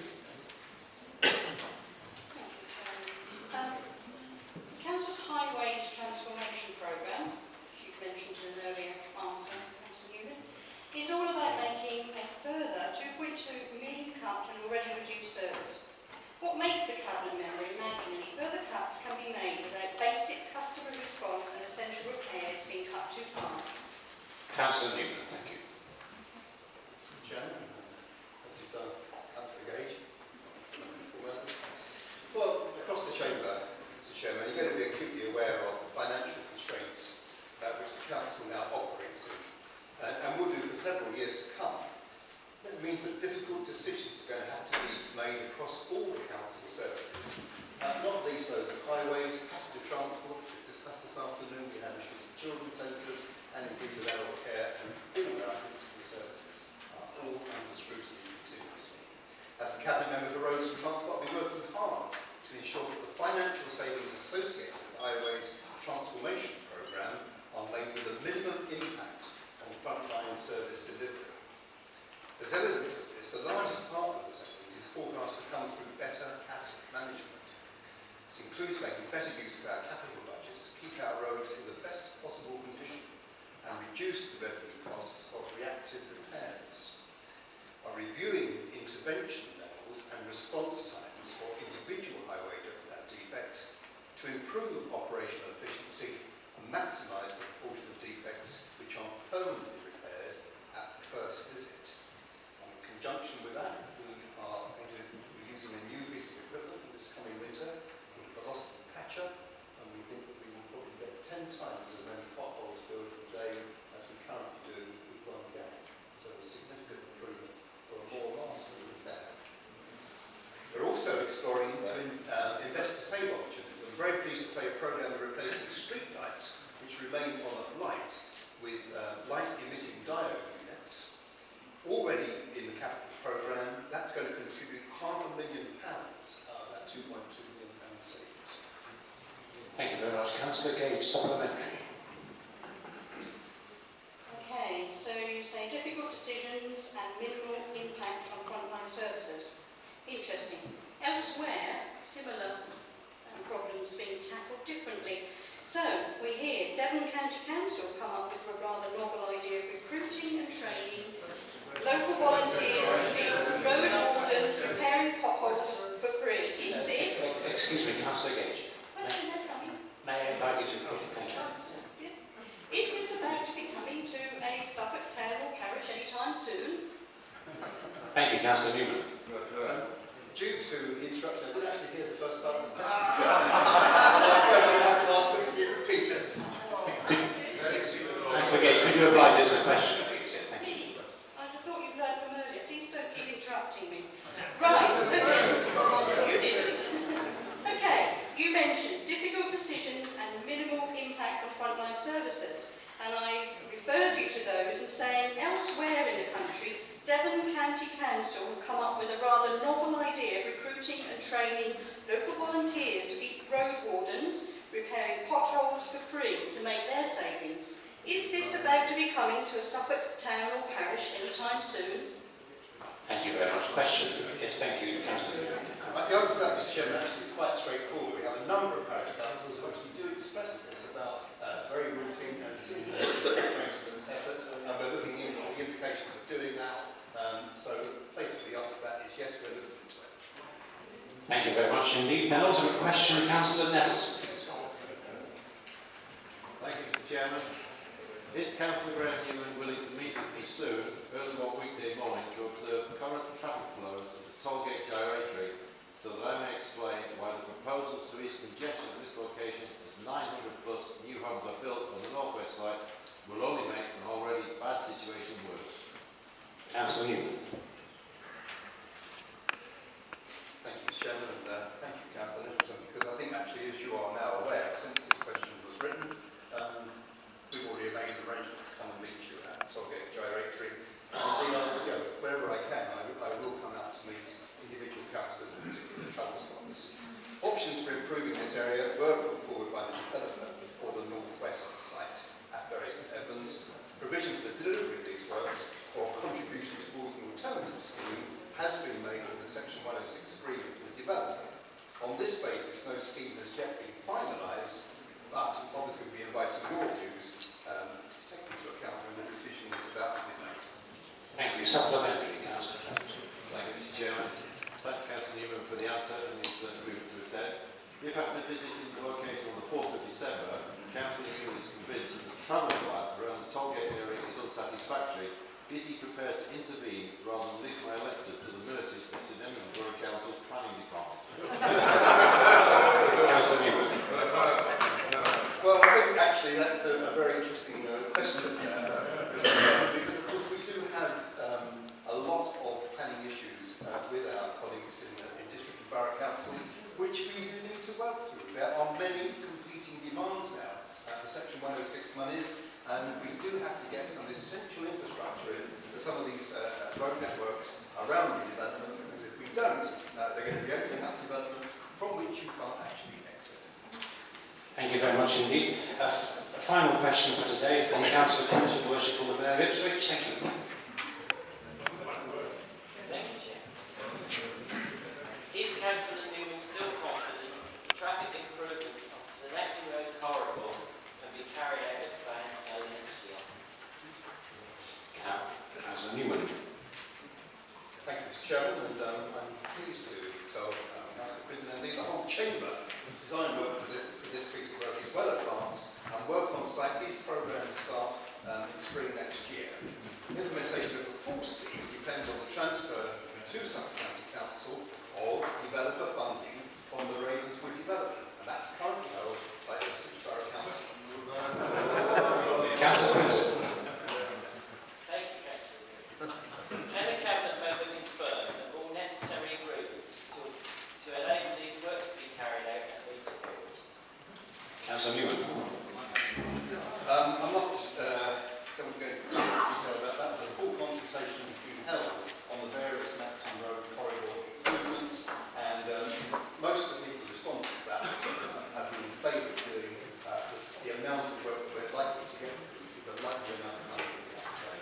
Council's Highways Transformation Programme, which you've mentioned in an earlier answer, Councillor Newman, is all about making a further 2.2 million cut in already reduced service. What makes a Cabinet member imagine any further cuts can be made without basic customer response and essential repairs being cut too far? Councillor Newman, thank you. Chairman, thank you, sir. Councillor Gage. Well, across the chamber, Mr. Chairman, you're going to be acutely aware of the financial constraints which the Council now operates in, and will do for several years to come. That means that difficult decisions are going to have to be made across all the Council services, not least those of highways, passenger transport, which we've discussed this afternoon, we have issues with children's centres, and indeed with adult care, and all our principal services are all under scrutiny continuously. As the Cabinet Member for Roads and Transport, I'll be working hard to ensure that the financial savings associated with the Highways Transformation Programme are made with a minimum impact on frontline service delivery. As evidence of this, the largest part of the savings is forecast to come through better asset management. This includes making better use of our capital budget to keep our roads in the best possible condition and reduce the revenue costs of reactive repairs. By reviewing intervention levels and response times for individual highway defects to improve operational efficiency and maximise the proportion of defects which are permanently repaired at the first visit. In conjunction with that, we are going to be using a new piece of equipment this coming winter with a velocity patcher, and we think that we will probably get 10 times as many potholes filled in a day as we currently do with one gang. So a significant improvement for a more lasting repair. We're also exploring to invest to save opportunities. I'm very pleased to say a programme of replacing street lights which remain on at light with light-emitting diode units. Already in the capital programme, that's going to contribute £500,000 of that £2.2 million savings. Thank you very much. Councillor Gage, supplementary. Okay, so you say difficult decisions and minimal impact on frontline services. Interesting. Elsewhere, similar problems being tackled differently. So, we hear Devon County Council come up with a rather novel idea of recruiting and training local volunteers to be road wardens repairing potholes for free. Is this... Excuse me, Councillor Gage. May I invite you to put it? Thank you. Is this about to be coming to a Suffolk town or parish anytime soon? Thank you, Councillor Newman. Due to the instruction, I didn't actually hear the first part of the question. So I'm going to have to ask them to be repeated. Councillor Gage, could you oblige us a question, please? Yeah, thank you. Please. I thought you'd learned from earlier. Please don't keep interrupting me. Right. You did. Okay. You mentioned difficult decisions and minimal impact on frontline services. And I referred you to those and saying elsewhere in the country, Devon County Council have come up with a rather novel idea of recruiting and training local volunteers to be road wardens, repairing potholes for free to make their savings. Is this about to be coming to a Suffolk town or parish anytime soon? Thank you very much. Question? Yes, thank you, Councillor. The answer to that, Mr. Chairman, actually is quite straightforward. We have a number of parish councils which do express this about very routine and simple maintenance efforts, and we're looking into the implications of doing that. So basically the answer to that is yes, we're looking into it. Thank you very much indeed. Penultimate question, Councillor Nettleton, please. Thank you, Mr. Chairman. Is Councillor Graham Newman willing to meet with me soon, early one weekday morning, to observe current traffic flows at the tollgate gyratory, so that I may explain why the proposals to ease congestion at this location, as 900 plus new homes are built on the northwest side, will only make an already bad situation worse? Councillor Newman. Thank you, Mr. Chairman, and thank you, Councillor Littleton, because I think actually, as you are now aware, since this question was written, we've already made an arrangement to come and meet you at Tollgate Gyratory. And indeed, Section 106 agreement with the developer. On this basis, no scheme has yet been finalised, but obviously we'll be inviting your views to take into account when the decision is about to be made. Thank you. Supplementary, Councillor Jones. Thank you, Mr. Chairman. Thank Councillor Newman for the answer and his agreement to attend. If after visiting the location on the 4th of December, Councillor Newman is convinced that the travel plan around the tollgate area is unsatisfactory, is he prepared to intervene rather than leave my electors to the mercies of St Edmund Borough Council's planning department? Councillor Newman. Well, I think actually that's a very interesting question, because of course we do have a lot of planning issues with our colleagues in district and borough councils, which we do need to work through. There are many competing demands now for Section 106 monies, and we do have to get some essential infrastructure into some of these road networks around the development, because if we don't, they're going to be opening up developments from which you can't actually exit. Thank you very much indeed. A final question for today from Councillor Clinton, Worshipful the Mayor of Ipswich. Thank you. Thank you, Chair. Is Councillor Newman still confident that traffic improvements on the Selecting Road corridor can be carried out as planned early next year? Councillor Newman. Thank you, Mr. Chairman, and I'm pleased to tell Councillor Clinton and indeed the whole chamber design work for this piece of work is well advanced, and work on site is programmed to start in spring next year. Implementation of the full scheme depends on the transfer to Suffolk County Council of developer funding from the Ravenswood development, and that's currently held by the Ipswich Borough Council. Councillor Clinton. Thank you, Councillor. Can the Cabinet member confirm that all necessary agreements to enable these works to be carried out have been secured? Councillor Newman. I'm not going to go into too much detail about that, but a full consultation has been held on the various Napton Road corridor improvements, and most of the people responding to that have been in favour of doing the amount of work that we're likely to get through, the likely amount of money that we have to pay.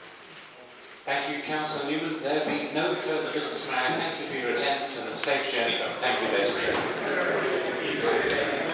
Thank you, Councillor Newman. There be no further business, Mayor. Thank you for your attendance and a safe journey home. Thank you, ladies and gentlemen.